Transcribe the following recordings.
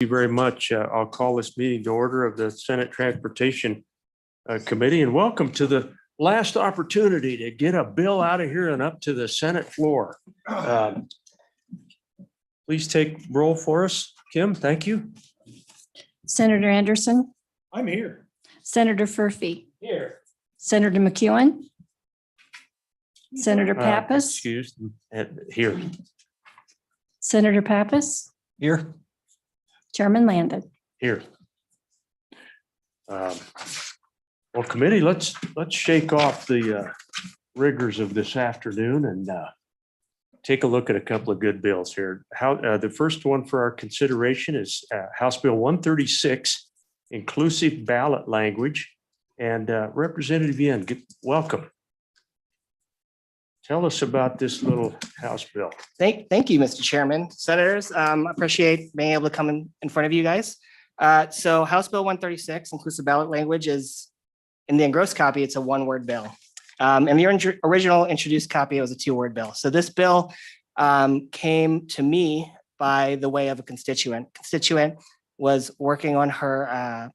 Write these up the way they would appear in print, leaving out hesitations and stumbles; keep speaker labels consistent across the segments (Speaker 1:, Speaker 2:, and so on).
Speaker 1: you very much. I'll call this meeting to order of the Senate Transportation Committee, and welcome to the last opportunity to get a bill out of here and up to the Senate floor. Please take roll for us. Kim, thank you.
Speaker 2: Senator Anderson,
Speaker 1: I'm here.
Speaker 2: Senator Furphy,
Speaker 1: Here.
Speaker 2: Senator McEwen, Senator Pappas,
Speaker 1: Excused, here.
Speaker 2: Senator Pappas,
Speaker 1: Here.
Speaker 2: Chairman Landon.
Speaker 1: Here. Well, committee, let's shake off the rigors of this afternoon and take a look at a couple of good bills here. The first one for our consideration is House Bill 136, inclusive ballot language. And Representative Yen, welcome. Tell us about this little House bill.
Speaker 3: Thank you, Mr. Chairman. Senators, appreciate being able to come in front of you guys. So House Bill 136, inclusive ballot language, is in the engrossed copy, it's a one-word bill. In the original introduced copy, it was a two-word bill. So this bill came to me by the way of a constituent. Constituent was working on her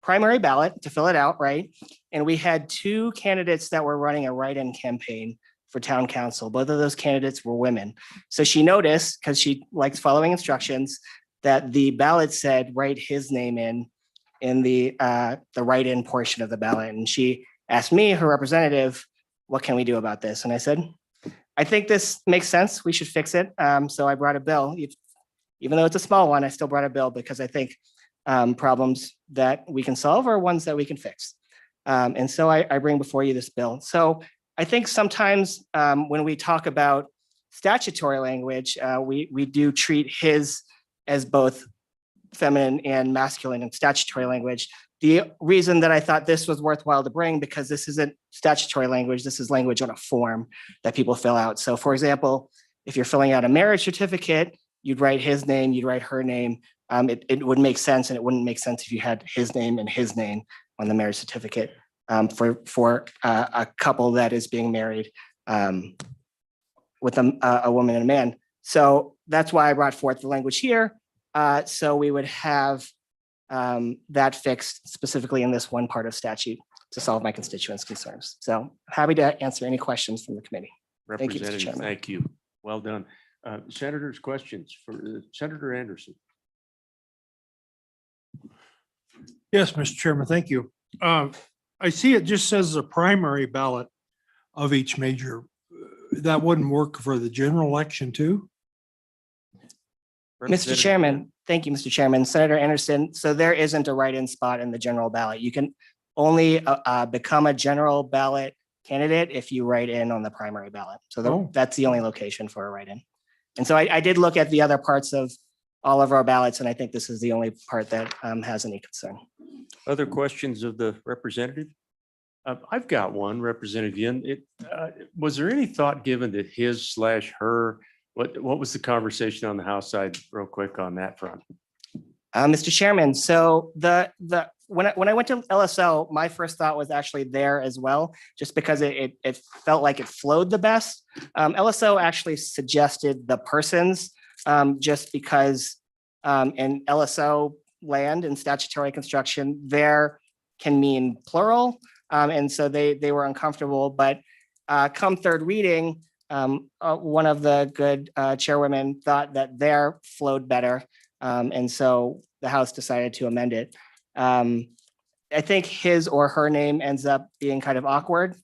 Speaker 3: primary ballot to fill it out, right? And we had two candidates that were running a write-in campaign for town council. Both of those candidates were women. So she noticed, because she likes following instructions, that the ballot said, write his name in the write-in portion of the ballot. And she asked me, her representative, what can we do about this? And I said, I think this makes sense. We should fix it. So I brought a bill. Even though it's a small one, I still brought a bill because I think problems that we can solve are ones that we can fix. And so I bring before you this bill. So I think sometimes when we talk about statutory language, we do treat his as both feminine and masculine in statutory language. The reason that I thought this was worthwhile to bring, because this isn't statutory language, this is language on a form that people fill out. So for example, if you're filling out a marriage certificate, you'd write his name, you'd write her name. It would make sense, and it wouldn't make sense if you had his name and his name on the marriage certificate. For a couple that is being married with a woman and a man. So that's why I brought forth the language here. So we would have that fixed specifically in this one part of statute to solve my constituents' concerns. So happy to answer any questions from the committee. Thank you, Mr.
Speaker 1: Representative,
Speaker 3: Chairman.
Speaker 1: thank you. Well done. Senators, questions for Senator Anderson?
Speaker 4: Yes, Mr. Chairman, thank you. I see it just says the primary ballot of each major. That wouldn't work for the general election too?
Speaker 3: Mr. Chairman, thank you, Mr. Chairman. Senator Anderson, so there isn't a write-in spot in the general ballot. You can only become a general ballot candidate if you write in on the primary ballot. So that's the only location for a write-in. And so I did look at the other parts of all of our ballots, and I think this is the only part that has any concern.
Speaker 1: Other questions of the representative? I've got one, Representative Yin. Was there any thought given to his/her? What was the conversation on the House side, real quick on that front?
Speaker 3: Mr. Chairman, so when I went to LSO, my first thought was actually there as well, just because it felt like it flowed the best. LSO actually suggested the persons, just because in LSO land and statutory construction, there can mean plural. And so they were uncomfortable, but come third reading, one of the good chairwomen thought that there flowed better. And so the House decided to amend it. I think his or her name ends up being kind of awkward.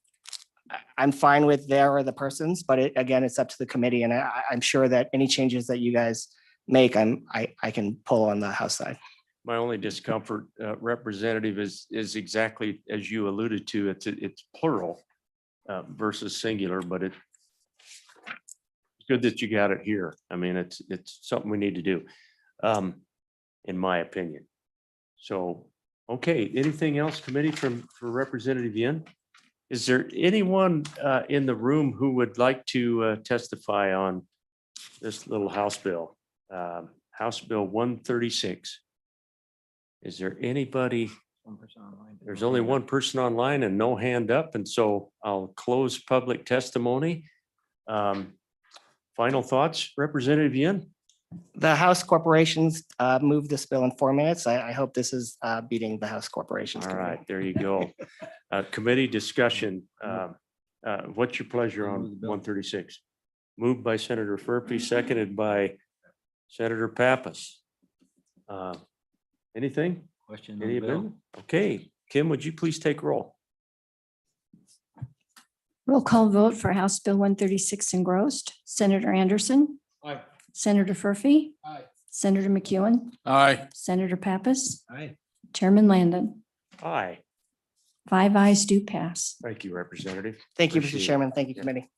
Speaker 3: I'm fine with there or the persons, but again, it's up to the committee. And I'm sure that any changes that you guys make, I can pull on the House side.
Speaker 1: My only discomfort, Representative, is exactly as you alluded to. It's plural versus singular, but it's good that you got it here. I mean, it's something we need to do, in my opinion. So, okay, anything else, committee, for Representative Yin? Is there anyone in the room who would like to testify on this little House bill? House Bill 136. Is there anybody? There's only one person online and no hand up, and so I'll close public testimony. Final thoughts, Representative Yin?
Speaker 3: The House corporations moved this bill in 4 minutes. I hope this is beating the House corporations.
Speaker 1: All
Speaker 3: committee.
Speaker 1: right, there you go. Committee discussion. What's your pleasure on 136? Moved by Senator Furphy, seconded by Senator Pappas. Anything?
Speaker 5: Question
Speaker 1: Any amendment? Okay, Kim, would you please take roll?
Speaker 2: Roll call vote for House Bill 136 engrossed. Senator Anderson,
Speaker 4: Aye.
Speaker 2: Senator Furphy,
Speaker 4: Aye.
Speaker 2: Senator McEwen,
Speaker 5: Aye.
Speaker 2: Senator Pappas,
Speaker 5: Aye.
Speaker 2: Chairman Landon.
Speaker 1: Aye.
Speaker 2: 5 ayes do pass.
Speaker 1: Thank you, Representative.
Speaker 3: Thank you,
Speaker 1: Appreciate
Speaker 3: Mr.
Speaker 1: it.
Speaker 3: Chairman. Thank you, committee.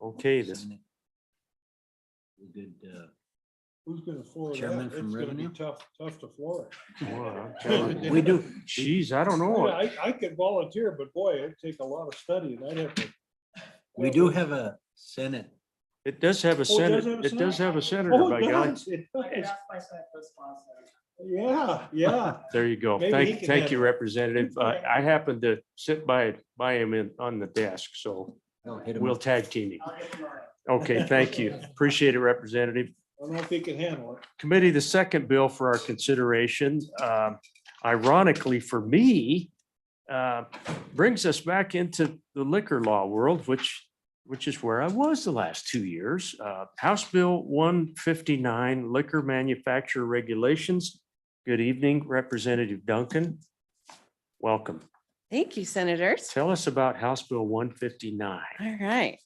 Speaker 1: Okay, this,
Speaker 5: Good,
Speaker 4: Who's gonna floor that?
Speaker 5: Chairman from
Speaker 4: It's gonna be
Speaker 5: Revenue?
Speaker 4: tough to floor
Speaker 1: well, I'm telling you.
Speaker 5: we do,
Speaker 1: Geez, I don't
Speaker 4: it.
Speaker 1: know.
Speaker 4: I could volunteer, but boy, it'd take a lot of study and I'd have to.
Speaker 5: we do have a Senate.
Speaker 1: It does have a
Speaker 4: Oh, it does
Speaker 1: Senate,
Speaker 4: have a
Speaker 1: it does
Speaker 4: Senate?
Speaker 1: have a senator,
Speaker 4: Oh,
Speaker 1: by
Speaker 4: it
Speaker 1: God.
Speaker 4: does, it does. Yeah.
Speaker 1: There you go.
Speaker 4: Maybe he
Speaker 1: Thank,
Speaker 4: can
Speaker 1: thank
Speaker 4: have
Speaker 1: you,
Speaker 4: it.
Speaker 1: Representative. I happened to sit by him on the desk, so
Speaker 5: No, hit 'em
Speaker 1: we'll
Speaker 5: up.
Speaker 1: tag team him. Okay, thank you. Appreciate it, Representative.
Speaker 4: I don't know if he can handle it.
Speaker 1: Committee, the second bill for our consideration, ironically for me, brings us back into the liquor law world, which is where I was the last 2 years. House Bill 159, Liquor Manufacturer Regulations. Good evening, Representative Duncan. Welcome.
Speaker 6: Thank you, Senators.
Speaker 1: Tell us about House Bill 159.
Speaker 6: All right.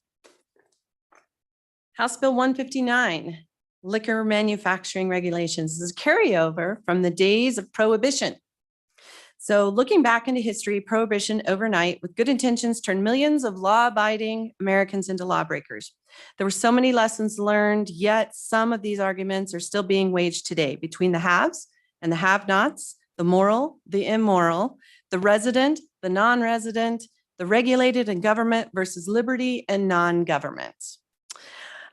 Speaker 6: House Bill 159, Liquor Manufacturing Regulations, this is a carryover from the days of Prohibition. So looking back into history, Prohibition overnight with good intentions turned millions of law-abiding Americans into lawbreakers. There were so many lessons learned, yet some of these arguments are still being waged today between the haves and the have-nots, the moral, the immoral, the resident, the non-resident, the regulated and government versus liberty and non-government.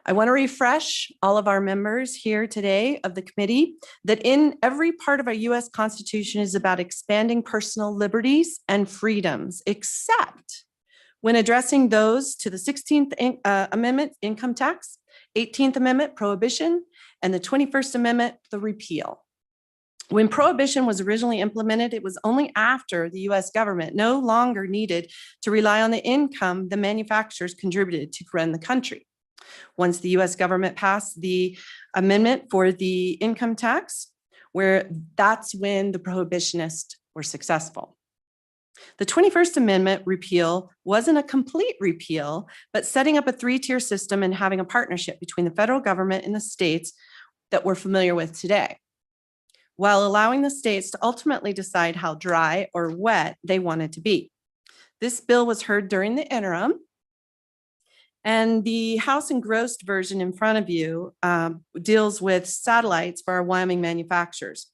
Speaker 6: I want to refresh all of our members here today of the committee that in every part of our US Constitution is about expanding personal liberties and freedoms, except when addressing those to the 16th Amendment, income tax, 18th Amendment, prohibition, and the 21st Amendment, the repeal. When prohibition was originally implemented, it was only after the US government no longer needed to rely on the income the manufacturers contributed to run the country. Once the US government passed the amendment for the income tax, that's when the prohibitionists were successful. The 21st Amendment repeal wasn't a complete repeal, but setting up a 3-tier system and having a partnership between the federal government and the states that we're familiar with today, while allowing the states to ultimately decide how dry or wet they wanted to be. This bill was heard during the interim, and the House engrossed version in front of you deals with satellites for our Wyoming manufacturers.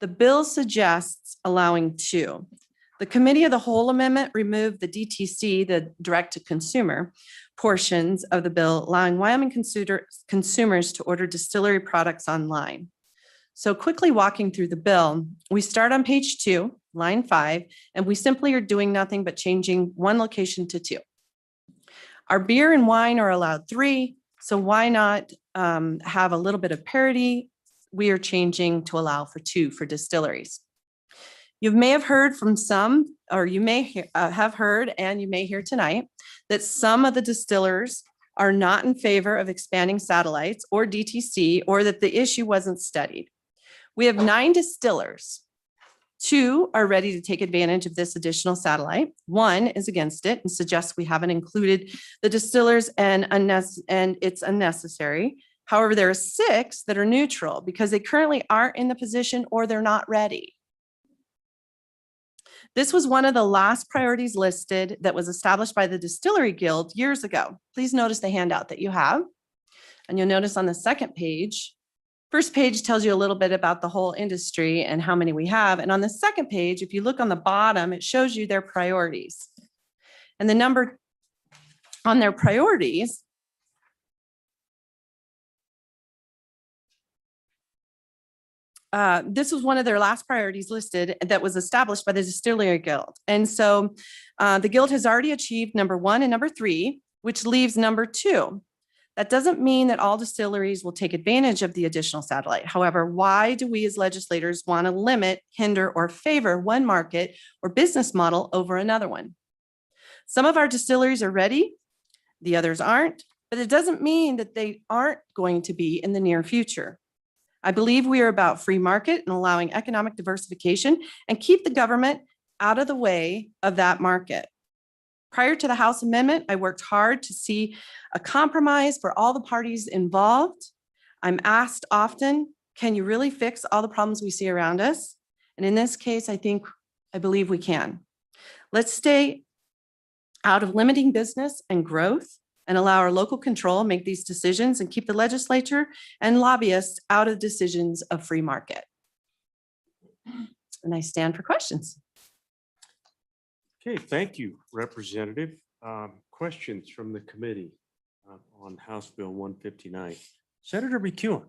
Speaker 6: The bill suggests allowing 2. The Committee of the Whole Amendment removed the DTC, the direct-to-consumer portions of the bill, allowing Wyoming consumers to order distillery products online. So quickly walking through the bill, we start on page 2, line 5, and we simply are doing nothing but changing one location to 2. Our beer and wine are allowed 3, so why not have a little bit of parity? We are changing to allow for 2 for distilleries. You may have heard from some, or you may have heard, and you may hear tonight, that some of the distillers are not in favor of expanding satellites or DTC, or that the issue wasn't studied. We have 9 distillers. 2 are ready to take advantage of this additional satellite. 1 is against it and suggests we haven't included the distillers and it's unnecessary. However, there are 6 that are neutral because they currently aren't in the position or they're not ready. This was one of the last priorities listed that was established by the Distillery Guild years ago. Please notice the handout that you have. And you'll notice on the second page, first page tells you a little bit about the whole industry and how many we have. And on the second page, if you look on the bottom, it shows you their priorities. And the number on their priorities this was one of their last priorities listed that was established by the Distillery Guild. And so the Guild has already achieved number 1 and number 3, which leaves number 2. That doesn't mean that all distilleries will take advantage of the additional satellite. However, why do we as legislators want to limit, hinder, or favor one market or business model over another one? Some of our distilleries are ready, the others aren't, but it doesn't mean that they aren't going to be in the near future. I believe we are about free market and allowing economic diversification and keep the government out of the way of that market. Prior to the House amendment, I worked hard to see a compromise for all the parties involved. I'm asked often, can you really fix all the problems we see around us? And in this case, I believe we can. Let's stay out of limiting business and growth and allow our local control make these decisions and keep the legislature and lobbyists out of decisions of free market. And I stand for questions.
Speaker 1: Okay, thank you, Representative. Questions from the committee on House Bill 159? Senator McEwen.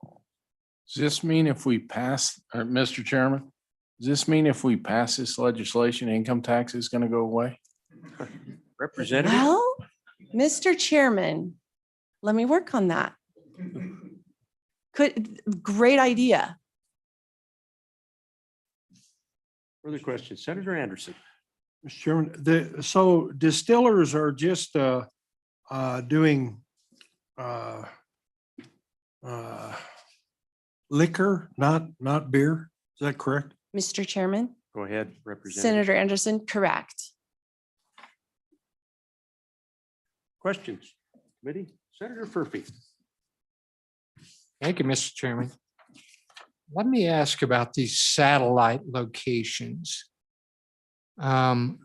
Speaker 7: Does this mean if we pass, or Mr. Chairman, does this mean if we pass this legislation, income tax is going to go away?
Speaker 1: Representative.
Speaker 6: Well, Mr. Chairman, let me work on that. Great idea.
Speaker 1: Further questions? Senator Anderson.
Speaker 4: Mr. Chairman, so distillers are just doing liquor, not beer. Is that correct?
Speaker 6: Mr. Chairman,
Speaker 1: Go ahead, Representative.
Speaker 6: Senator Anderson, correct.
Speaker 1: Questions? Committee? Senator Furphy.
Speaker 8: Thank you, Mr. Chairman. Let me ask about these satellite locations. I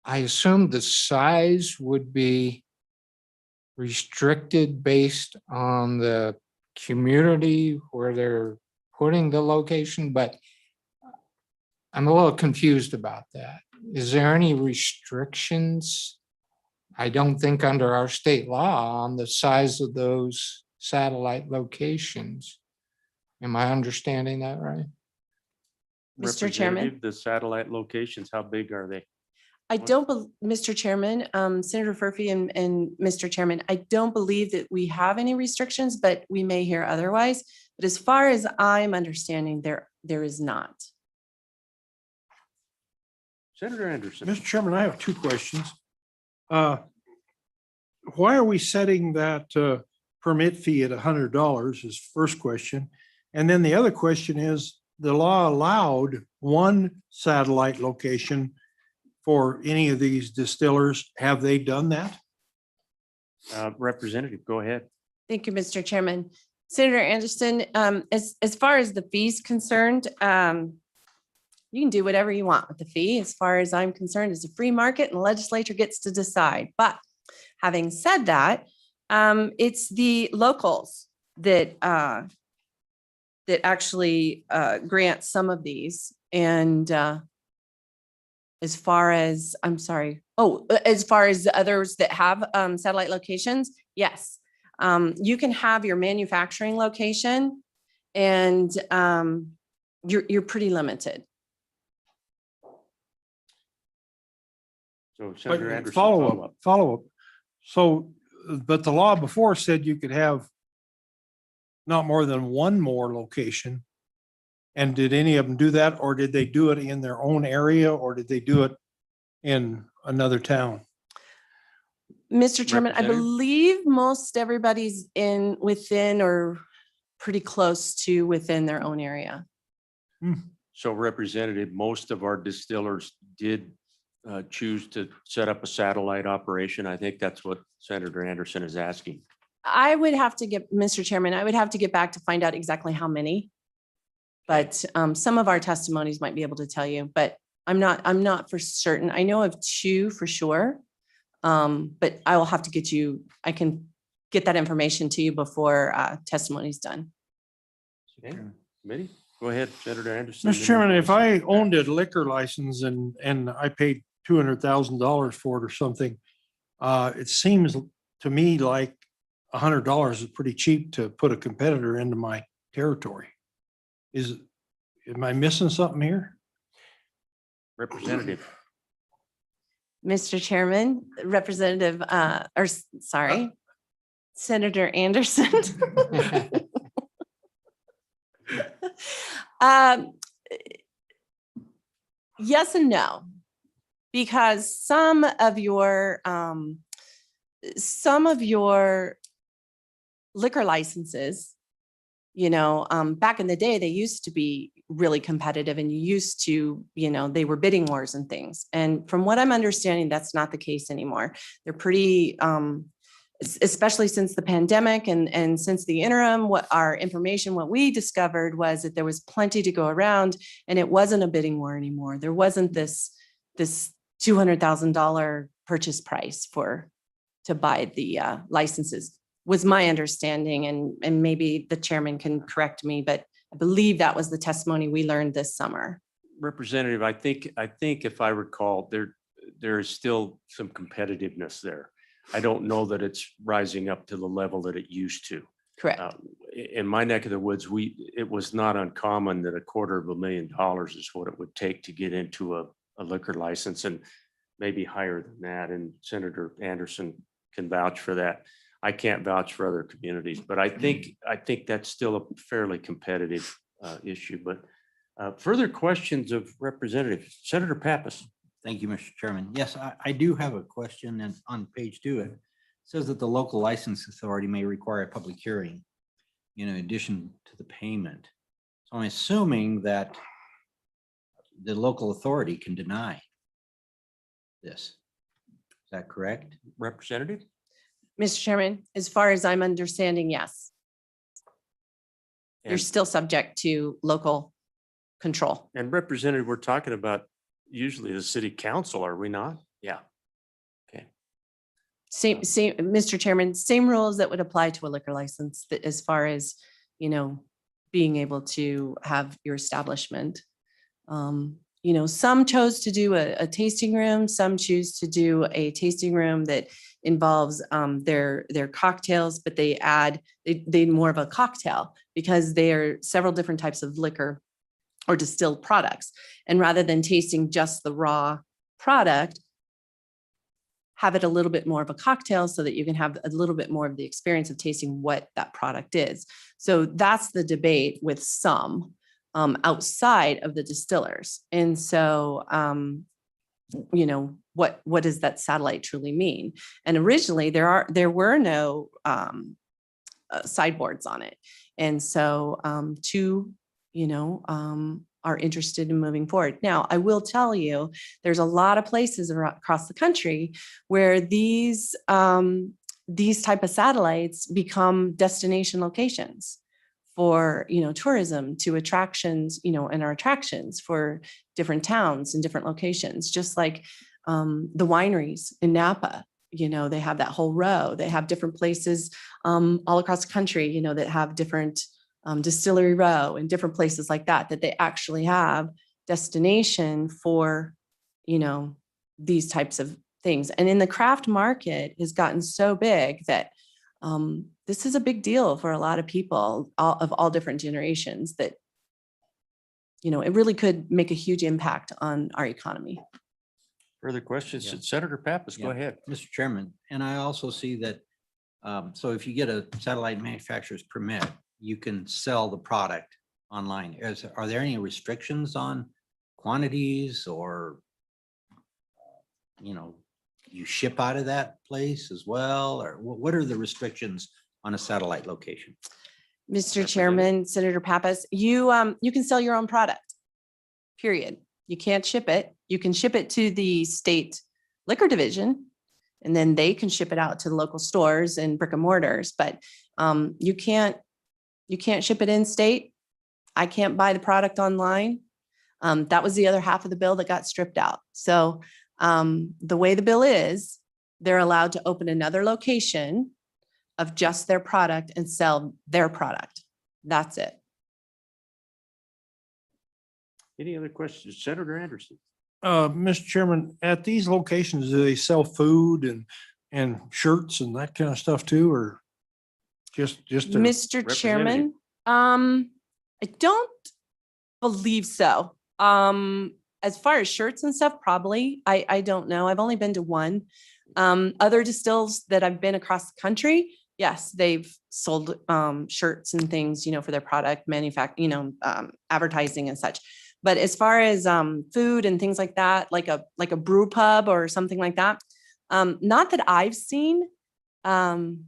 Speaker 8: assume the size would be restricted based on the community where they're putting the location, but I'm a little confused about that. Is there any restrictions? I don't think under our state law on the size of those satellite locations. Am I understanding that right?
Speaker 6: Mr. Chairman.
Speaker 1: Representative, the satellite locations, how big are they?
Speaker 6: I don't, Mr. Chairman, Senator Furphy and Mr. Chairman, I don't believe that we have any restrictions, but we may hear otherwise. But as far as I'm understanding, there is not.
Speaker 1: Senator Anderson.
Speaker 4: Mr. Chairman, I have two questions. Why are we setting that permit fee at $100 is first question. And then the other question is, the law allowed one satellite location for any of these distillers. Have they done that?
Speaker 1: Representative, go ahead.
Speaker 6: Thank you, Mr. Chairman. Senator Anderson, as far as the fees concerned, you can do whatever you want with the fee. As far as I'm concerned, it's a free market and the legislature gets to decide. But having said that, it's the locals that actually grant some of these. And as far as, I'm sorry, as far as the others that have satellite locations, yes. You can have your manufacturing location and you're pretty limited.
Speaker 1: So Senator Anderson.
Speaker 4: Follow up. So, but the law before said you could have not more than one more location. And did any of them do that, or did they do it in their own area, or did they do it in another town?
Speaker 6: Mr. Chairman, I
Speaker 1: Representative?
Speaker 6: believe most everybody's within or pretty close to within their own area.
Speaker 1: So Representative, most of our distillers did choose to set up a satellite operation. I think that's what Senator Anderson is asking.
Speaker 6: I would have to get, Mr. Chairman, I would have to get back to find out exactly how many. But some of our testimonies might be able to tell you, but I'm not for certain. I know of two for sure. But I will have to get you, I can get that information to you before testimony is done.
Speaker 1: Okay, committee, go ahead, Senator Anderson.
Speaker 4: Mr. Chairman, if I owned a liquor license and I paid $200,000 for it or something, it seems to me like $100 is pretty cheap to put a competitor into my territory. Am I missing something here?
Speaker 1: Representative.
Speaker 6: Mr. Chairman, Representative, sorry, Senator Anderson. Um, Yes and no, because some of your liquor licenses, back in the day, they used to be really competitive and you used to, they were bidding wars and things. And from what I'm understanding, that's not the case anymore. They're pretty, especially since the pandemic and since the interim, what we discovered was that there was plenty to go around and it wasn't a bidding war anymore. There wasn't this $200,000 purchase price to buy the licenses, was my understanding. And maybe the chairman can correct me, but I believe that was the testimony we learned this summer.
Speaker 1: Representative, I think if I recall, there is still some competitiveness there. I don't know that it's rising up to the level that it used to.
Speaker 6: Correct.
Speaker 1: In my neck of the woods, it was not uncommon that $250,000 is what it would take to get into a liquor license, and maybe higher than that. And Senator Anderson can vouch for that. I can't vouch for other communities, but I think that's still a fairly competitive issue. But further questions of Representative Senator Pappas.
Speaker 5: Thank you, Mr. Chairman. Yes, I do have a question, and on page 2, it says that the local license authority may require a public hearing in addition to the payment. So I'm assuming that the local authority can deny this. Is that correct?
Speaker 1: Representative?
Speaker 6: Mr. Chairman, as far as I'm understanding, yes. You're
Speaker 1: And-
Speaker 6: still subject to local control.
Speaker 1: And Representative, we're talking about usually the city council, are we not? Yeah.
Speaker 6: Same, Mr. Chairman, same rules that would apply to a liquor license that as far as, being able to have your establishment. Some chose to do a tasting room, some choose to do a tasting room that involves their cocktails, but they more of a cocktail because they are several different types of liquor or distilled products. And rather than tasting just the raw product, have it a little bit more of a cocktail so that you can have a little bit more of the experience of tasting what that product is. So that's the debate with some outside of the distillers. And so, what does that satellite truly mean? And originally there were no sideboards on it. And so two, are interested in moving forward. Now, I will tell you, there's a lot of places across the country where these type of satellites become destination locations for, tourism, to attractions, and our attractions for different towns and different locations, just like the wineries in Napa. They have that whole row. They have different places all across the country, that have different Distillery Row and different places like that they actually have destination for, these types of things. And in the craft market has gotten so big that this is a big deal for a lot of people of all different generations that, it really could make a huge impact on our economy.
Speaker 1: Further questions?
Speaker 5: Yeah.
Speaker 1: Senator Pappas, go
Speaker 5: Yeah.
Speaker 1: ahead.
Speaker 5: Mr. Chairman, and I also see that, so if you get a satellite manufacturer's permit, you can sell the product online. Are there any restrictions on quantities or, you ship out of that place as well? Or what are the restrictions on a satellite location?
Speaker 6: Mr. Chairman, Senator Pappas, you can sell your own product, period. You can't ship it. You can ship it to the state liquor division, and then they can ship it out to the local stores and brick and mortars, but you can't ship it in state. I can't buy the product online. That was the other half of the bill that got stripped out. So the way the bill is, they're allowed to open another location of just their product and sell their product. That's it.
Speaker 1: Any other questions? Senator Anderson?
Speaker 4: Mr. Chairman, at these locations, do they sell food and shirts and that kind of stuff too, or just? a-
Speaker 6: Mr. Chairman, I don't believe so. As far as shirts and stuff, probably. I don't know. I've only been to one. Other distills that I've been across the country, yes, they've sold shirts and things, for their product advertising and such. But as far as food and things like that, like a brew pub or something like that, not that I've seen. I'm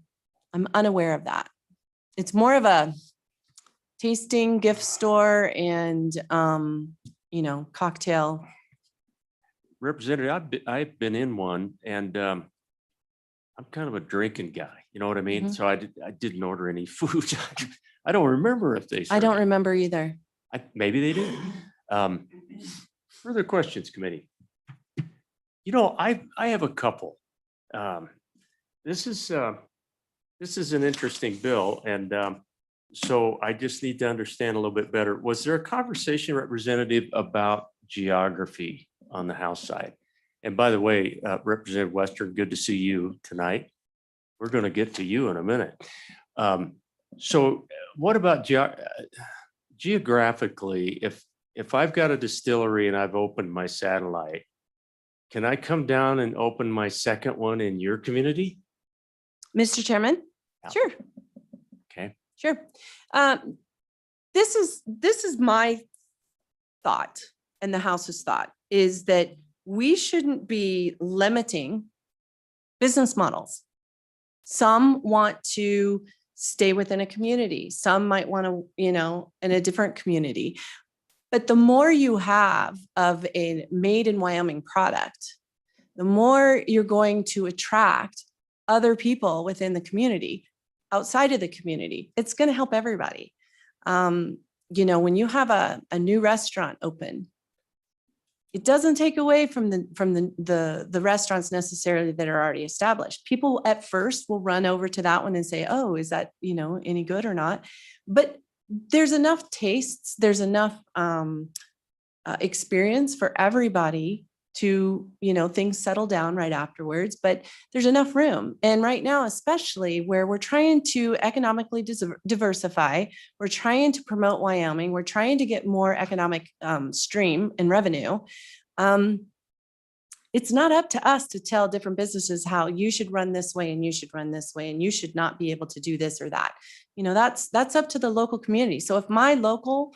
Speaker 6: unaware of that. It's more of a tasting gift store and cocktail.
Speaker 1: Representative, I've been in one and I'm kind of a drinking guy, you know what I mean?
Speaker 6: Mhm.
Speaker 1: So I didn't order any food. I don't remember if they.
Speaker 6: I
Speaker 1: served
Speaker 6: don't
Speaker 1: it.
Speaker 6: remember either.
Speaker 1: Maybe they did. Further questions, committee? I have a couple. This is an interesting bill, and so I just need to understand a little bit better. Was there a conversation, Representative, about geography on the House side? And by the way, Representative Western, good to see you tonight. We're going to get to you in a minute. So what about geographically, if I've got a distillery and I've opened my satellite, can I come down and open my second one in your community?
Speaker 6: Mr. Chairman?
Speaker 1: Yeah.
Speaker 6: Sure.
Speaker 1: Okay.
Speaker 6: Sure. This is my thought, and the House's thought, is that we shouldn't be limiting business models. Some want to stay within a community. Some might want to, in a different community. But the more you have of a made in Wyoming product, the more you're going to attract other people within the community, outside of the community. It's going to help everybody. When you have a new restaurant open, it doesn't take away from the restaurants necessarily that are already established. People at first will run over to that one and say, oh, is that, any good or not? But there's enough tastes, there's enough experience for everybody to, things settle down right afterwards, but there's enough room. And right now, especially where we're trying to economically diversify, we're trying to promote Wyoming, we're trying to get more economic stream and revenue. It's not up to us to tell different businesses how you should run this way and you should run this way and you should not be able to do this or that. That's up to the local community. So if my local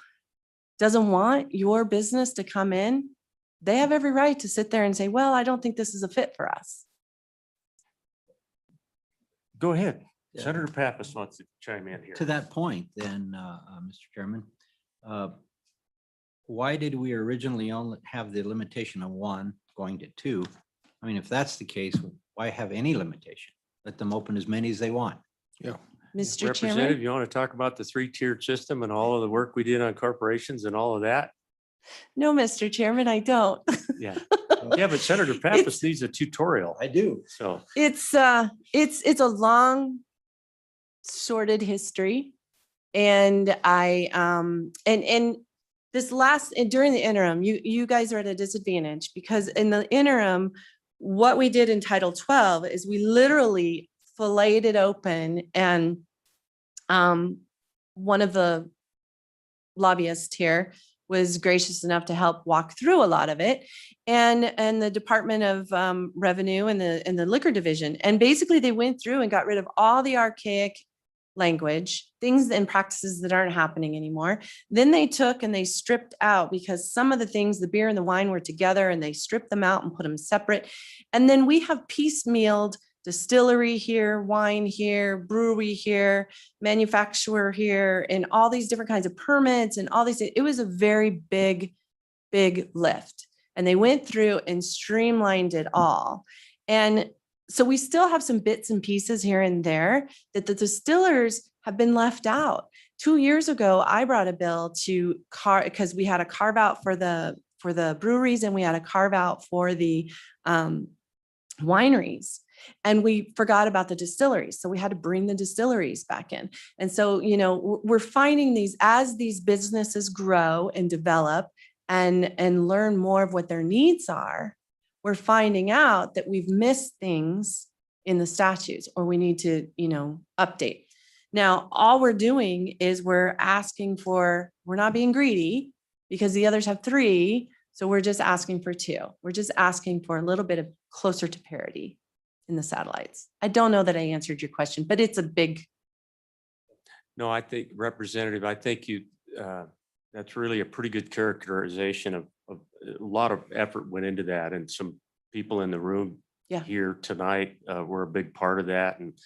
Speaker 6: doesn't want your business to come in, they have every right to sit there and say, well, I don't think this is a fit for us.
Speaker 1: Go ahead.
Speaker 5: Yeah.
Speaker 1: Senator Pappas wants to chime in here.
Speaker 5: To that point, then, Mr. Chairman, why did we originally only have the limitation of 1 going to 2? I mean, if that's the case, why have any limitation? Let them open as many as they want.
Speaker 4: Yeah.
Speaker 6: Mr.
Speaker 1: Representative,
Speaker 6: Chairman?
Speaker 1: you want to talk about the 3-tiered system and all of the work we did on corporations and all of that?
Speaker 6: No, Mr. Chairman, I don't.
Speaker 1: Yeah. Yeah, but Senator Pappas needs a tutorial.
Speaker 5: I do.
Speaker 1: So
Speaker 6: It's a long sordid history. And during the interim, you guys are at a disadvantage because in the interim, what we did in Title 12 is we literally filleted it open, and one of the lobbyists here was gracious enough to help walk through a lot of it, and the Department of Revenue and the Liquor Division. And basically they went through and got rid of all the archaic language, things and practices that aren't happening anymore. Then they took and they stripped out, because some of the things, the beer and the wine were together, and they stripped them out and put them separate. And then we have piecemealed distillery here, wine here, brewery here, manufacturer here, and all these different kinds of permits and all these. It was a very big lift. And they went through and streamlined it all. And so we still have some bits and pieces here and there that the distillers have been left out. 2 years ago, I brought a bill because we had a carve out for the breweries, and we had a carve out for the wineries. And we forgot about the distilleries. So we had to bring the distilleries back in. And so, we're finding as these businesses grow and develop and learn more of what their needs are, we're finding out that we've missed things in the statutes, or we need to, update. Now, all we're doing is we're not being greedy because the others have 3. So we're just asking for 2. We're just asking for a little bit of closer to parity. in the satellites. I don't know that I answered your question, but it's a big,
Speaker 1: No, I think Representative, I think that's really a pretty good characterization of a lot of effort went into that, and some people in the room
Speaker 6: Yeah.
Speaker 1: here tonight were a big part of that. And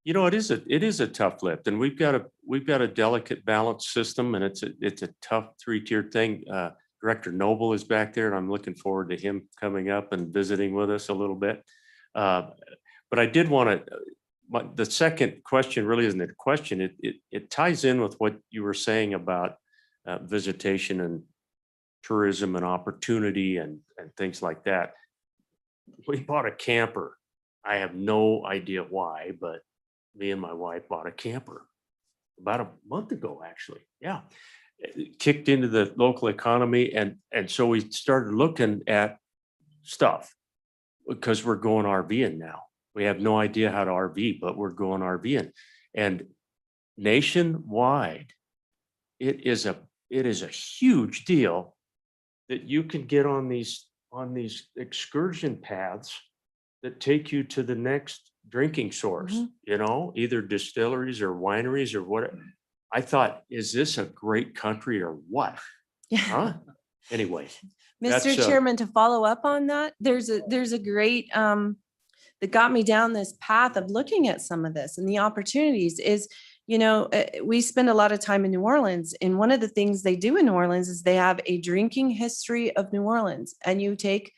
Speaker 1: it is a tough lift, and we've got a delicate balance system, and it's a tough 3-tiered thing. Director Noble is back there, and I'm looking forward to him coming up and visiting with us a little bit. But I did want to. The second question really isn't a question. It ties in with what you were saying about visitation and tourism and opportunity and things like that. We bought a camper. I have no idea why, but me and my wife bought a camper about a month ago, actually. Yeah. It kicked into the local economy. And so we started looking at stuff because we're going RVing now. We have no idea how to RV, but we're going RVing. And nationwide, it is a huge deal that you can get on these excursion paths that take you to the next drinking source, either distilleries or wineries or whatever. I thought, is this a great country or what? Huh? Anyway.
Speaker 6: Mr.
Speaker 1: That's,
Speaker 6: Chairman, to follow up on that, there's a great, that got me down this path of looking at some of this and the opportunities is, we spend a lot of time in New Orleans, and one of the things they do in New Orleans is they have a drinking history of New Orleans, and you take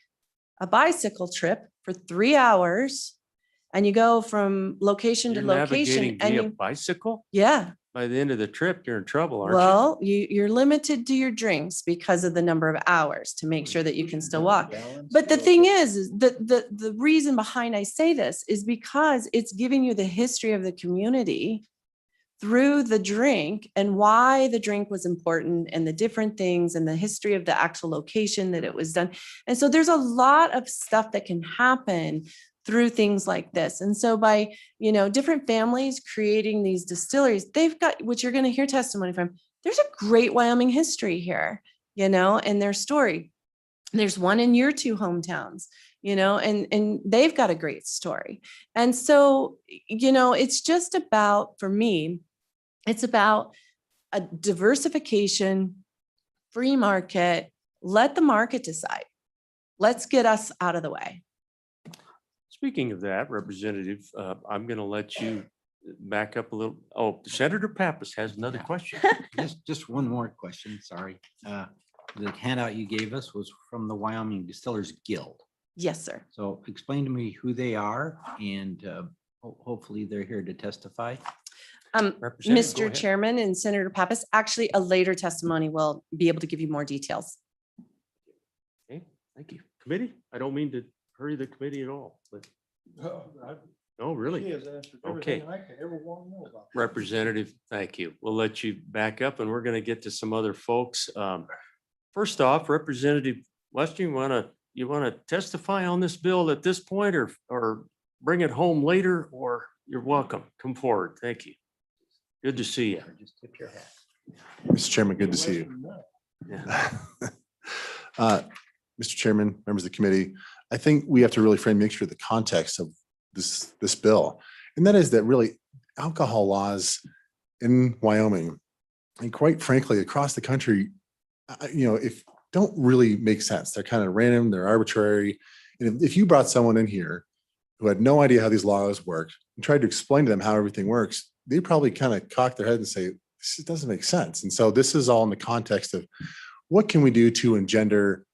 Speaker 6: a bicycle trip for 3 hours and you go from location
Speaker 1: You're
Speaker 6: to location
Speaker 1: navigating
Speaker 6: and
Speaker 1: via
Speaker 6: you,
Speaker 1: bicycle?
Speaker 6: yeah.
Speaker 1: By the end of the trip, you're in trouble, aren't you?
Speaker 6: Well, you're limited to your drinks because of the number of hours to make sure that you can still walk. But the thing is the reason behind I say this is because it's giving you the history of the community through the drink and why the drink was important and the different things and the history of the actual location that it was done. And so there's a lot of stuff that can happen through things like this. And so by, different families creating these distilleries, they've got, which you're going to hear testimony from, there's a great Wyoming history here, and their story. There's one in your 2 hometowns, and they've got a great story. And so, it's just about, for me, it's about a diversification, free market, let the market decide. Let's get us out of the way.
Speaker 1: Speaking of that, Representative, I'm going to let you back up a little. Oh, Senator Pappas has another question.
Speaker 5: Just one more question, sorry. The handout you gave us was from the Wyoming Distillers Guild.
Speaker 6: Yes, sir.
Speaker 5: So explain to me who they are, and hopefully they're here to testify.
Speaker 1: Representative, go
Speaker 6: Mr.
Speaker 1: ahead.
Speaker 6: Chairman and Senator Pappas, actually a later testimony will be able to give you more details.
Speaker 1: Okay, thank you. Committee, I don't mean to hurry the committee at all, but no, really. Okay. Representative, thank you. We'll let you back up, and we're going to get to some other folks. First off, Representative Weston, you want to testify on this bill at this point, or bring it home later, or you're welcome. Come forward. Thank you. Good to see you.
Speaker 5: Just tip your hat.
Speaker 9: Mr. Chairman, good to see you.
Speaker 1: Yeah.
Speaker 9: Mr. Chairman, members of the committee, I think we have to really make sure the context of this bill. And that is that really alcohol laws in Wyoming, and quite frankly, across the country, if don't really make sense. They're kind of random, they're arbitrary. And if you brought someone in here who had no idea how these laws worked and tried to explain to them how everything works, they probably kind of cock their head and say, this doesn't make sense. And so this is all in the context of what can we do to engender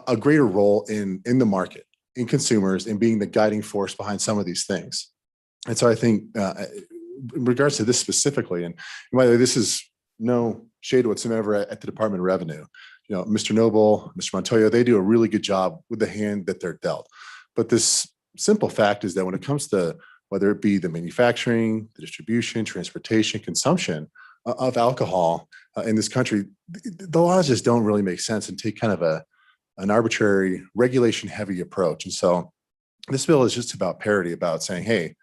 Speaker 9: a greater role in the market, in consumers, and being the guiding force behind some of these things. And so I think in regards to this specifically, and by the way, this is no shade whatsoever at the Department of Revenue. Mr. Noble, Mr. Montoya, they do a really good job with the hand that they're dealt. But this simple fact is that when it comes to whether it be the manufacturing, the distribution, transportation, consumption of alcohol in this country, the laws just don't really make sense and take kind of an arbitrary regulation heavy approach. And so this bill is just about parity, about saying, hey,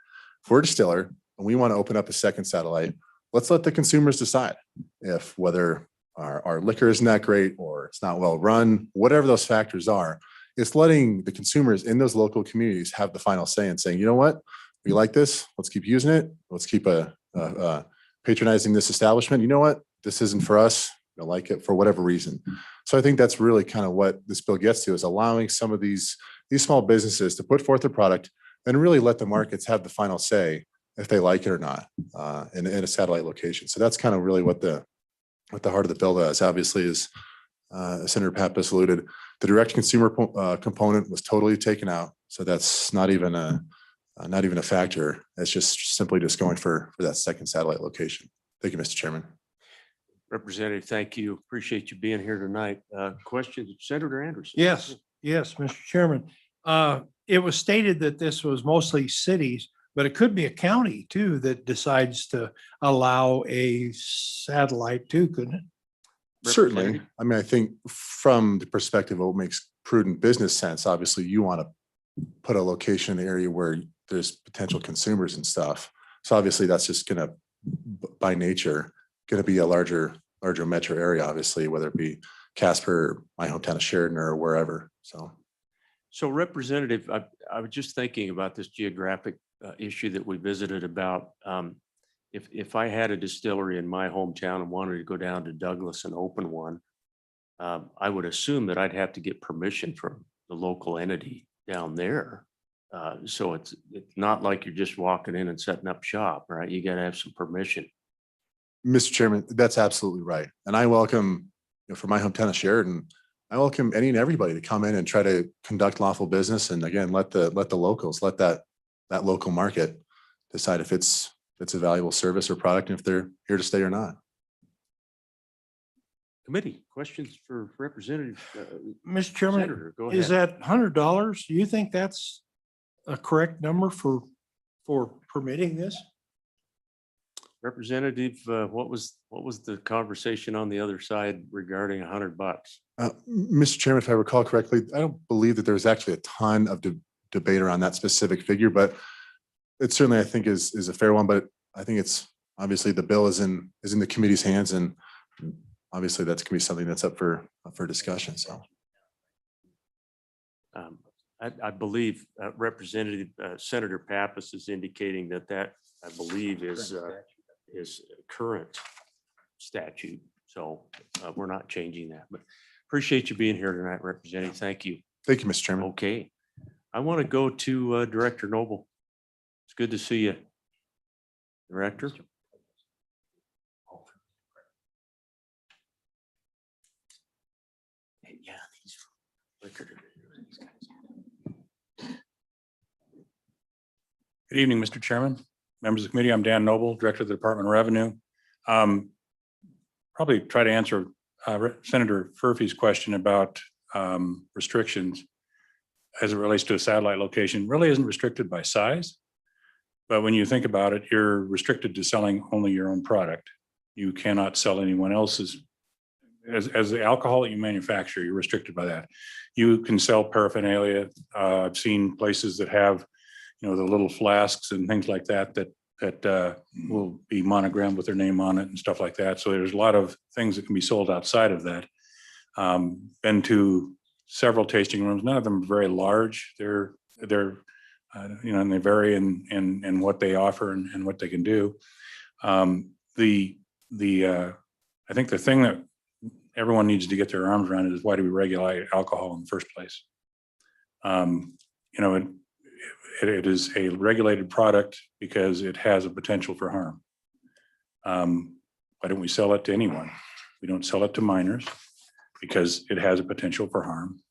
Speaker 9: if we're a distiller and we want to open up a second satellite, let's let the consumers decide if whether our liquor isn't that great or it's not well run, whatever those factors are. it's letting the consumers in those local communities have the final say and saying, you know what? We like this. Let's keep using it. Let's keep patronizing this establishment. You know what? This isn't for us. We don't like it for whatever reason. So I think that's really kind of what this bill gets to, is allowing some of these small businesses to put forth their product and really let the markets have the final say if they like it or not in a satellite location. So that's kind of really what the heart of the bill does. Obviously, as Senator Pappas alluded, the direct consumer component was totally taken out. So that's not even a factor. It's just simply just going for that second satellite location. Thank you, Mr. Chairman.
Speaker 1: Representative, thank you. Appreciate you being here tonight. Questions, Senator Anderson?
Speaker 4: Yes, Mr. Chairman. It was stated that this was mostly cities, but it could be a county too that decides to allow a satellite too, couldn't it?
Speaker 9: Certainly.
Speaker 1: Representative?
Speaker 9: I mean, I think from the perspective of what makes prudent business sense, obviously you want to put a location in the area where there's potential consumers and stuff. So obviously that's just going to, by nature, going to be a larger metro area, obviously, whether it be Casper, my hometown of Sheridan, or wherever.
Speaker 1: So Representative, I was just thinking about this geographic issue that we visited about. If I had a distillery in my hometown and wanted to go down to Douglas and open one, I would assume that I'd have to get permission from the local entity down there. So it's not like you're just walking in and setting up shop, right? You got to have some permission.
Speaker 9: Mr. Chairman, that's absolutely right. And I welcome, for my hometown of Sheridan, I welcome any and everybody to come in and try to conduct lawful business. And again, let the locals, let that local market decide if it's a valuable service or product and if they're here to stay or not.
Speaker 1: Committee, questions for Representative?
Speaker 4: Mr. Chairman,
Speaker 1: Senator, go
Speaker 4: is
Speaker 1: ahead.
Speaker 4: that $100? Do you think that's a correct number for permitting this?
Speaker 1: Representative, what was the conversation on the other side regarding $100?
Speaker 9: Mr. Chairman, if I recall correctly, I don't believe that there was actually a ton of debate around that specific figure, but it certainly, I think, is a fair one. But I think it's obviously the bill is in the committee's hands, and obviously that's going to be something that's up for discussion. So
Speaker 1: I believe Representative Senator Pappas is indicating that I believe is current statute. So we're not changing that, but appreciate you being here tonight, Representative. Thank you.
Speaker 9: thank you, Mr. Chairman.
Speaker 1: Okay. I want to go to Director Noble. It's good to see you. Director. Yeah, these liquor.
Speaker 10: Good evening, Mr. Chairman, members of the committee. I'm Dan Noble, Director of the Department of Revenue. Probably try to answer Senator Furphy's question about restrictions as it relates to a satellite location. Really isn't restricted by size, but when you think about it, you're restricted to selling only your own product. You cannot sell anyone else's. As the alcohol that you manufacture, you're restricted by that. You can sell paraphernalia. I've seen places that have, the little flasks and things like that will be monogrammed with their name on it and stuff like that. So there's a lot of things that can be sold outside of that. Been to several tasting rooms. None of them are very large. They're and they vary in what they offer and what they can do. I think the thing that everyone needs to get their arms around is, why do we regulate alcohol in the first place? It is a regulated product because it has a potential for harm. Why don't we sell it to anyone? We don't sell it to minors because it has a potential for harm.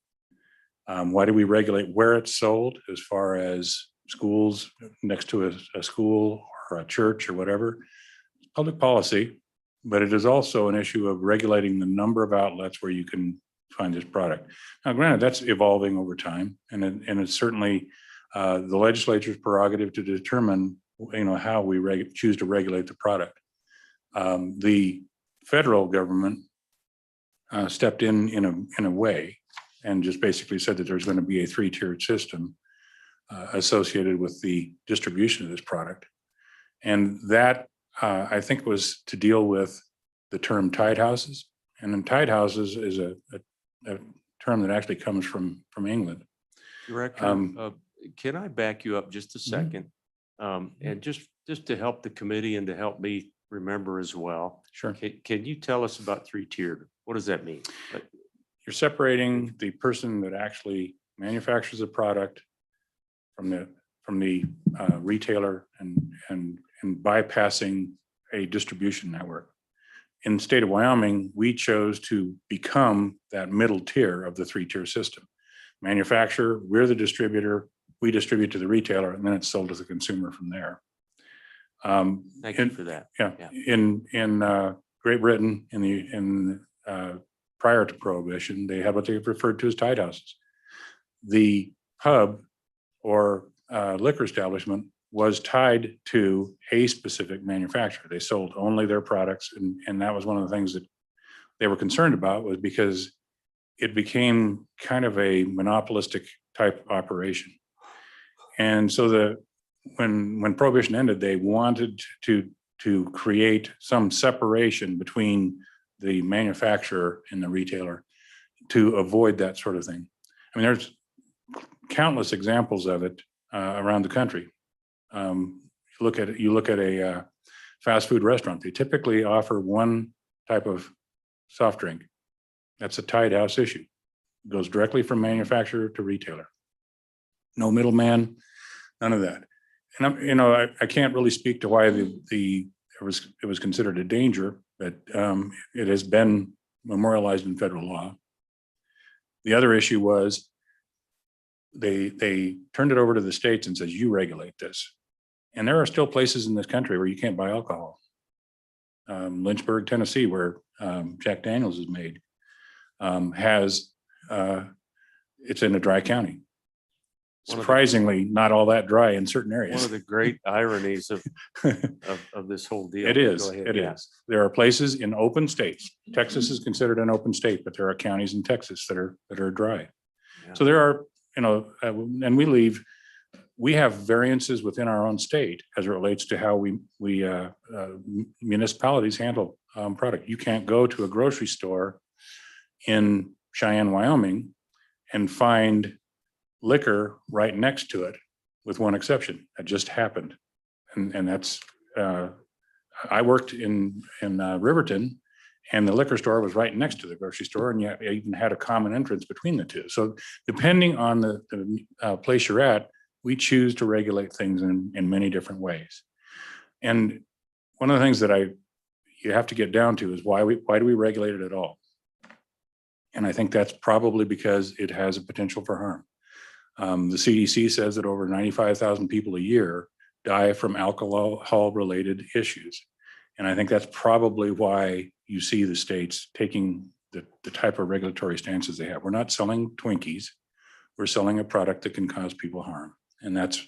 Speaker 10: Why do we regulate where it's sold, as far as schools, next to a school or a church or whatever? Public policy, but it is also an issue of regulating the number of outlets where you can find this product. Now, granted, that's evolving over time, and it's certainly the legislature's prerogative to determine, how we choose to regulate the product. The federal government stepped in a way and just basically said that there's going to be a 3-tiered system associated with the distribution of this product, and that I think was to deal with the term tied houses. And then tied houses is a term that actually comes from England.
Speaker 1: Director, can I back you up just a second? And just to help the committee and to help me remember as well,
Speaker 10: Sure.
Speaker 1: can you tell us about three-tiered? What does that mean?
Speaker 10: You're separating the person that actually manufactures a product from the retailer and bypassing a distribution network. In the state of Wyoming, we chose to become that middle tier of the three-tier system. Manufacturer, we're the distributor, we distribute to the retailer, and then it's sold to the consumer from there.
Speaker 1: Thank you
Speaker 10: in-
Speaker 1: for that.
Speaker 10: Yeah,
Speaker 1: Yeah.
Speaker 10: in Great Britain, prior to Prohibition, they had what they referred to as tied houses. The pub or liquor establishment was tied to a specific manufacturer. They sold only their products, and that was one of the things that they were concerned about, was because it became kind of a monopolistic type operation. And so when Prohibition ended, they wanted to create some separation between the manufacturer and the retailer to avoid that sort of thing. I mean, there's countless examples of it around the country. You look at a fast food restaurant, they typically offer one type of soft drink. That's a tied house issue. It goes directly from manufacturer to retailer. No middleman, none of that. And I can't really speak to why it was considered a danger, but it has been memorialized in federal law. The other issue was they turned it over to the states and says, you regulate this. And there are still places in this country where you can't buy alcohol. Lynchburg, Tennessee, where Jack Daniels is made, it's in a dry county.
Speaker 1: One of the-
Speaker 10: Surprisingly, not all that dry in certain
Speaker 1: One
Speaker 10: areas.
Speaker 1: of the great ironies of this whole deal.
Speaker 10: It is,
Speaker 1: Go ahead,
Speaker 10: it
Speaker 1: yeah.
Speaker 10: is. There are places in open states. Texas is considered an open state, but there are counties in Texas that are dry.
Speaker 1: Yeah.
Speaker 10: So there are, and we have variances within our own state as it relates to how municipalities handle product. You can't go to a grocery store in Cheyenne, Wyoming, and find liquor right next to it, with one exception. That just happened. And that's, I worked in Riverton, and the liquor store was right next to the grocery store, and yet it even had a common entrance between the two. So depending on the place you're at, we choose to regulate things in many different ways. And one of the things that you have to get down to is why do we regulate it at all? And I think that's probably because it has a potential for harm. The CDC says that over 95,000 people a year die from alcohol-related issues. And I think that's probably why you see the states taking the type of regulatory stances they have. We're not selling Twinkies. We're selling a product that can cause people harm. And that's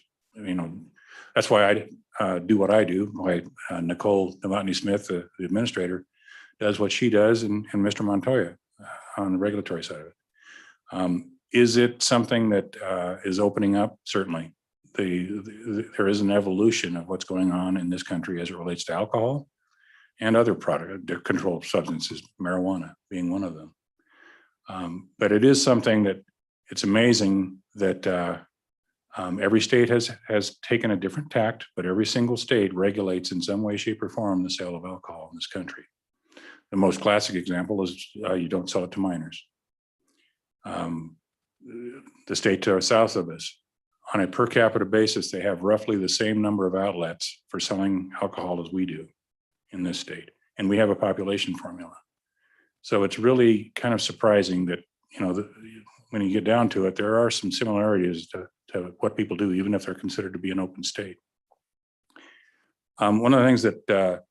Speaker 10: why I do what I do, why Nicole Novotny Smith, the administrator, does what she does, and Mr. Montoya on the regulatory side of it. Is it something that is opening up? Certainly. There is an evolution of what's going on in this country as it relates to alcohol and other controlled substances, marijuana being one of them. But it is something that it's amazing that every state has taken a different tact, but every single state regulates in some way, shape, or form the sale of alcohol in this country. The most classic example is you don't sell it to minors. The state to our south of us, on a per capita basis, they have roughly the same number of outlets for selling alcohol as we do in this state. And we have a population formula. So it's really kind of surprising that, when you get down to it, there are some similarities to what people do, even if they're considered to be an open state. One of the things that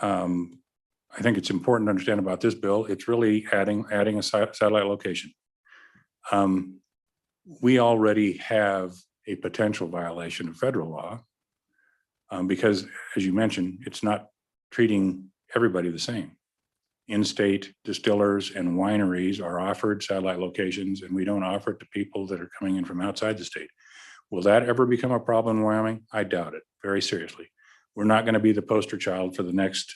Speaker 10: I think it's important to understand about this bill, it's really adding a satellite location. We already have a potential violation of federal law because, as you mentioned, it's not treating everybody the same. In-state distillers and wineries are offered satellite locations, and we don't offer it to people that are coming in from outside the state. Will that ever become a problem in Wyoming? I doubt it, very seriously. We're not going to be the poster child for the next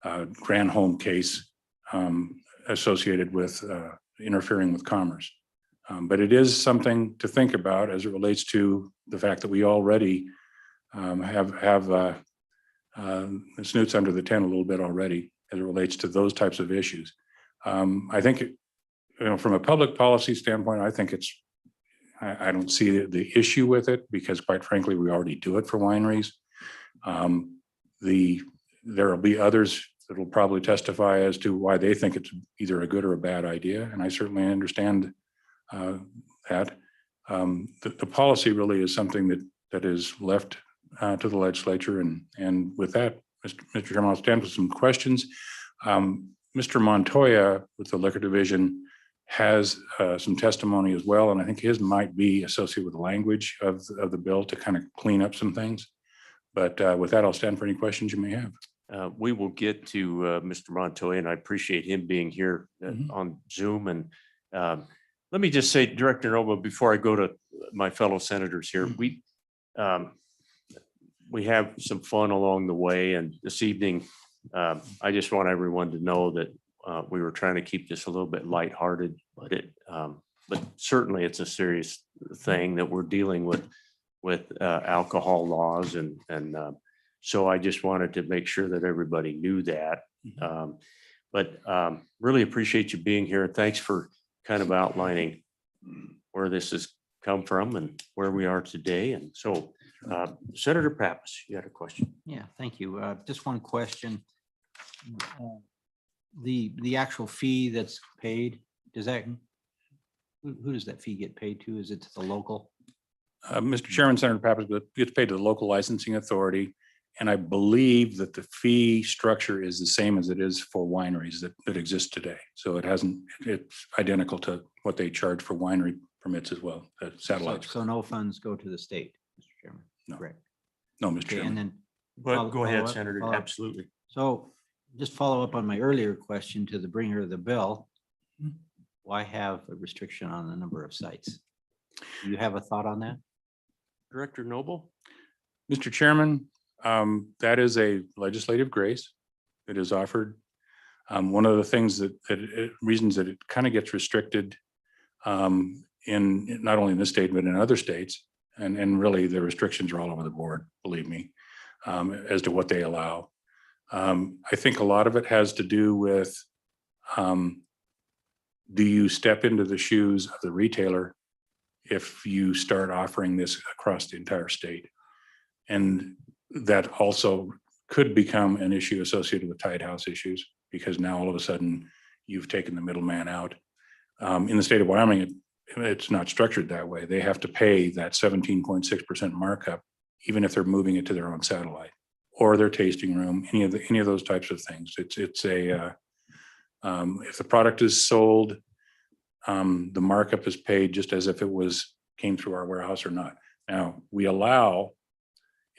Speaker 10: Granholm case associated with interfering with commerce. But it is something to think about as it relates to the fact that we already have the snoots under the tent a little bit already as it relates to those types of issues. I think, from a public policy standpoint, I think I don't see the issue with it because quite frankly, we already do it for wineries. There will be others that will probably testify as to why they think it's either a good or a bad idea. And I certainly understand that. The policy really is something that is left to the legislature. And with that, Mr. Chairman, I'll stand for some questions. Mr. Montoya with the Liquor Division has some testimony as well. And I think his might be associated with the language of the bill to kind of clean up some things. But with that, I'll stand for any questions you may have.
Speaker 1: We will get to Mr. Montoya, and I appreciate him being here on Zoom. And let me just say, Director Noble, before I go to my fellow senators here, we have some fun along the way. And this evening, I just want everyone to know that we were trying to keep this a little bit lighthearted, but certainly it's a serious thing that we're dealing with alcohol laws. And so I just wanted to make sure that everybody knew that. But really appreciate you being here. Thanks for kind of outlining where this has come from and where we are today. And so Senator Pappas, you had a question.
Speaker 5: Yeah, thank you. Just one question. The actual fee that's paid, does that, who does that fee get paid to? Is it to the local?
Speaker 10: Mr. Chairman, Senator Pappas, but it gets paid to the local licensing authority. And I believe that the fee structure is the same as it is for wineries that exist today. So it's identical to what they charge for winery permits as well, satellites.
Speaker 5: So no funds go to the state, Mr. Chairman?
Speaker 10: No.
Speaker 5: Correct.
Speaker 10: No, Mr.
Speaker 5: Okay, and
Speaker 10: Chairman.
Speaker 5: then.
Speaker 1: But go ahead,
Speaker 5: follow up-
Speaker 1: Senator.
Speaker 5: follow up.
Speaker 1: Absolutely.
Speaker 5: So just follow up on my earlier question to the bringer of the bill. Why have a restriction on the number of sites? Do you have a thought on that?
Speaker 1: Director Noble?
Speaker 10: Mr. Chairman, that is a legislative grace that is offered. One of the things reasons that it kind of gets restricted in not only in this state, but in other states, and really the restrictions are all over the board, believe me, as to what they allow. I think a lot of it has to do with, do you step into the shoes of the retailer if you start offering this across the entire state? And that also could become an issue associated with tied house issues, because now all of a sudden you've taken the middleman out. In the state of Wyoming, it's not structured that way. They have to pay that 17.6% markup, even if they're moving it to their own satellite or their tasting room, any of thit's types of things. It's a if the product is sold, the markup is paid just as if it came through our warehouse or not. Now, we allow,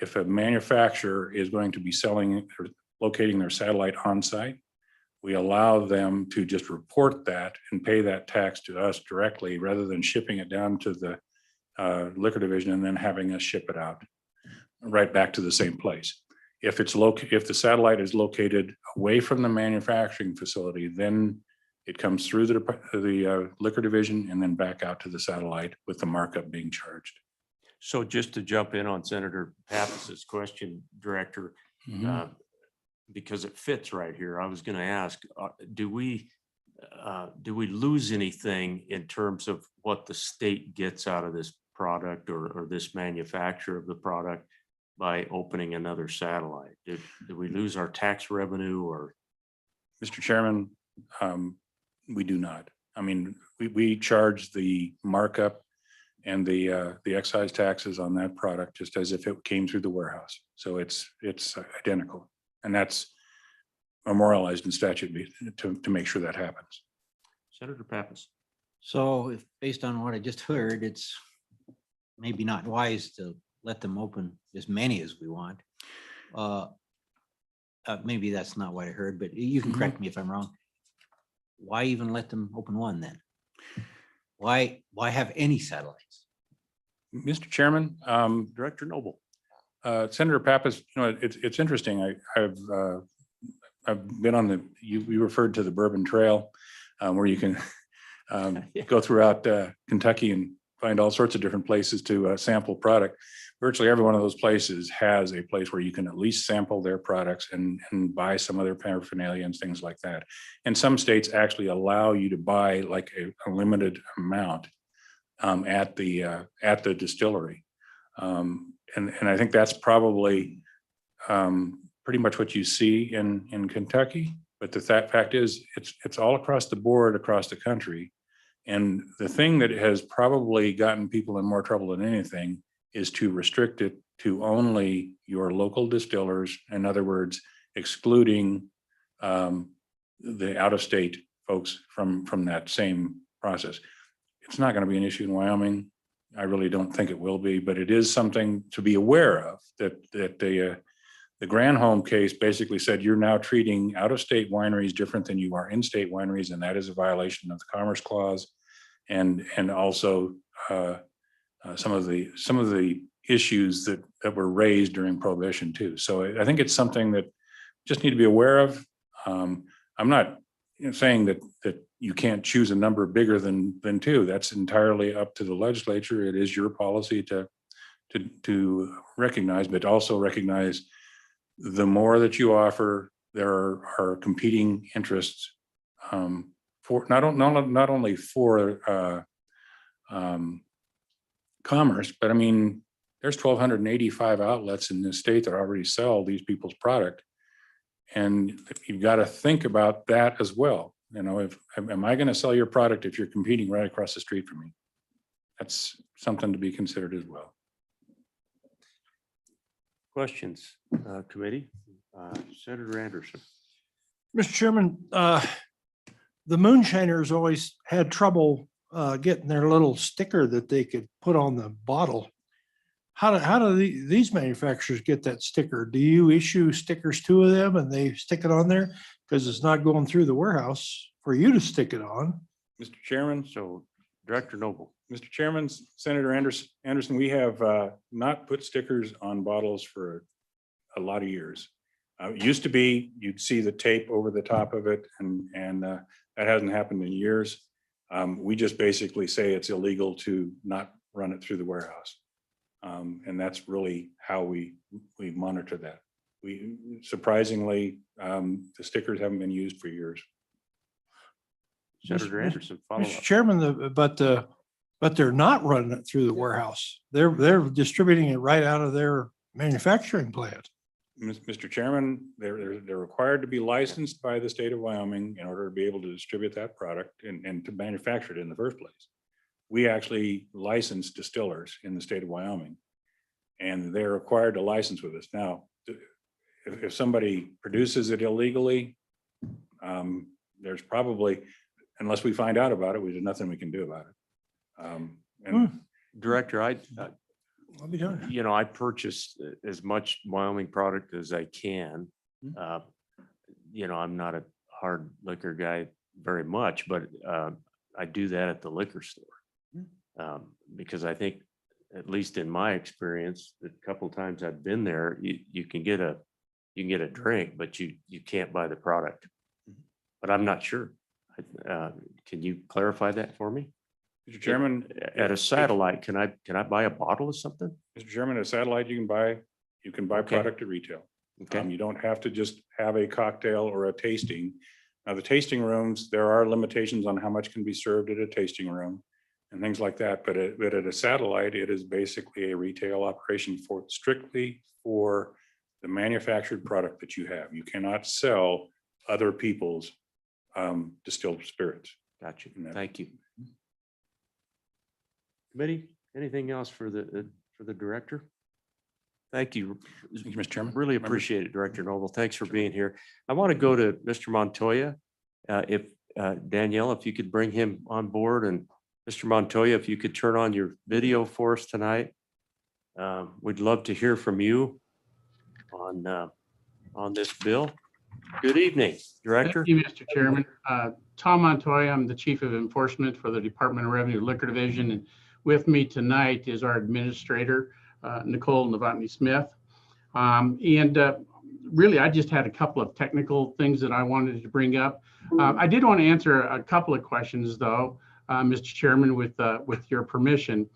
Speaker 10: if a manufacturer is going to be selling or locating their satellite on site, we allow them to just report that and pay that tax to us directly rather than shipping it down to the liquor division and then having us ship it out right back to the same place. If the satellite is located away from the manufacturing facility, then it comes through the liquor division and then back out to the satellite with the markup being charged.
Speaker 1: So just to jump in on Senator Pappas's question, Director, because it fits right here, I was going to ask, do we lose anything in terms of what the state gets out of this product or this manufacturer of the product by opening another satellite? Do we lose our tax revenue or?
Speaker 10: Mr. Chairman, we do not. I mean, we charge the markup and the excise taxes on that product just as if it came through the warehouse. So it's identical. And that's memorialized in statute to make sure that happens.
Speaker 1: Senator Pappas.
Speaker 5: So if, based on what I just heard, it's maybe not wise to let them open as many as we want. Maybe that's not what I heard, but you can correct me if I'm wrong. Why even let them open one then? Why have any satellites?
Speaker 10: Mr. Chairman,
Speaker 1: Director Noble.
Speaker 10: Senator Pappas, it's interesting. I've been on you referred to the Bourbon Trail where you can, go throughout Kentucky and find all sorts of different places to sample product. Virtually every one of those places has a place where you can at least sample their products and buy some of their paraphernalia and things like that. And some states actually allow you to buy like a limited amount at the distillery. And I think that's probably pretty much what you see in Kentucky. But the fact is, it's all across the board, across the country. And the thing that has probably gotten people in more trouble than anything is to restrict it to only your local distillers. In other words, excluding the out-of-state folks from that same process. It's not going to be an issue in Wyoming. I really don't think it will be, but it is something to be aware of, that the Granholm case basically said you're now treating out-of-state wineries different than you are in-state wineries, and that is a violation of the Commerce Clause, and also some of the issues that were raised during Prohibition too. So I think it's something that just need to be aware of. I'm not saying that you can't choose a number bigger than two. That's entirely up to the legislature. It is your policy to recognize, but also recognize the more that you offer, there are competing interests for not only for commerce, but I mean, there's 1,285 outlets in this state that already sell these people's product. And you've got to think about that as well. You know, am I going to sell your product if you're competing right across the street from me? That's something to be considered as well.
Speaker 1: Questions, committee? Senator Anderson.
Speaker 4: Mr. Chairman, the moonshiners always had trouble getting their little sticker that they could put on the bottle. How do these manufacturers get that sticker? Do you issue stickers to them and they stick it on there? Because it's not going through the warehouse for you to stick it on.
Speaker 10: Mr. Chairman,
Speaker 1: So Director Noble.
Speaker 10: Mr. Chairman, Senator Anderson, we have not put stickers on bottles for a lot of years. It used to be, you'd see the tape over the top of it, and that hasn't happened in years. We just basically say it's illegal to not run it through the warehouse. And that's really how we monitor that. We surprisingly, the stickers haven't been used for years.
Speaker 1: Senator Anderson, follow
Speaker 4: Mr.
Speaker 1: up.
Speaker 4: Chairman, but they're not running it through the warehouse. They're distributing it right out of their manufacturing plant.
Speaker 10: Mr. Chairman, they're required to be licensed by the state of Wyoming in order to be able to distribute that product and to manufacture it in the first place. We actually license distillers in the state of Wyoming, and they're required to license with us. Now, if somebody produces it illegally, there's probably, unless we find out about it, there's nothing we can do about it. And
Speaker 1: Director,
Speaker 4: I'll be done.
Speaker 1: you know, I purchase as much Wyoming product as I can. You know, I'm not a hard liquor guy very much, but I do that at the liquor store. Because I think, at least in my experience, the couple times I've been there, you can get a drink, but you can't buy the product. But I'm not sure. Can you clarify that for me?
Speaker 10: Mr. Chairman,
Speaker 1: At a satellite, can I buy a bottle of something?
Speaker 10: Mr. Chairman, at a satellite, you can buy
Speaker 1: Okay.
Speaker 10: product at retail.
Speaker 1: Okay,
Speaker 10: You don't have to just have a cocktail or a tasting. Now, the tasting rooms, there are limitations on how much can be served at a tasting room and things like that. But at a satellite, it is basically a retail operation strictly for the manufactured product that you have. You cannot sell other people's distilled spirits.
Speaker 1: got you.
Speaker 10: No.
Speaker 1: Thank you. Committee, anything else for the director? Thank you.
Speaker 10: Thank you, Mr. Chairman.
Speaker 1: Really
Speaker 10: Members.
Speaker 1: appreciate it, Director Noble. Thanks for being here. I want to go to Mr. Montoya. If Danielle, if you could bring him on board, and Mr. Montoya, if you could turn on your video for us tonight. We'd love to hear from you on this bill. Good evening, Director.
Speaker 11: Thank you, Mr. Chairman. Tom Montoya, I'm the Chief of Enforcement for the Department of Revenue Liquor Division. And with me tonight is our Administrator, Nicole Novotny Smith. Really, I just had a couple of technical things that I wanted to bring up. I did want to answer a couple of questions, though. Mr. Chairman, with your permission.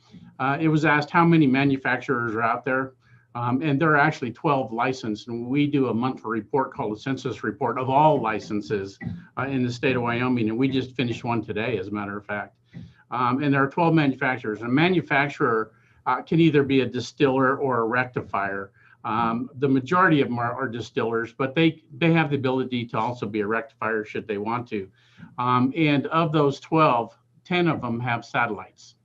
Speaker 11: It was asked how many manufacturers are out there. And there are actually 12 licensed, and we do a monthly report called a census report of all licenses in the state of Wyoming. And we just finished one today, as a matter of fact. And there are 12 manufacturers. A manufacturer can either be a distiller or a rectifier. The majority of them are distillers, but they have the ability to also be a rectifier should they want to. And of those 12, 10 of them have satellites.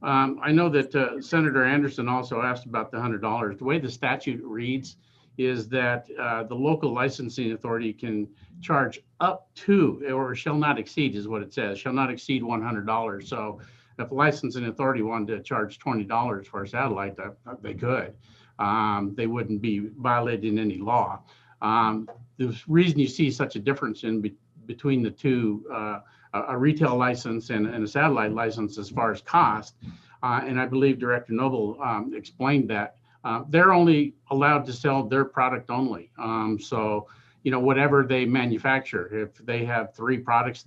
Speaker 11: I know that Senator Anderson also asked about the $100. The way the statute reads is that the local licensing authority can charge up to, or shall not exceed is what it says, shall not exceed $100. So if a licensing authority wanted to charge $20 for a satellite, they could. They wouldn't be violating any law. The reason you see such a difference between the two, a retail license and a satellite license as far as cost, and I believe Director Noble explained that, they're only allowed to sell their product only. So, whatever they manufacture, if they have 3 products,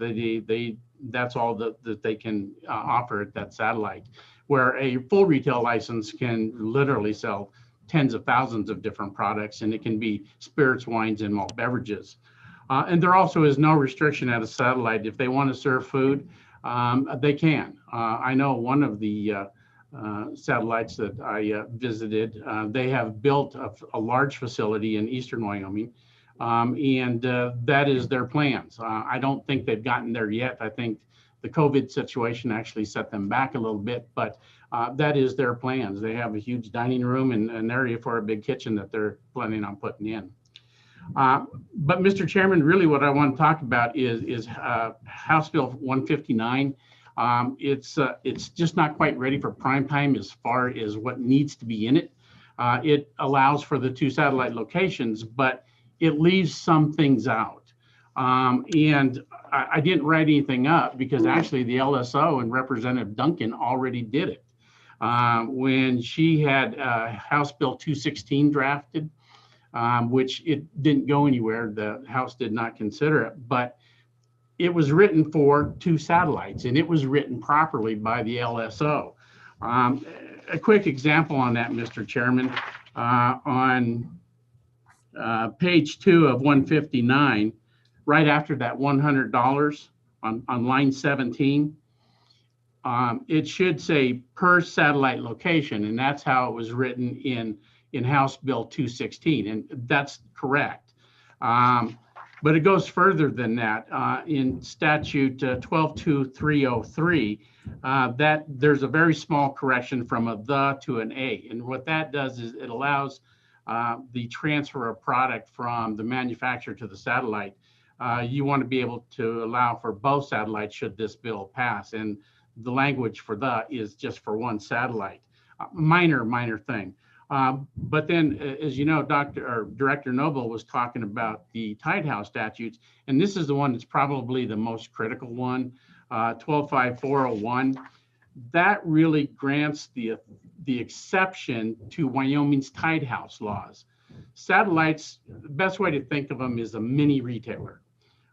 Speaker 11: that's all that they can offer at that satellite, where a full retail license can literally sell tens of thousands of different products, and it can be spirits, wines, and malt beverages. And there also is no restriction at a satellite. If they want to serve food, they can. I know one of the satellites that I visited, they have built a large facility in eastern Wyoming, and that is their plans. I don't think they've gotten there yet. I think the COVID situation actually set them back a little bit, but that is their plans. They have a huge dining room and an area for a big kitchen that they're planning on putting in. But Mr. Chairman, really what I want to talk about is House Bill 159. It's just not quite ready for prime time as far as what needs to be in it. It allows for the 2 satellite locations, but it leaves some things out. And I didn't write anything up because actually the LSO and Representative Duncan already did it. When she had House Bill 216 drafted, which it didn't go anywhere. The House did not consider it, but it was written for 2 satellites and it was written properly by the LSO. A quick example on that, Mr. Chairman, on page 2 of 159, right after that $100 on line 17, it should say per satellite location, and that's how it was written in House Bill 216, and that's correct. But it goes further than that. In statute 122303, that there's a very small correction from a the to an a. And what that does is it allows the transfer of product from the manufacturer to the satellite. You want to be able to allow for both satellites should this bill pass. And the language for the is just for one satellite. Minor thing. But then, as you know, Director Noble was talking about the Tide House statutes, and this is the one that's probably the most critical one, 125401. That really grants the exception to Wyoming's Tide House laws. Satellites, the best way to think of them is a mini retailer,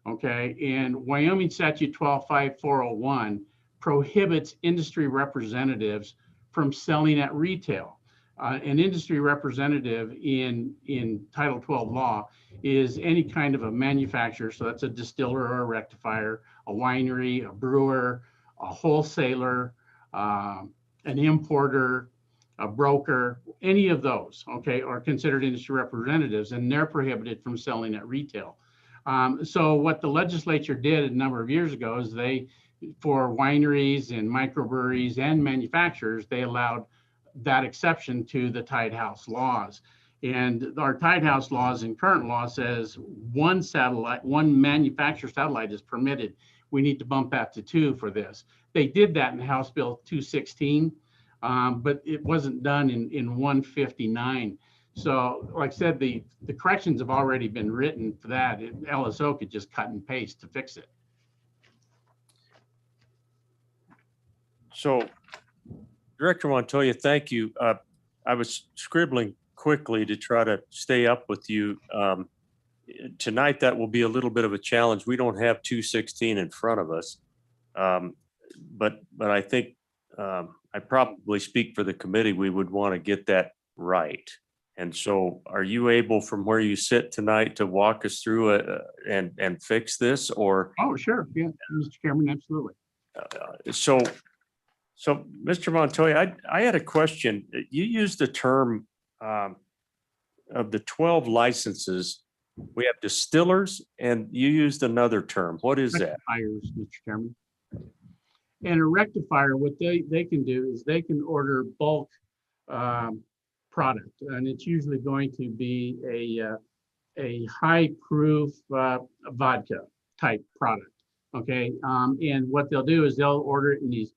Speaker 11: okay? And Wyoming statute 125401 prohibits industry representatives from selling at retail. An industry representative in Title 12 law is any kind of a manufacturer. So that's a distiller or a rectifier, a winery, a brewer, a wholesaler, an importer, a broker, any of those, okay, are considered industry representatives, and they're prohibited from selling at retail. So what the legislature did a number of years ago is for wineries and microbreweries and manufacturers, they allowed that exception to the Tide House laws. And our Tide House laws and current law says one manufacturer satellite is permitted. We need to bump that to 2 for this. They did that in House Bill 216, but it wasn't done in 159. So like I said, the corrections have already been written for that. LSO could just cut and paste to fix it.
Speaker 1: So, Director Montoya, thank you. I was scribbling quickly to try to stay up with you. Tonight, that will be a little bit of a challenge. We don't have 216 in front of us. But I think I probably speak for the committee. We would want to get that right. And so are you able from where you sit tonight to walk us through and fix this or?
Speaker 11: Oh, sure. Yeah, Mr. Chairman, absolutely.
Speaker 1: So Mr. Montoya, I had a question. You used the term of the 12 licenses, we have distillers and you used another term. What is that?
Speaker 11: Rectifiers, Mr. Chairman. And a rectifier, what they can do is they can order bulk product, and it's usually going to be a high proof vodka type product. Okay, and what they'll do is they'll order it in these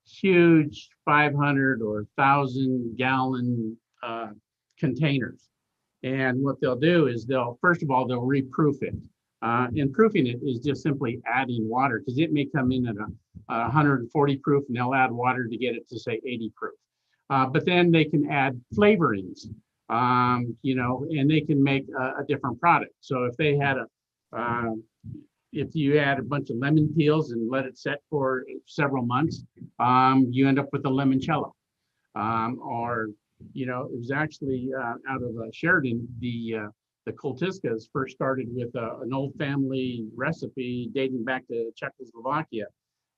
Speaker 11: huge 500 or 1,000 gallon containers. And what they'll do is first of all, they'll reproof it. And proofing it is just simply adding water because it may come in at a 140 proof and they'll add water to get it to say 80 proof. But then they can add flavorings, and they can make a different product. So if they had if you add a bunch of lemon peels and let it set for several months, you end up with a limoncello. It was actually out of Sheridan, the Koltiskas first started with an old family recipe dating back to Czechoslovakia.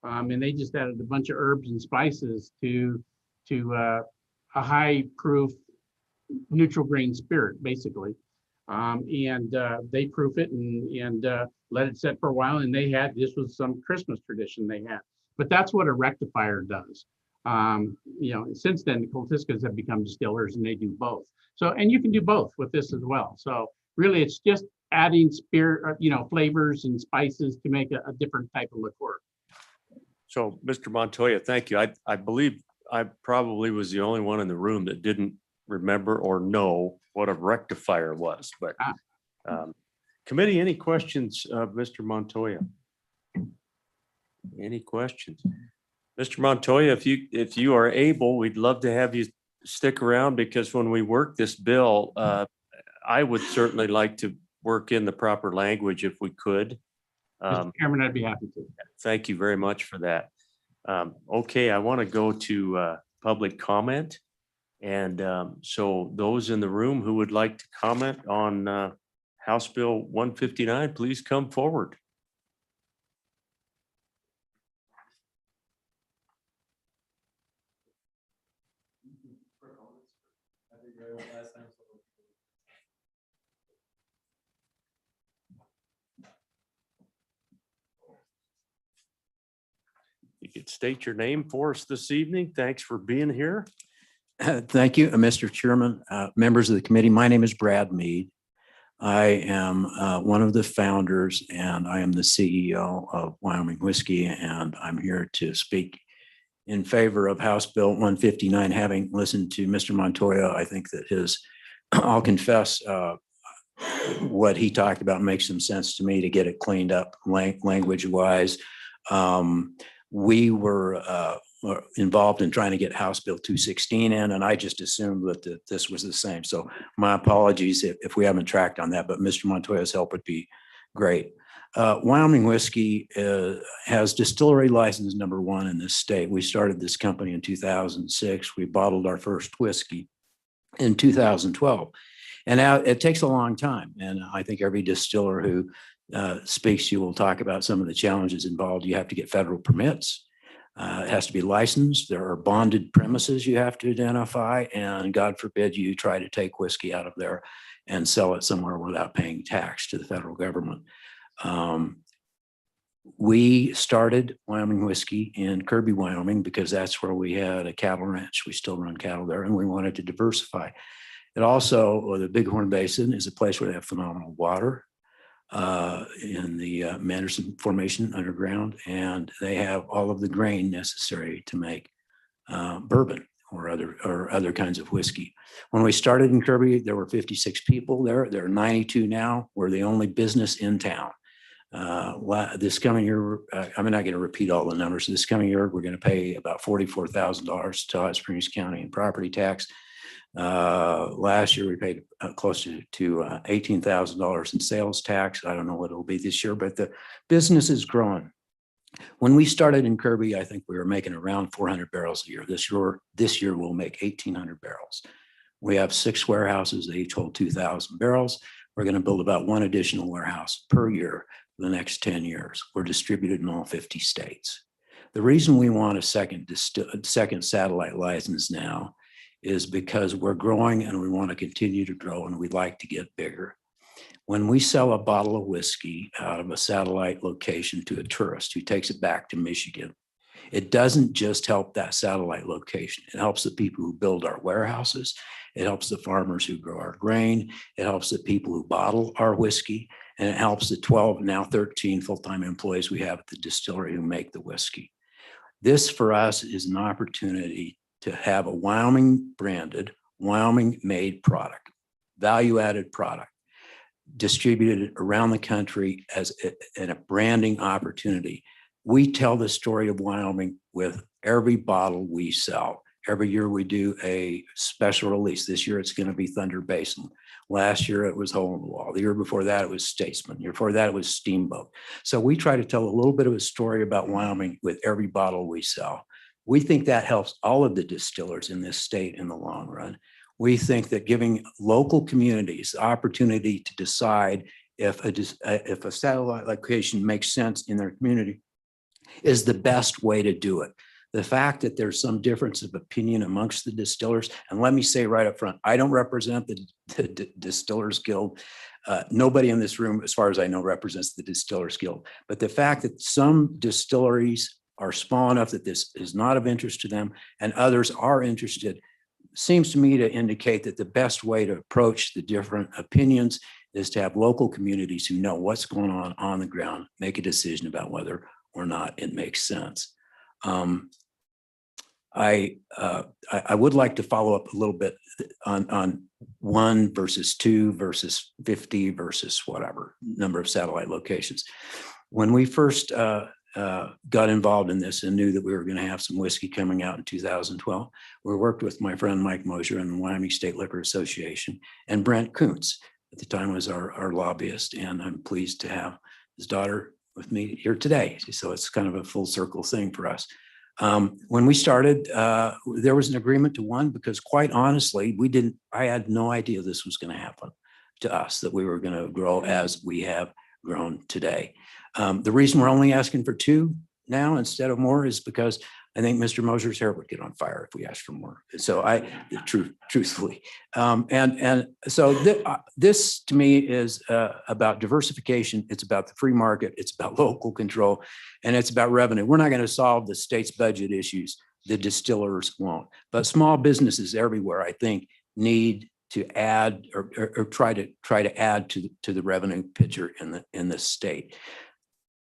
Speaker 11: And they just added a bunch of herbs and spices to a high proof neutral grain spirit, basically. They proof it and let it set for a while. And this was some Christmas tradition they had, but that's what a rectifier does. Since then the Koltiskas have become distillers and they do both. So, and you can do both with this as well. So really it's just adding flavors and spices to make a different type of liqueur.
Speaker 1: So Mr. Montoya, thank you. I believe I probably was the only one in the room that didn't remember or know what a rectifier was, but committee, any questions of Mr. Montoya? Any questions? Mr. Montoya, if you are able, we'd love to have you stick around because when we work this bill, I would certainly like to work in the proper language if we could.
Speaker 11: Mr. Chairman, I'd be happy to.
Speaker 1: Thank you very much for that. Okay, I want to go to public comment. And so those in the room who would like to comment on House Bill 159, please come forward. You could state your name for us this evening. Thanks for being here.
Speaker 12: Thank you, Mr. Chairman, members of the committee. My name is Brad Mead. I am one of the founders and I am the CEO of Wyoming Whiskey, and I'm here to speak in favor of House Bill 159. Having listened to Mr. Montoya, I think that I'll confess, what he talked about makes some sense to me to get it cleaned up language wise. We were involved in trying to get House Bill 216 in, and I just assumed that this was the same. So my apologies if we haven't tracked on that, but Mr. Montoya's help would be great. Wyoming Whiskey has distillery license number 1 in this state. We started this company in 2006. We bottled our first whiskey in 2012. And now it takes a long time. And I think every distiller who speaks to you will talk about some of the challenges involved. You have to get federal permits. It has to be licensed. There are bonded premises you have to identify, and God forbid you try to take whiskey out of there and sell it somewhere without paying tax to the federal government. We started Wyoming Whiskey in Kirby, Wyoming, because that's where we had a cattle ranch. We still run cattle there, and we wanted to diversify. It also, the Bighorn Basin is a place where they have phenomenal water in the Manderson Formation underground, and they have all of the grain necessary to make bourbon or other kinds of whiskey. When we started in Kirby, there were 56 people there. There are 92 now. We're the only business in town. This coming year, I'm not going to repeat all the numbers. This coming year, we're going to pay about $44,000 to Hot Springs County in property tax. Last year we paid close to $18,000 in sales tax. I don't know what it'll be this year, but the business is growing. When we started in Kirby, I think we were making around 400 barrels a year. This year we'll make 1,800 barrels. We have 6 warehouses. They each hold 2,000 barrels. We're going to build about 1 additional warehouse per year for the next 10 years. We're distributed in all 50 states. The reason we want a second satellite license now is because we're growing and we want to continue to grow and we'd like to get bigger. When we sell a bottle of whiskey out of a satellite location to a tourist who takes it back to Michigan, it doesn't just help that satellite location. It helps the people who build our warehouses. It helps the farmers who grow our grain. It helps the people who bottle our whiskey. And it helps the 12, now 13 full-time employees we have at the distillery who make the whiskey. This for us is an opportunity to have a Wyoming branded, Wyoming made product, value-added product, distributed around the country as a branding opportunity. We tell the story of Wyoming with every bottle we sell. Every year we do a special release. This year it's going to be Thunder Basin. Last year it was Hole in the Wall. The year before that it was Statesman. The year before that it was Steamboat. So we try to tell a little bit of a story about Wyoming with every bottle we sell. We think that helps all of the distillers in this state in the long run. We think that giving local communities the opportunity to decide if a satellite location makes sense in their community is the best way to do it. The fact that there's some difference of opinion amongst the distillers, and let me say right up front, I don't represent the Distillers Guild. Nobody in this room, as far as I know, represents the Distillers Guild. But the fact that some distilleries are small enough that this is not of interest to them and others are interested seems to me to indicate that the best way to approach the different opinions is to have local communities who know what's going on the ground, make a decision about whether or not it makes sense. I would like to follow up a little bit on 1 versus 2 versus 50 versus whatever number of satellite locations. When we first got involved in this and knew that we were going to have some whiskey coming out in 2012, we worked with my friend Mike Mosier and the Wyoming State Liquor Association, and Brent Kuntz at the time was our lobbyist, and I'm pleased to have his daughter with me here today. So it's kind of a full circle thing for us. When we started, there was an agreement to 1 because quite honestly, I had no idea this was going to happen to us, that we were going to grow as we have grown today. The reason we're only asking for 2 now instead of more is because I think Mr. Mosier's hair would get on fire if we asked for more. So truthfully. This to me is about diversification. It's about the free market. It's about local control, and it's about revenue. We're not going to solve the state's budget issues. The distillers won't, but small businesses everywhere, I think, need to add or try to add to the revenue picture in the state.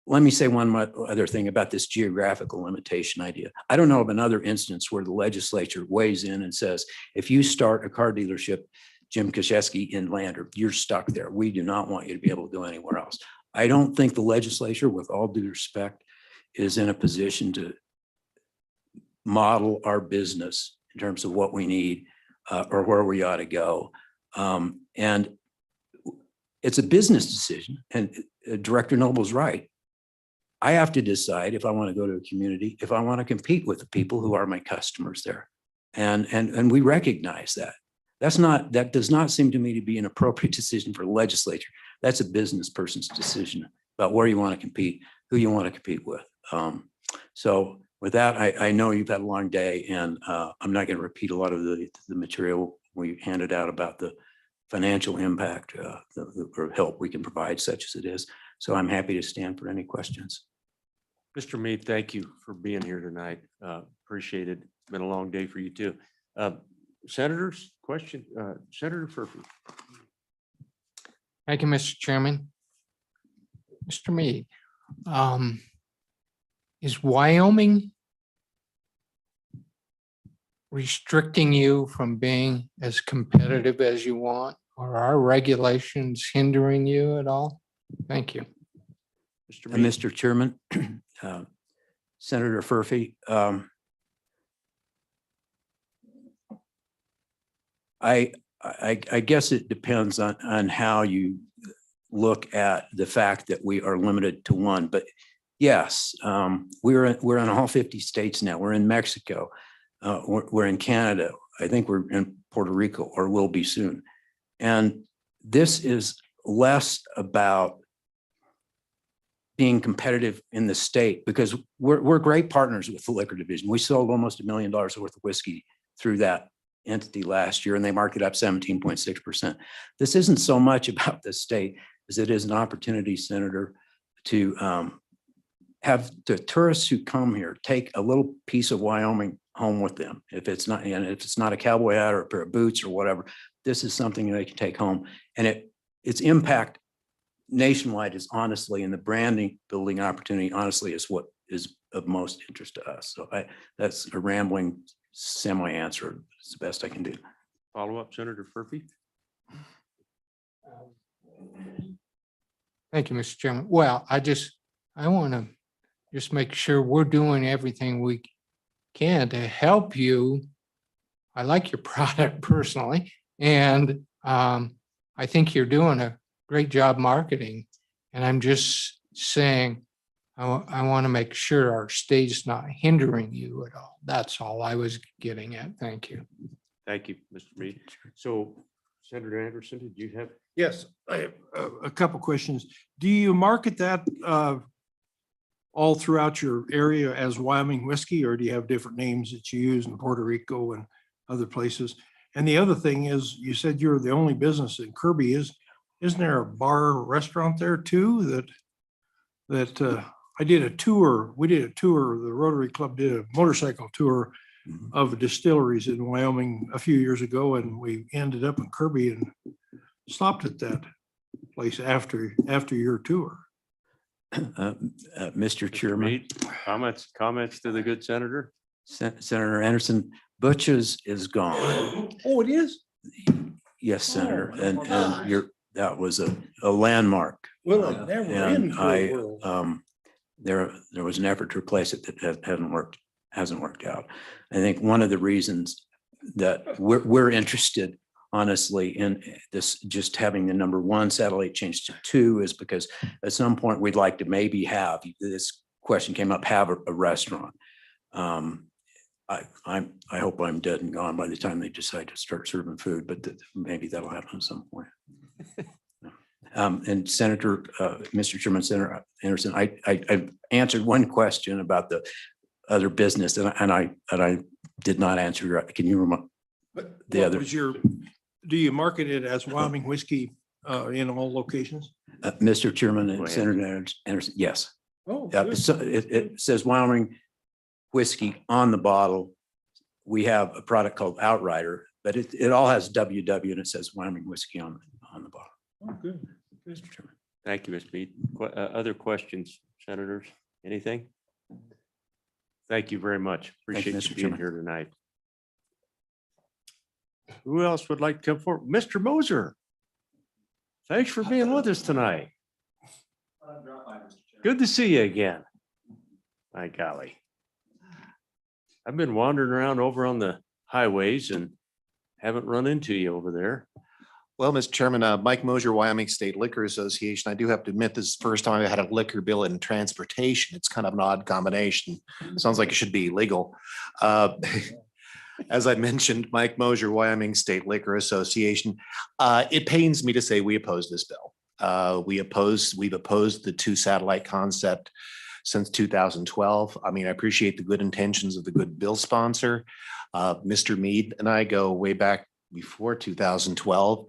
Speaker 12: Let me say one other thing about this geographical limitation idea. I don't know of another instance where the legislature weighs in and says, if you start a car dealership, Jim Kaszewski in Lander, you're stuck there. We do not want you to be able to go anywhere else. I don't think the legislature, with all due respect, is in a position to model our business in terms of what we need or where we ought to go. And it's a business decision, and Director Noble's right. I have to decide if I want to go to a community, if I want to compete with the people who are my customers there. And we recognize that. That does not seem to me to be an appropriate decision for the legislature. That's a business person's decision about where you want to compete, who you want to compete with. So with that, I know you've had a long day, and I'm not going to repeat a lot of the material we handed out about the financial impact or help we can provide, such as it is. So I'm happy to stand for any questions.
Speaker 1: Mr. Mead, thank you for being here tonight. Appreciate it. It's been a long day for you too. Senators, question, Senator Furphy.
Speaker 8: Thank you, Mr. Chairman. Mr. Mead, is Wyoming restricting you from being as competitive as you want, or are regulations hindering you at all? Thank you.
Speaker 12: Mr. Chairman, Senator Furphy, I guess it depends on how you look at the fact that we are limited to 1, but Yes, we're in all 50 states now. We're in Mexico. We're in Canada. I think we're in Puerto Rico or will be soon. And this is less about being competitive in the state because we're great partners with the liquor division. We sold almost $1 million worth of whiskey through that entity last year and they marked it up 17.6%. This isn't so much about the state as it is an opportunity, Senator, to have the tourists who come here take a little piece of Wyoming home with them. If it's not, and if it's not a cowboy hat or a pair of boots or whatever, this is something they can take home. And its impact nationwide is honestly, and the branding building opportunity honestly is what is of most interest to us. So that's a rambling semi-answer. It's the best I can do.
Speaker 1: Follow up, Senator Furphy?
Speaker 8: Thank you, Mr. Chairman. Well, I want to just make sure we're doing everything we can to help you. I like your product personally, and I think you're doing a great job marketing. And I'm just saying, I want to make sure our state's not hindering you at all. That's all I was getting at. Thank you.
Speaker 1: Thank you, Mr. Mead. So Senator Anderson, did you have?
Speaker 4: Yes, I have a couple questions. Do you market that all throughout your area as Wyoming whiskey, or do you have different names that you use in Puerto Rico and other places? And the other thing is, you said you're the only business in Kirby. Isn't there a bar or restaurant there too that I did a tour, we did a tour, the Rotary Club did a motorcycle tour of distilleries in Wyoming a few years ago, and we ended up in Kirby and stopped at that place after your tour.
Speaker 12: Mr. Chairman,
Speaker 1: Mead, comments to the good senator?
Speaker 12: Senator Anderson, Butch's is gone.
Speaker 4: Oh, it is?
Speaker 12: Yes, Senator,
Speaker 4: Oh,
Speaker 12: and that was a landmark.
Speaker 4: Well, I've never been
Speaker 12: And
Speaker 4: to a world.
Speaker 12: there was an effort to replace it that hasn't worked out. I think one of the reasons that we're interested, honestly, in this, just having the number 1 satellite changed to 2 is because at some point we'd like to maybe have, this question came up, have a restaurant. I hope I'm dead and gone by the time they decide to start serving food, but maybe that'll happen at some point. And Senator, Mr. Chairman, Senator Anderson, I answered one question about the other business, and I did not answer your. Can you remind the other?
Speaker 4: Do you market it as Wyoming whiskey in all locations?
Speaker 12: Mr. Chairman
Speaker 1: Go
Speaker 12: and
Speaker 1: ahead.
Speaker 12: Senator Anderson, yes.
Speaker 4: Oh, good.
Speaker 12: So it says Wyoming whiskey on the bottle. We have a product called Outrider, but it all has WW and it says Wyoming whiskey on the bottle.
Speaker 4: Oh, good.
Speaker 12: Mr. Chairman.
Speaker 1: Thank you, Mr. Mead. Other questions, senators? Anything? Thank you very much.
Speaker 12: you,
Speaker 1: Appreciate
Speaker 12: Mr.
Speaker 1: you being
Speaker 12: Chairman.
Speaker 1: here tonight. Who else would like to come forward? Mr. Moser. Thanks for being with us tonight. Good to see you again. My golly. I've been wandering around over on the highways and haven't run into you over there.
Speaker 13: Well, Mr. Chairman, Mike Mosier, Wyoming State Liquor Association. I do have to admit, this is the first time I've had a liquor bill in transportation. It's kind of an odd combination. Sounds like it should be illegal. As I mentioned, Mike Mosier, Wyoming State Liquor Association. It pains me to say we oppose this bill. We've opposed the 2 satellite concept since 2012. I mean, I appreciate the good intentions of the good bill sponsor. Mr. Mead and I go way back before 2012.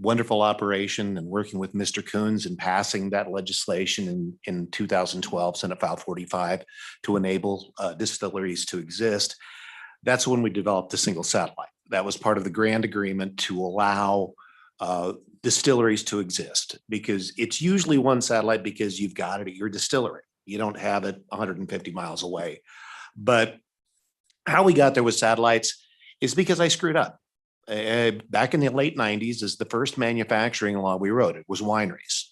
Speaker 13: Wonderful operation, and working with Mr. Coons and passing that legislation in 2012, Senate File 45, to enable distilleries to exist. That's when we developed the single satellite. That was part of the grand agreement to allow distilleries to exist, because it's usually 1 satellite because you've got it at your distillery. You don't have it 150 miles away. But how we got there with satellites is because I screwed up. Back in the late 90s is the first manufacturing law we wrote. It was wineries.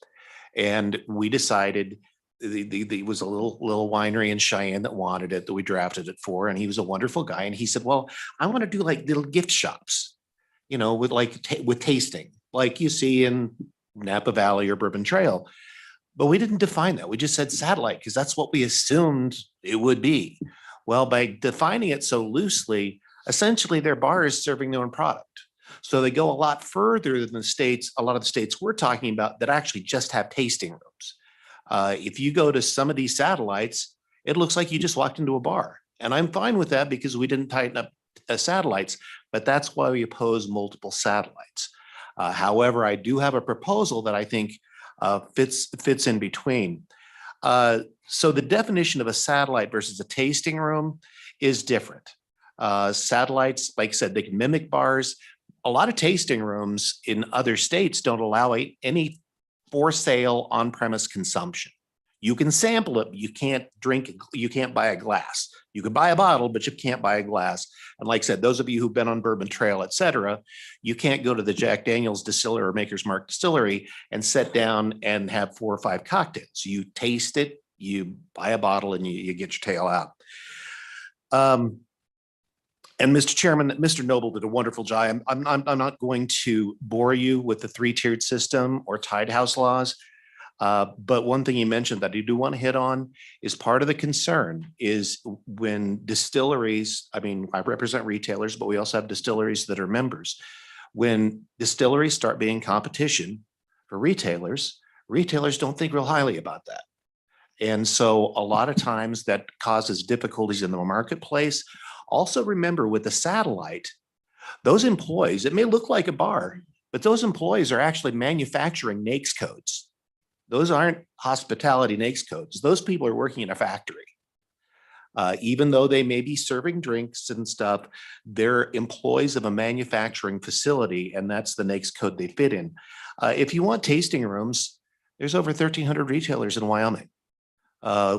Speaker 13: And we decided there was a little winery in Cheyenne that wanted it, that we drafted it for. And he was a wonderful guy. And he said, well, I want to do like little gift shops, with tasting, like you see in Napa Valley or Bourbon Trail. But we didn't define that. We just said satellite because that's what we assumed it would be. Well, by defining it so loosely, essentially their bar is serving their own product. So they go a lot further than the states, a lot of the states we're talking about that actually just have tasting rooms. If you go to some of these satellites, it looks like you just walked into a bar. And I'm fine with that because we didn't tighten up satellites, but that's why we oppose multiple satellites. However, I do have a proposal that I think fits in between. So the definition of a satellite versus a tasting room is different. Satellites, like I said, they can mimic bars. A lot of tasting rooms in other states don't allow any for sale on-premise consumption. You can sample it, but you can't drink, you can't buy a glass. You can buy a bottle, but you can't buy a glass. And like I said, those of you who've been on Bourbon Trail, et cetera, you can't go to the Jack Daniel's distillery or Maker's Mark distillery and sit down and have 4 or 5 cocktails. You taste it, you buy a bottle, and you get your tail out. And Mr. Chairman, Mr. Noble did a wonderful job. I'm not going to bore you with the 3-tiered system or tied house laws. But one thing you mentioned that I do want to hit on is part of the concern is when distilleries, I mean, I represent retailers, but we also have distilleries that are members. When distilleries start being competition for retailers, retailers don't think real highly about that. And so a lot of times that causes difficulties in the marketplace. Also remember with the satellite, those employees, it may look like a bar, but those employees are actually manufacturing NAICS codes. Those aren't hospitality NAICS codes. Those people are working in a factory. Even though they may be serving drinks and stuff, they're employees of a manufacturing facility, and that's the NAICS code they fit in. If you want tasting rooms, there's over 1,300 retailers in Wyoming.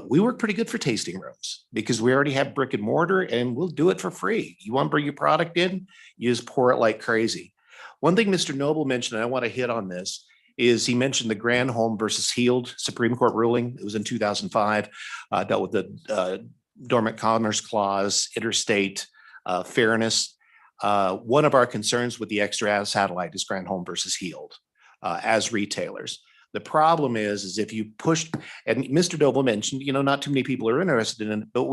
Speaker 13: We work pretty good for tasting rooms because we already have brick and mortar and we'll do it for free. You want to bring your product in, you just pour it like crazy. One thing Mr. Noble mentioned, and I want to hit on this, is he mentioned the Granholm versus Heald Supreme Court ruling. It was in 2005, dealt with the Dormant Commerce Clause, interstate fairness. One of our concerns with the extra satellite is Granholm versus Heald as retailers. The problem is if you push, and Mr. Noble mentioned, not too many people are interested in it, but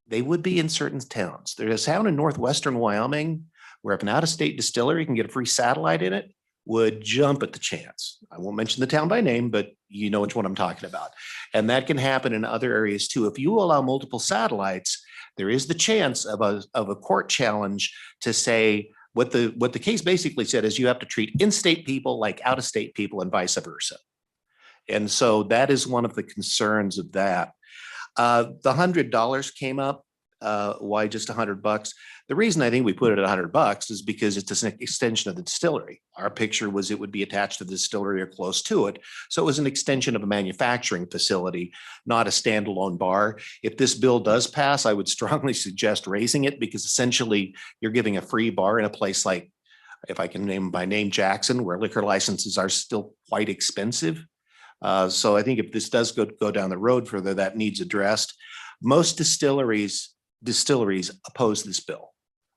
Speaker 13: they would be in certain towns. There's a town in northwestern Wyoming where if an out-of-state distillery can get a free satellite in it, would jump at the chance. I won't mention the town by name, but you know which one I'm talking about. And that can happen in other areas too. If you allow multiple satellites, there is the chance of a court challenge to say, what the case basically said is you have to treat in-state people like out-of-state people and vice versa. And so that is one of the concerns of that. The $100 came up. Why just $100? The reason I think we put it at $100 is because it's an extension of the distillery. Our picture was it would be attached to the distillery or close to it. So it was an extension of a manufacturing facility, not a standalone bar. If this bill does pass, I would strongly suggest raising it because essentially you're giving a free bar in a place like, if I can name by name, Jackson, where liquor licenses are still quite expensive. So I think if this does go down the road further, that needs addressed. Most distilleries oppose this bill,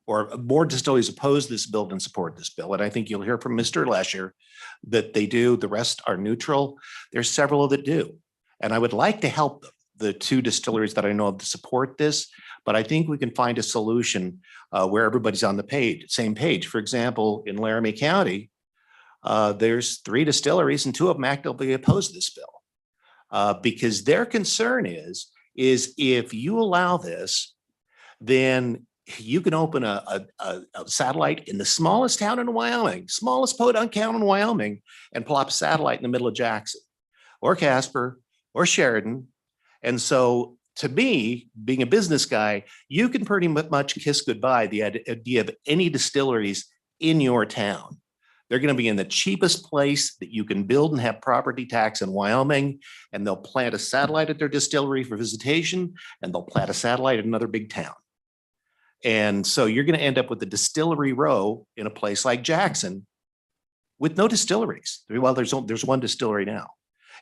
Speaker 13: or more distilleries oppose this bill than support this bill. And I think you'll hear from Mr. Lesher that they do. The rest are neutral. There's several that do. And I would like to help them, the 2 distilleries that I know of to support this, but I think we can find a solution where everybody's on the same page. For example, in Laramie County, there's 3 distilleries and 2 of them actively oppose this bill because their concern is if you allow this, then you can open a satellite in the smallest town in Wyoming, smallest podunk town in Wyoming, and plop a satellite in the middle of Jackson or Casper or Sheridan. And so to me, being a business guy, you can pretty much kiss goodbye the idea of any distilleries in your town. They're going to be in the cheapest place that you can build and have property tax in Wyoming, and they'll plant a satellite at their distillery for visitation, and they'll plant a satellite in another big town. And so you're going to end up with the distillery row in a place like Jackson with no distilleries. Well, there's 1 distillery now.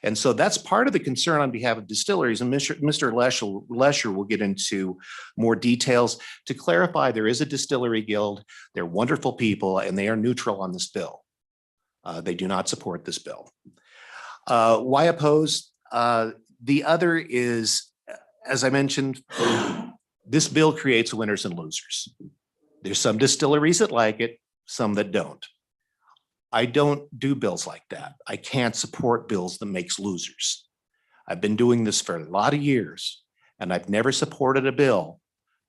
Speaker 13: And so that's part of the concern on behalf of distilleries. And Mr. Lesher will get into more details. To clarify, there is a distillery guild. They're wonderful people and they are neutral on this bill. They do not support this bill. Why oppose? The other is, as I mentioned, this bill creates winners and losers. There's some distilleries that like it, some that don't. I don't do bills like that. I can't support bills that makes losers. I've been doing this for a lot of years, and I've never supported a bill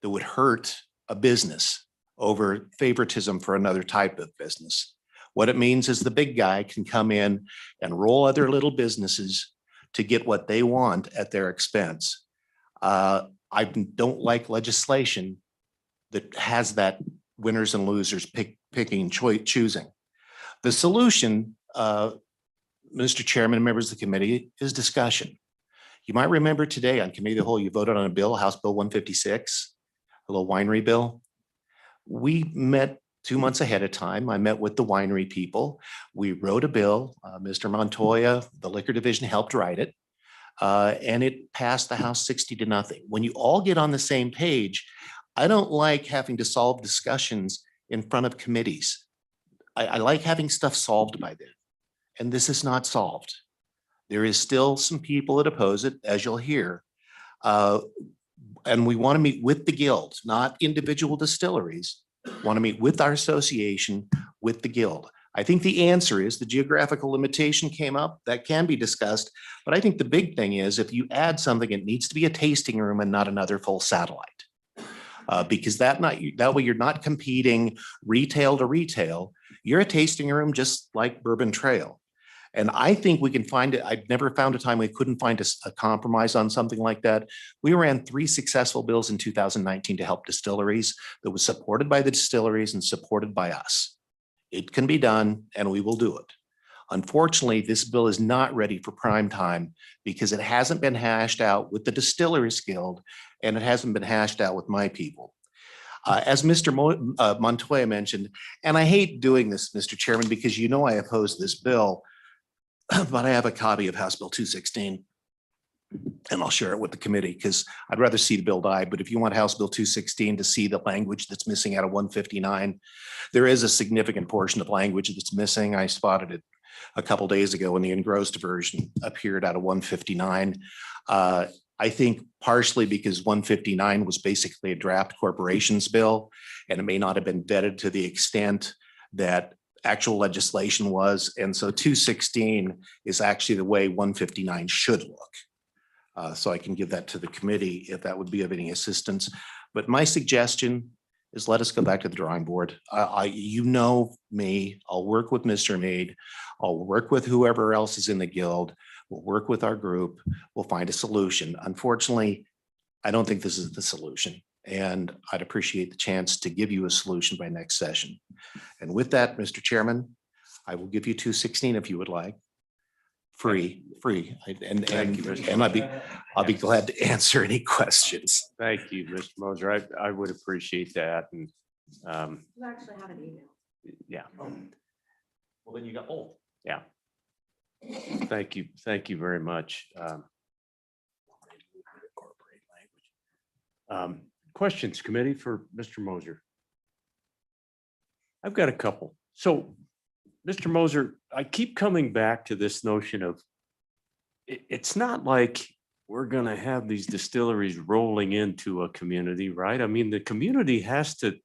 Speaker 13: that would hurt a business over favoritism for another type of business. What it means is the big guy can come in and roll other little businesses to get what they want at their expense. I don't like legislation that has that winners and losers picking, choosing. The solution, Mr. Chairman and members of the committee, is discussion. You might remember today on committee of the whole, you voted on a bill, House Bill 156, a little winery bill. We met 2 months ahead of time. I met with the winery people. We wrote a bill. Mr. Montoya, the liquor division, helped write it. And it passed the House 60-0. When you all get on the same page, I don't like having to solve discussions in front of committees. I like having stuff solved by then. And this is not solved. There is still some people that oppose it, as you'll hear. And we want to meet with the guild, not individual distilleries. Want to meet with our association, with the guild. I think the answer is the geographical limitation came up. That can be discussed. But I think the big thing is if you add something, it needs to be a tasting room and not another full satellite. Because that way you're not competing retail to retail. You're a tasting room just like Bourbon Trail. And I think we can find it. I've never found a time we couldn't find a compromise on something like that. We ran 3 successful bills in 2019 to help distilleries that was supported by the distilleries and supported by us. It can be done and we will do it. Unfortunately, this bill is not ready for prime time because it hasn't been hashed out with the Distilleries Guild and it hasn't been hashed out with my people. As Mr. Montoya mentioned, and I hate doing this, Mr. Chairman, because you know I oppose this bill, but I have a copy of House Bill 216 and I'll share it with the committee because I'd rather see the bill die. But if you want House Bill 216 to see the language that's missing out of 159, there is a significant portion of language that's missing. I spotted it a couple days ago when the engrossed version appeared out of 159. I think partially because 159 was basically a draft corporations bill, and it may not have been vetted to the extent that actual legislation was. And so 216 is actually the way 159 should look. So I can give that to the committee if that would be of any assistance. But my suggestion is let us go back to the drawing board. You know me, I'll work with Mr. Mead. I'll work with whoever else is in the guild. We'll work with our group. We'll find a solution. Unfortunately, I don't think this is the solution. And I'd appreciate the chance to give you a solution by next session. And with that, Mr. Chairman, I will give you 216 if you would like. Free. And I'll be glad to answer any questions.
Speaker 1: Thank you, Mr. Moser. I would appreciate that. And
Speaker 6: You actually have an email.
Speaker 1: yeah,
Speaker 13: Well, then you got both.
Speaker 1: yeah. Thank you. Thank you very much. Questions, committee, for Mr. Moser? I've got a couple. So, Mr. Moser, I keep coming back to this notion of it's not like we're going to have these distilleries rolling into a community, right? I mean, the community has to,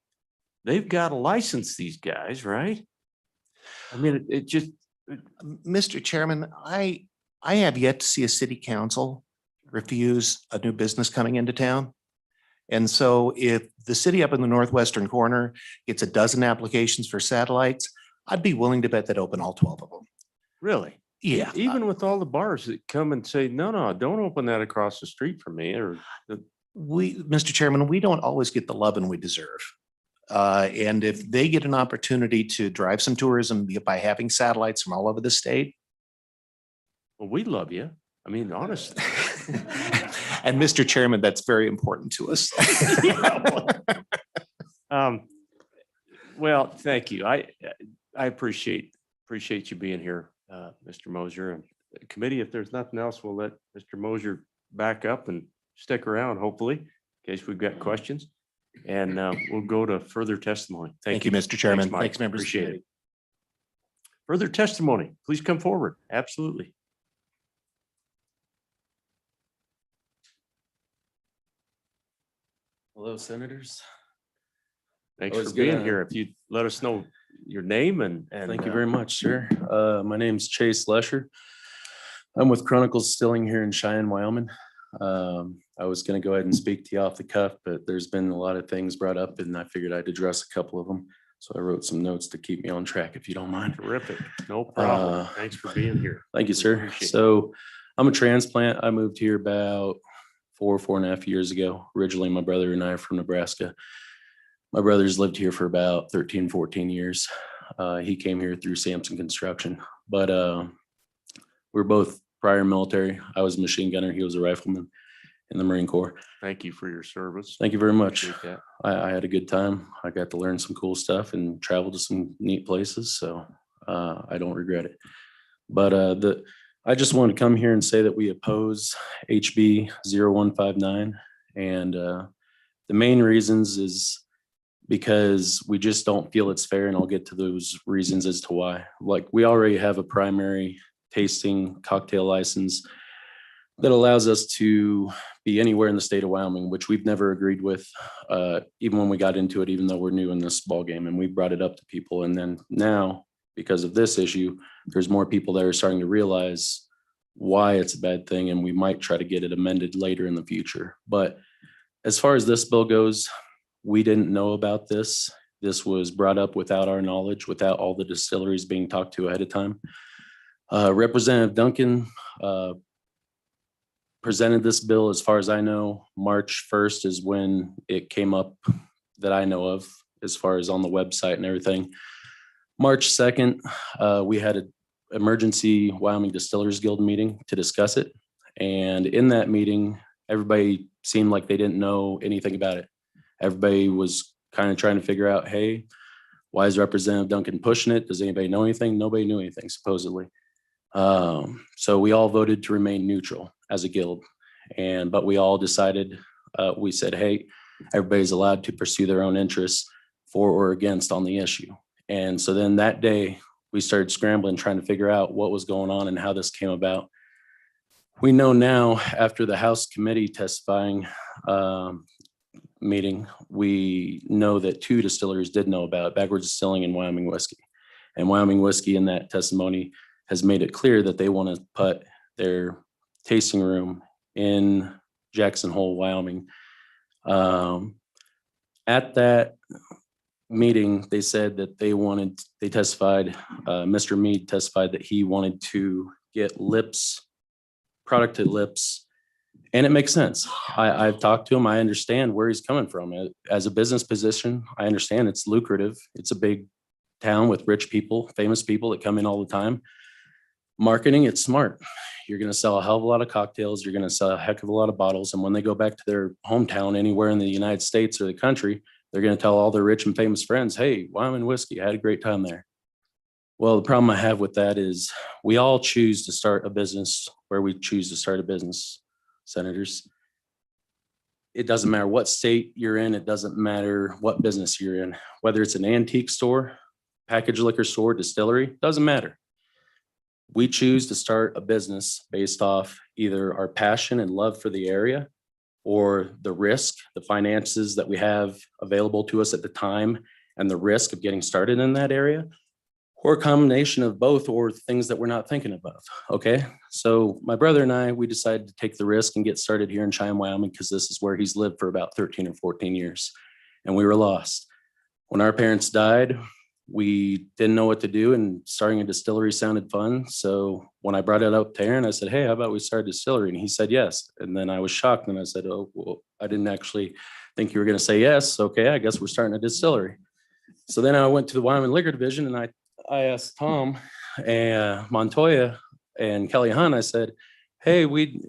Speaker 1: they've got to license these guys, right? I mean, it just.
Speaker 13: Mr. Chairman, I have yet to see a city council refuse a new business coming into town. And so if the city up in the northwestern corner gets a dozen applications for satellites, I'd be willing to bet that open all 12 of them.
Speaker 1: Really?
Speaker 13: Yeah.
Speaker 1: Even with all the bars that come and say, no, don't open that across the street from me, or
Speaker 13: Mr. Chairman, we don't always get the loving we deserve. And if they get an opportunity to drive some tourism by having satellites from all over the state.
Speaker 1: well, we love you. I mean, honestly.
Speaker 13: And Mr. Chairman, that's very important to us.
Speaker 1: Well, thank you. I appreciate you being here, Mr. Moser, and committee. If there's nothing else, we'll let Mr. Moser back up and stick around, hopefully, in case we've got questions. And we'll go to further testimony.
Speaker 13: Thank you, Mr. Chairman.
Speaker 1: Mike.
Speaker 13: Thanks, members.
Speaker 1: Appreciate it. Further testimony, please come forward. Absolutely.
Speaker 14: Hello, Senators.
Speaker 1: Thanks
Speaker 14: I was
Speaker 1: for being
Speaker 14: gonna-
Speaker 1: here. If you let us know your name and.
Speaker 14: Thank you very much, sir. My name's Chase Lesher. I'm with Chronicles Distilling here in Cheyenne, Wyoming. I was gonna go ahead and speak to you off the cuff, but there's been a lot of things brought up and I figured I'd address a couple of them. So I wrote some notes to keep me on track, if you don't mind.
Speaker 1: Terrific. No problem.
Speaker 14: Uh,
Speaker 1: Thanks for being here.
Speaker 14: Thank you,
Speaker 1: We
Speaker 14: sir.
Speaker 1: appreciate it.
Speaker 14: So I'm a transplant. I moved here about 4.5 years ago. Originally, my brother and I are from Nebraska. My brother's lived here for about 13, 14 years. He came here through Sampson Construction, but we're both prior military. I was a machine gunner. He was a rifleman in the Marine Corps.
Speaker 1: Thank you for your service.
Speaker 14: Thank you very much.
Speaker 1: Appreciate that.
Speaker 14: I had a good time. I got to learn some cool stuff and travel to some neat places, so I don't regret it. But I just wanted to come here and say that we oppose HB 0159. And the main reasons is because we just don't feel it's fair, and I'll get to those reasons as to why. Like, we already have a primary tasting cocktail license that allows us to be anywhere in the state of Wyoming, which we've never agreed with, even when we got into it, even though we're new in this ballgame, and we brought it up to people. And then now, because of this issue, there's more people that are starting to realize why it's a bad thing, and we might try to get it amended later in the future. But as far as this bill goes, we didn't know about this. This was brought up without our knowledge, without all the distilleries being talked to ahead of time. Representative Duncan presented this bill, as far as I know. March 1st is when it came up that I know of, as far as on the website and everything. March 2nd, we had an emergency Wyoming Distillers Guild meeting to discuss it. And in that meeting, everybody seemed like they didn't know anything about it. Everybody was kind of trying to figure out, hey, why is Representative Duncan pushing it? Does anybody know anything? Nobody knew anything, supposedly. So we all voted to remain neutral as a guild. But we all decided, we said, hey, everybody's allowed to pursue their own interests for or against on the issue. And so then that day, we started scrambling, trying to figure out what was going on and how this came about. We know now, after the House committee testifying meeting, we know that 2 distilleries did know about it, Backwards Distilling and Wyoming Whiskey. And Wyoming Whiskey in that testimony has made it clear that they want to put their tasting room in Jackson Hole, Wyoming. At that meeting, they said that they testified, Mr. Mead testified that he wanted to get product to lips. And it makes sense. I've talked to him. I understand where he's coming from. As a business position, I understand it's lucrative. It's a big town with rich people, famous people that come in all the time. Marketing, it's smart. You're going to sell a hell of a lot of cocktails. You're going to sell a heck of a lot of bottles. And when they go back to their hometown, anywhere in the United States or the country, they're going to tell all their rich and famous friends, hey, Wyoming Whiskey, I had a great time there. Well, the problem I have with that is we all choose to start a business where we choose to start a business, Senators. It doesn't matter what state you're in. It doesn't matter what business you're in, whether it's an antique store, packaged liquor store, distillery, doesn't matter. We choose to start a business based off either our passion and love for the area or the risk, the finances that we have available to us at the time and the risk of getting started in that area, or a combination of both, or things that we're not thinking about. Okay. So my brother and I, we decided to take the risk and get started here in Cheyenne, Wyoming, because this is where he's lived for about 13 or 14 years. And we were lost. When our parents died, we didn't know what to do, and starting a distillery sounded fun. So when I brought it up to Aaron, I said, hey, how about we start a distillery? And he said, yes. And then I was shocked. And I said, oh, well, I didn't actually think you were going to say yes. Okay, I guess we're starting a distillery. So then I went to the Wyoming Liquor Division and I asked Tom and Montoya and Kelly Hunt, I said, hey,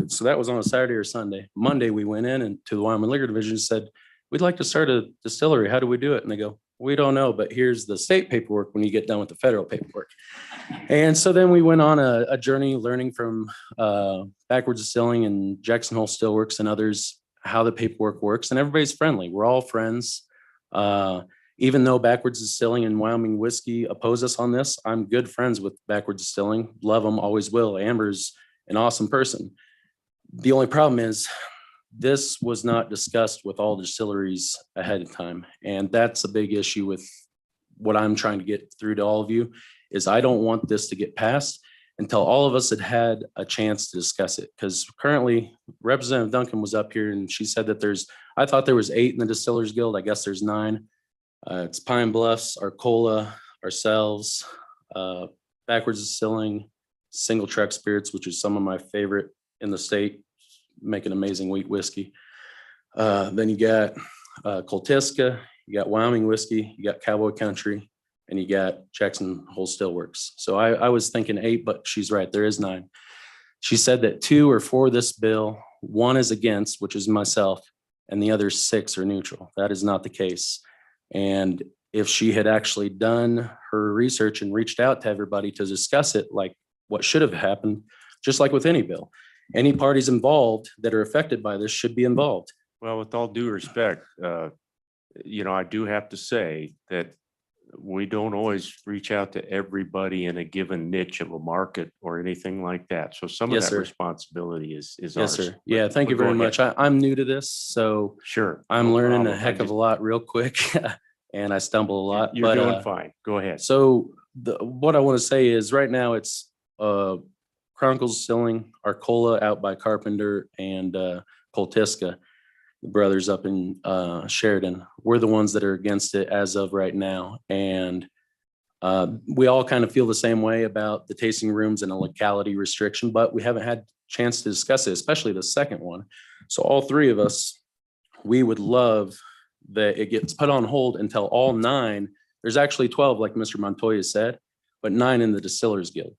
Speaker 14: so that was on a Saturday or Sunday. Monday, we went in and to the Wyoming Liquor Division and said, we'd like to start a distillery. How do we do it? And they go, we don't know, but here's the state paperwork when you get done with the federal paperwork. And so then we went on a journey learning from Backwards Distilling and Jackson Hole Stillworks and others, how the paperwork works, and everybody's friendly. We're all friends. Even though Backwards Distilling and Wyoming Whiskey oppose us on this, I'm good friends with Backwards Distilling. Love them, always will. Amber's an awesome person. The only problem is this was not discussed with all distilleries ahead of time. And that's a big issue with what I'm trying to get through to all of you, is I don't want this to get passed until all of us had had a chance to discuss it. Because currently Representative Duncan was up here and she said that I thought there was 8 in the Distillers Guild. I guess there's 9. It's Pine Bluffs, Arcola, ourselves, Backwards Distilling, Single Track Spirits, which is some of my favorite in the state, make an amazing wheat whiskey. Then you got Coltisca, you got Wyoming Whiskey, you got Cowboy Country, and you got Jackson Hole Stillworks. So I was thinking 8, but she's right, there is 9. She said that 2 are for this bill, 1 is against, which is myself, and the other 6 are neutral. That is not the case. And if she had actually done her research and reached out to everybody to discuss it, like what should have happened, just like with any bill, any parties involved that are affected by this should be involved.
Speaker 1: Well, with all due respect, I do have to say that we don't always reach out to everybody in a given niche of a market or anything like that. So some of
Speaker 14: Yes,
Speaker 1: that
Speaker 14: sir.
Speaker 1: responsibility is
Speaker 14: Yes,
Speaker 1: ours.
Speaker 14: sir. Yeah, thank you
Speaker 1: But go
Speaker 14: very
Speaker 1: ahead.
Speaker 14: much. I'm new to this, so
Speaker 1: Sure.
Speaker 14: I'm
Speaker 1: no
Speaker 14: learning a
Speaker 1: problem.
Speaker 14: heck of a lot real quick and I stumble a lot.
Speaker 1: You're
Speaker 14: but,
Speaker 1: doing fine. Go ahead.
Speaker 14: So what I want to say is right now it's Chronicles Distilling, Arcola out by Carpenter, and Coltisca, the brothers up in Sheridan. We're the ones that are against it as of right now. And we all kind of feel the same way about the tasting rooms and a locality restriction, but we haven't had a chance to discuss it, especially the second one. So all 3 of us, we would love that it gets put on hold until all 9, there's actually 12, like Mr. Montoya said, but 9 in the Distillers Guild.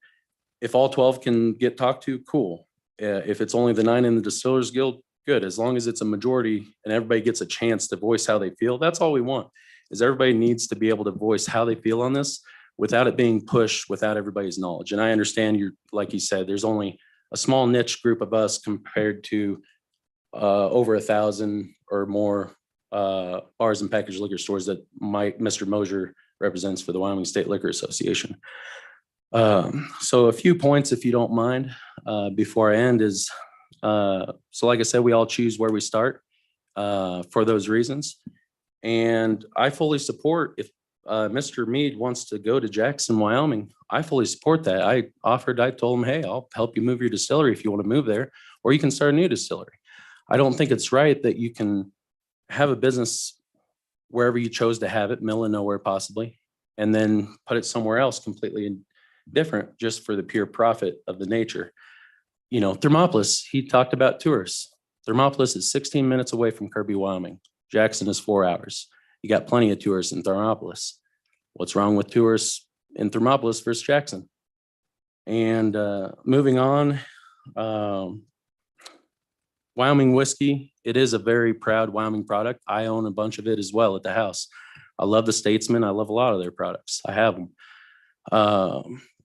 Speaker 14: If all 12 can get talked to, cool. If it's only the 9 in the Distillers Guild, good. As long as it's a majority and everybody gets a chance to voice how they feel, that's all we want, is everybody needs to be able to voice how they feel on this without it being pushed, without everybody's knowledge. And I understand like you said, there's only a small niche group of us compared to over 1,000 or more bars and packaged liquor stores that Mr. Mosier represents for the Wyoming State Liquor Association. So a few points, if you don't mind, before I end is, so like I said, we all choose where we start for those reasons. And I fully support if Mr. Mead wants to go to Jackson, Wyoming, I fully support that. I told him, hey, I'll help you move your distillery if you want to move there, or you can start a new distillery. I don't think it's right that you can have a business wherever you chose to have it, middle of nowhere possibly, and then put it somewhere else completely different just for the pure profit of the nature. Thermopolis, he talked about tourists. Thermopolis is 16 minutes away from Kirby, Wyoming. Jackson is 4 hours. You got plenty of tourists in Thermopolis. What's wrong with tourists in Thermopolis versus Jackson? And moving on, Wyoming whiskey, it is a very proud Wyoming product. I own a bunch of it as well at the house. I love the Statesman. I love a lot of their products. I have them.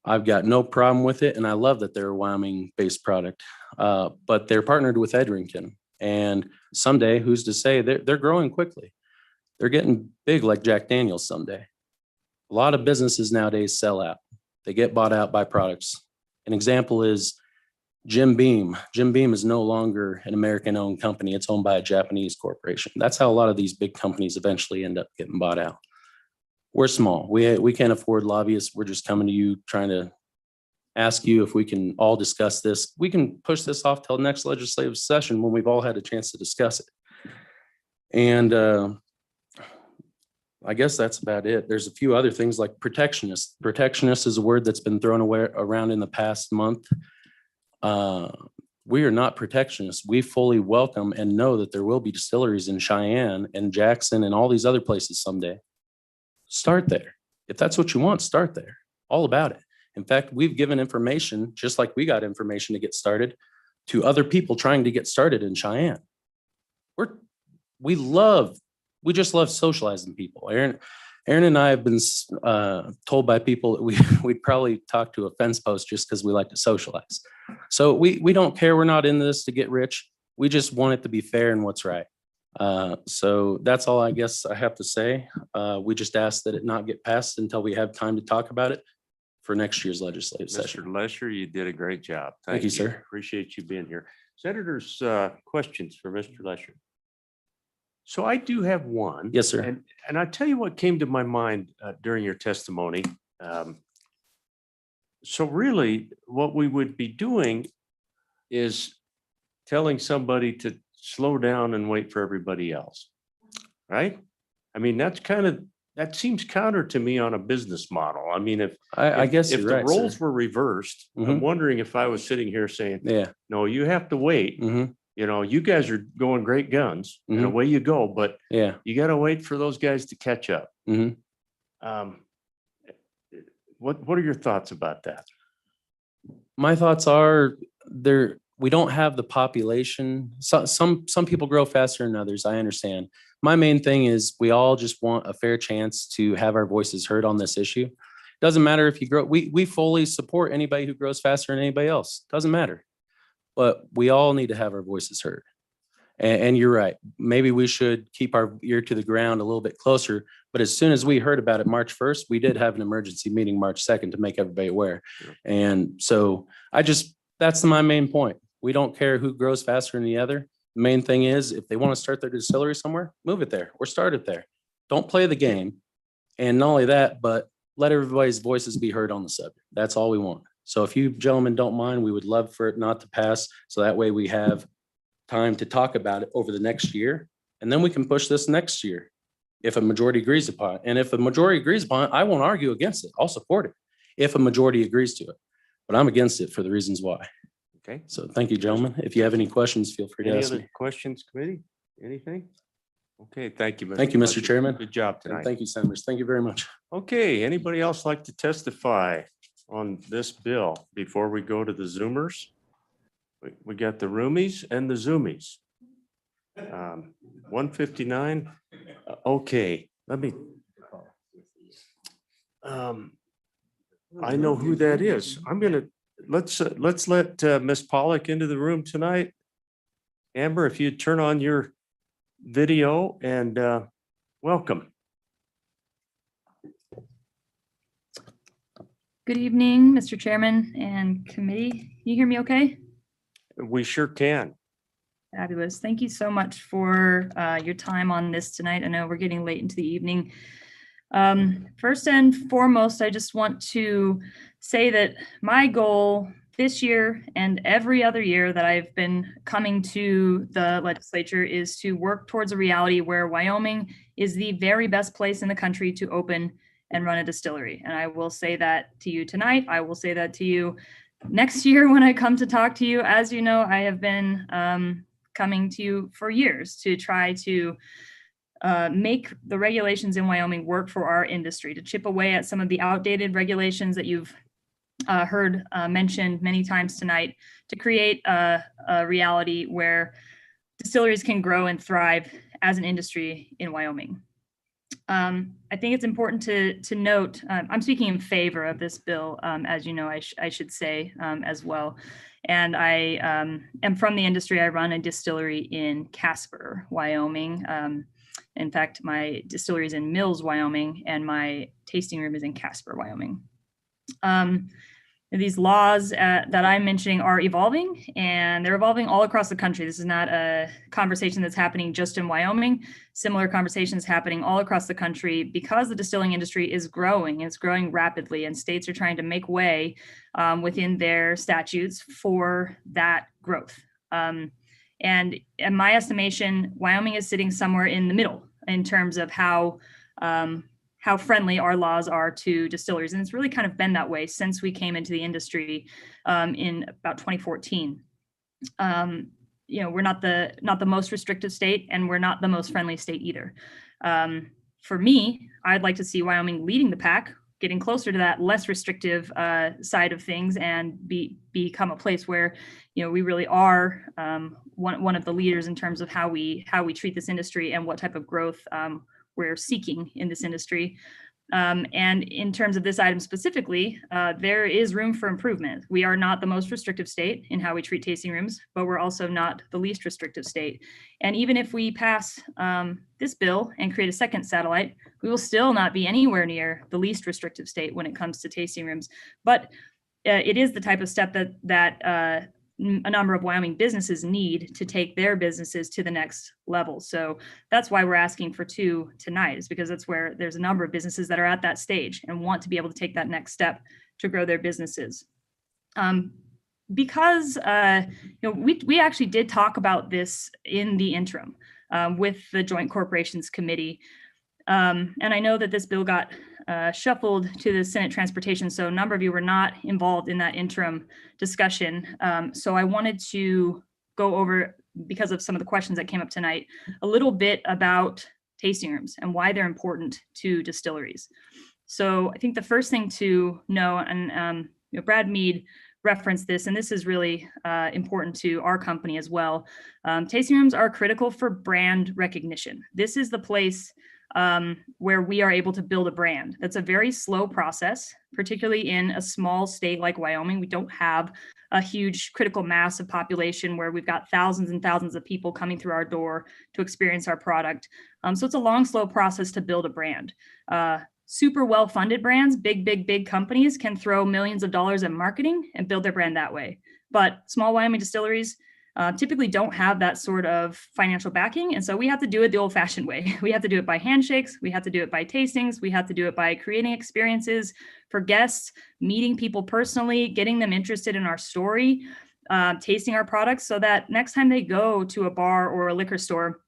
Speaker 14: I've got no problem with it, and I love that they're a Wyoming-based product. But they're partnered with Edrington, and someday, who's to say, they're growing quickly. They're getting big like Jack Daniel's someday. A lot of businesses nowadays sell out. They get bought out by products. An example is Jim Beam. Jim Beam is no longer an American-owned company. It's owned by a Japanese corporation. That's how a lot of these big companies eventually end up getting bought out. We're small. We can't afford lobbyists. We're just coming to you trying to ask you if we can all discuss this. We can push this off till next legislative session when we've all had a chance to discuss it. And I guess that's about it. There's a few other things like protectionist. Protectionist is a word that's been thrown around in the past month. We are not protectionists. We fully welcome and know that there will be distilleries in Cheyenne and Jackson and all these other places someday. Start there. If that's what you want, start there. All about it. In fact, we've given information, just like we got information to get started, to other people trying to get started in Cheyenne. We just love socializing people. Aaron and I have been told by people that we'd probably talk to a fence post just because we like to socialize. So we don't care. We're not in this to get rich. We just want it to be fair and what's right. So that's all I guess I have to say. We just ask that it not get passed until we have time to talk about it for next year's legislative session.
Speaker 1: Mr. Lesher, you did a great job.
Speaker 14: Thank you, sir.
Speaker 1: Appreciate you being here. Senators, questions for Mr. Lesher? So I do have one.
Speaker 14: Yes, sir.
Speaker 1: And I tell you what came to my mind during your testimony. So really, what we would be doing is telling somebody to slow down and wait for everybody else, right? I mean, that seems counter to me on a business model. I mean,
Speaker 14: I guess
Speaker 1: if
Speaker 14: you're
Speaker 1: the
Speaker 14: right, sir.
Speaker 1: roles were reversed, I'm
Speaker 14: Mhm.
Speaker 1: wondering if I was sitting here saying,
Speaker 14: Yeah.
Speaker 1: no, you have to wait.
Speaker 14: Mhm.
Speaker 1: You know, you guys are going great guns and
Speaker 14: Mhm.
Speaker 1: away you go, but
Speaker 14: Yeah.
Speaker 1: you got to wait for those guys to catch up.
Speaker 14: Mhm.
Speaker 1: What are your thoughts about that?
Speaker 14: My thoughts are we don't have the population. Some people grow faster than others. I understand. My main thing is we all just want a fair chance to have our voices heard on this issue. Doesn't matter if you grow, we fully support anybody who grows faster than anybody else. Doesn't matter. But we all need to have our voices heard. And you're right. Maybe we should keep our ear to the ground a little bit closer. But as soon as we heard about it March 1st, we did have an emergency meeting March 2nd to make everybody aware. And so that's my main point. We don't care who grows faster than the other. The main thing is if they want to start their distillery somewhere, move it there or start it there. Don't play the game. And not only that, but let everybody's voices be heard on the subject. That's all we want. So if you gentlemen don't mind, we would love for it not to pass. So that way we have time to talk about it over the next year. And then we can push this next year if a majority agrees upon it. And if a majority agrees upon it, I won't argue against it. I'll support it if a majority agrees to it. But I'm against it for the reasons why.
Speaker 1: Okay.
Speaker 14: So thank you, gentlemen. If you have any questions, feel free to
Speaker 1: Any
Speaker 14: ask
Speaker 1: other
Speaker 14: me.
Speaker 1: questions, committee? Anything? Okay, thank you.
Speaker 14: Thank you, Mr.
Speaker 1: Fletcher.
Speaker 14: Chairman.
Speaker 1: Good job
Speaker 14: And
Speaker 1: tonight.
Speaker 14: thank you, senators. Thank you very much.
Speaker 1: Okay, anybody else like to testify on this bill before we go to the Zoomers? We got the roomies and the Zoomies. 159. Okay, let me. I know who that is. Let's let Miss Pollock into the room tonight. Amber, if you turn on your video and welcome.
Speaker 15: Good evening, Mr. Chairman and committee. You hear me okay?
Speaker 1: We sure can.
Speaker 15: Fabulous. Thank you so much for your time on this tonight. I know we're getting late into the evening. First and foremost, I just want to say that my goal this year and every other year that I've been coming to the legislature is to work towards a reality where Wyoming is the very best place in the country to open and run a distillery. And I will say that to you tonight. I will say that to you next year when I come to talk to you. As you know, I have been coming to you for years to try to make the regulations in Wyoming work for our industry, to chip away at some of the outdated regulations that you've heard mentioned many times tonight, to create a reality where distilleries can grow and thrive as an industry in Wyoming. I think it's important to note, I'm speaking in favor of this bill, as you know, I should say as well. And I am from the industry. I run a distillery in Casper, Wyoming. In fact, my distillery is in Mills, Wyoming, and my tasting room is in Casper, Wyoming. These laws that I'm mentioning are evolving, and they're evolving all across the country. This is not a conversation that's happening just in Wyoming. Similar conversations happening all across the country because the distilling industry is growing. It's growing rapidly, and states are trying to make way within their statutes for that growth. And in my estimation, Wyoming is sitting somewhere in the middle in terms of how friendly our laws are to distilleries. And it's really kind of been that way since we came into the industry in about 2014. We're not the most restrictive state, and we're not the most friendly state either. For me, I'd like to see Wyoming leading the pack, getting closer to that less restrictive side of things, and become a place where we really are one of the leaders in terms of how we treat this industry and what type of growth we're seeking in this industry. And in terms of this item specifically, there is room for improvement. We are not the most restrictive state in how we treat tasting rooms, but we're also not the least restrictive state. And even if we pass this bill and create a second satellite, we will still not be anywhere near the least restrictive state when it comes to tasting rooms. But it is the type of step that a number of Wyoming businesses need to take their businesses to the next level. So that's why we're asking for 2 tonight, is because that's where there's a number of businesses that are at that stage and want to be able to take that next step to grow their businesses. Because we actually did talk about this in the interim with the Joint Corporations Committee. And I know that this bill got shuffled to the Senate Transportation, so a number of you were not involved in that interim discussion. So I wanted to go over, because of some of the questions that came up tonight, a little bit about tasting rooms and why they're important to distilleries. So I think the first thing to know, and Brad Mead referenced this, and this is really important to our company as well. Tasting rooms are critical for brand recognition. This is the place where we are able to build a brand. That's a very slow process, particularly in a small state like Wyoming. We don't have a huge critical mass of population where we've got thousands and thousands of people coming through our door to experience our product. So it's a long, slow process to build a brand. Super well-funded brands, big companies can throw millions of dollars at marketing and build their brand that way. But small Wyoming distilleries typically don't have that sort of financial backing. And so we have to do it the old-fashioned way. We have to do it by handshakes. We have to do it by tastings. We have to do it by creating experiences for guests, meeting people personally, getting them interested in our story, tasting our products, so that next time they go to a bar or a liquor store,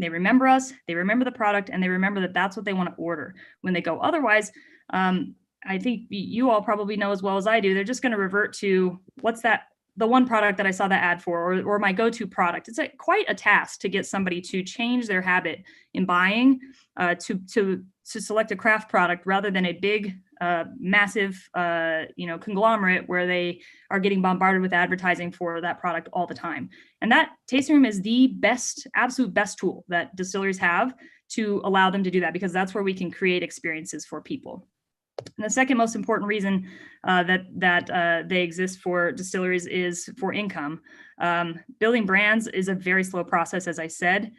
Speaker 15: they remember us, they remember the product, and they remember that that's what they want to order when they go. Otherwise, I think you all probably know as well as I do, they're just going to revert to what's that, the one product that I saw that ad for, or my go-to product. It's quite a task to get somebody to change their habit in buying, to select a craft product rather than a big, massive, conglomerate where they are getting bombarded with advertising for that product all the time. And that tasting room is the best, absolute best tool that distilleries have to allow them to do that, because that's where we can create experiences for people. And the second most important reason that they exist for distilleries is for income. Building brands is a very slow process, as I said.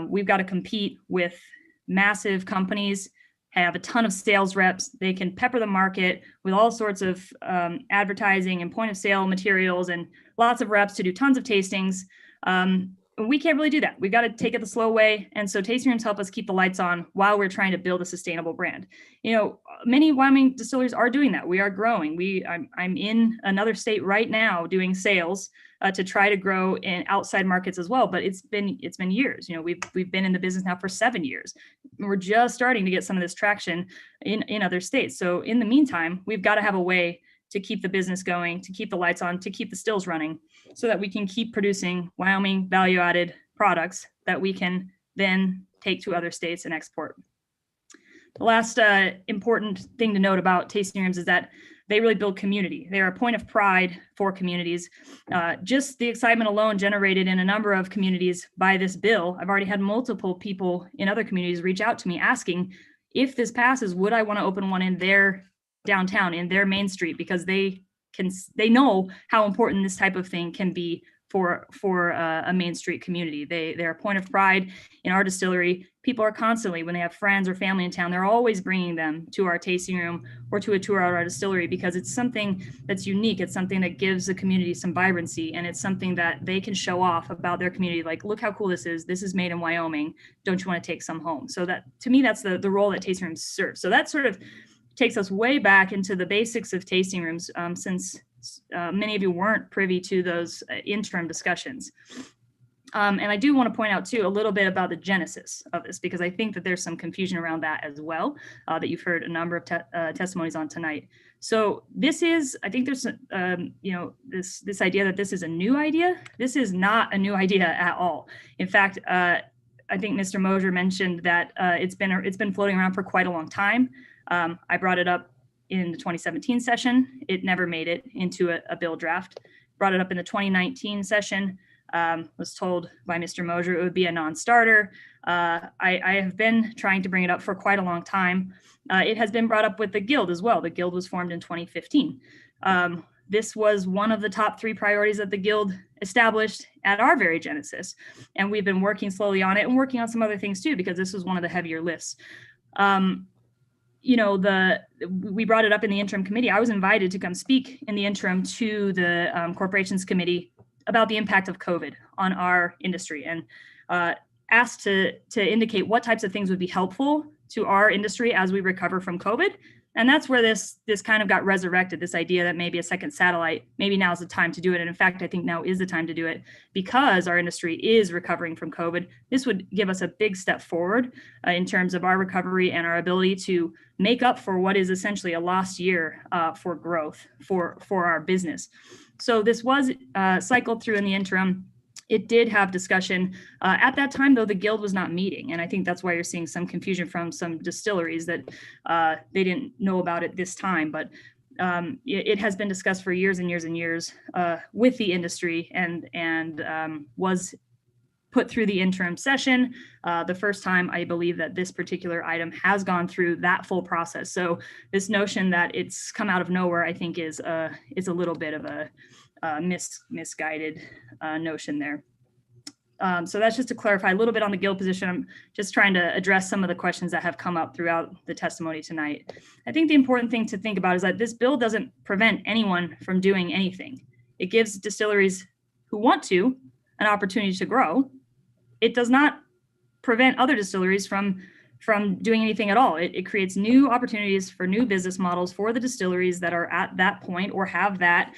Speaker 15: We've got to compete with massive companies, have a ton of sales reps. They can pepper the market with all sorts of advertising and point of sale materials and lots of reps to do tons of tastings. We can't really do that. We've got to take it the slow way. And so tasting rooms help us keep the lights on while we're trying to build a sustainable brand. Many Wyoming distilleries are doing that. We are growing. I'm in another state right now doing sales to try to grow in outside markets as well. But it's been years. We've been in the business now for 7 years. We're just starting to get some of this traction in other states. So in the meantime, we've got to have a way to keep the business going, to keep the lights on, to keep the stills running, so that we can keep producing Wyoming value-added products that we can then take to other states and export. The last important thing to note about tasting rooms is that they really build community. They are a point of pride for communities. Just the excitement alone generated in a number of communities by this bill. I've already had multiple people in other communities reach out to me asking, if this passes, would I want to open one in their downtown, in their main street, because they know how important this type of thing can be for a Main Street community. They're a point of pride in our distillery. People are constantly, when they have friends or family in town, they're always bringing them to our tasting room or to a tour of our distillery, because it's something that's unique. It's something that gives the community some vibrancy, and it's something that they can show off about their community. Like, look how cool this is. This is made in Wyoming. Don't you want to take some home? So that, to me, that's the role that tasting rooms serve. So that sort of takes us way back into the basics of tasting rooms, since many of you weren't privy to those interim discussions. And I do want to point out too a little bit about the genesis of this, because I think that there's some confusion around that as well, that you've heard a number of testimonies on tonight. So this is, I think there's, this idea that this is a new idea. This is not a new idea at all. In fact, I think Mr. Mosier mentioned that it's been floating around for quite a long time. I brought it up in the 2017 session. It never made it into a bill draft. Brought it up in the 2019 session. Was told by Mr. Mosier it would be a non-starter. I have been trying to bring it up for quite a long time. It has been brought up with the Guild as well. The Guild was formed in 2015. This was one of the top 3 priorities that the Guild established at our very genesis. And we've been working slowly on it and working on some other things too, because this was one of the heavier lifts. We brought it up in the interim committee. I was invited to come speak in the interim to the corporations committee about the impact of COVID on our industry and asked to indicate what types of things would be helpful to our industry as we recover from COVID. And that's where this kind of got resurrected, this idea that maybe a second satellite, maybe now is the time to do it. And in fact, I think now is the time to do it because our industry is recovering from COVID. This would give us a big step forward in terms of our recovery and our ability to make up for what is essentially a lost year for growth for our business. So this was cycled through in the interim. It did have discussion. At that time, though, the guild was not meeting. And I think that's why you're seeing some confusion from some distilleries that they didn't know about it this time. But it has been discussed for years and years and years with the industry and was put through the interim session. The first time I believe that this particular item has gone through that full process. So this notion that it's come out of nowhere, I think is a little bit of a misguided notion there. So that's just to clarify a little bit on the guild position. I'm just trying to address some of the questions that have come up throughout the testimony tonight. I think the important thing to think about is that this bill doesn't prevent anyone from doing anything. It gives distilleries who want to an opportunity to grow. It does not prevent other distilleries from doing anything at all. It creates new opportunities for new business models for the distilleries that are at that point or have that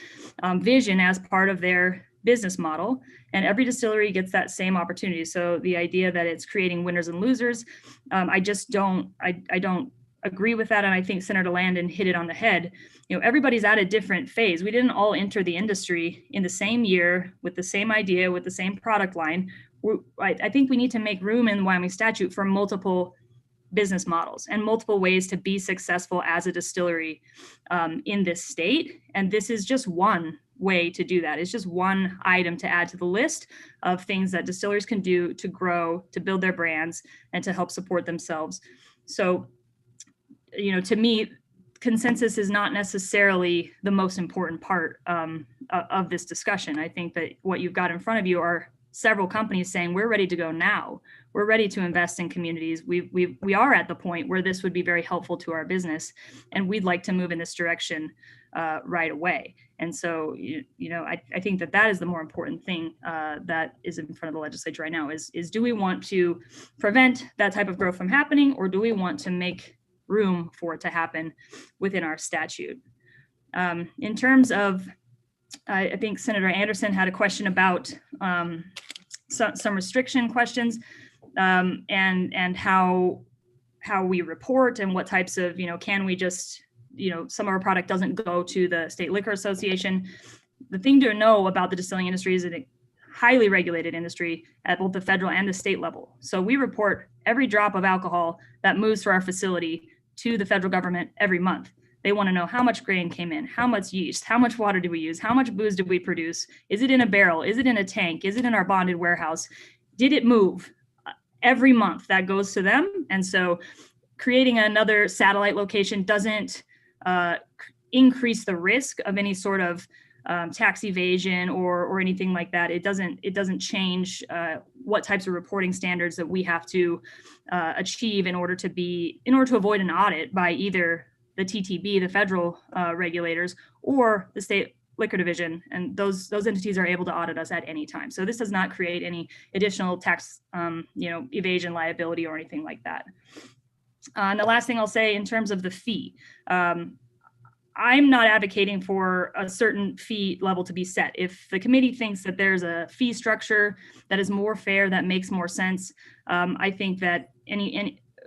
Speaker 15: vision as part of their business model. And every distillery gets that same opportunity. So the idea that it's creating winners and losers, I just don't agree with that. And I think Senator Landon hit it on the head. You know, everybody's at a different phase. We didn't all enter the industry in the same year with the same idea, with the same product line. I think we need to make room in the Wyoming statute for multiple business models and multiple ways to be successful as a distillery in this state. And this is just one way to do that. It's just one item to add to the list of things that distilleries can do to grow, to build their brands, and to help support themselves. So, you know, to me, consensus is not necessarily the most important part of this discussion. I think that what you've got in front of you are several companies saying we're ready to go now. We're ready to invest in communities. We are at the point where this would be very helpful to our business, and we'd like to move in this direction right away. And so, you know, I think that is the more important thing that is in front of the legislature right now is do we want to prevent that type of growth from happening, or do we want to make room for it to happen within our statute? In terms of, I think Senator Anderson had a question about some restriction questions and how we report and what types of, you know, can we just, you know, some of our product doesn't go to the State Liquor Association. The thing to know about the distilling industry is a highly regulated industry at both the federal and the state level. So we report every drop of alcohol that moves through our facility to the federal government every month. They want to know how much grain came in, how much yeast, how much water did we use, how much booze did we produce? Is it in a barrel? Is it in a tank? Is it in our bonded warehouse? Did it move? Every month that goes to them. And so creating another satellite location doesn't increase the risk of any sort of tax evasion or anything like that. It doesn't change what types of reporting standards that we have to achieve in order to avoid an audit by either the TTB, the federal regulators, or the state liquor division, and those entities are able to audit us at any time. So this does not create any additional tax, evasion liability or anything like that. And the last thing I'll say in terms of the fee, I'm not advocating for a certain fee level to be set. If the committee thinks that there's a fee structure that is more fair, that makes more sense, I think that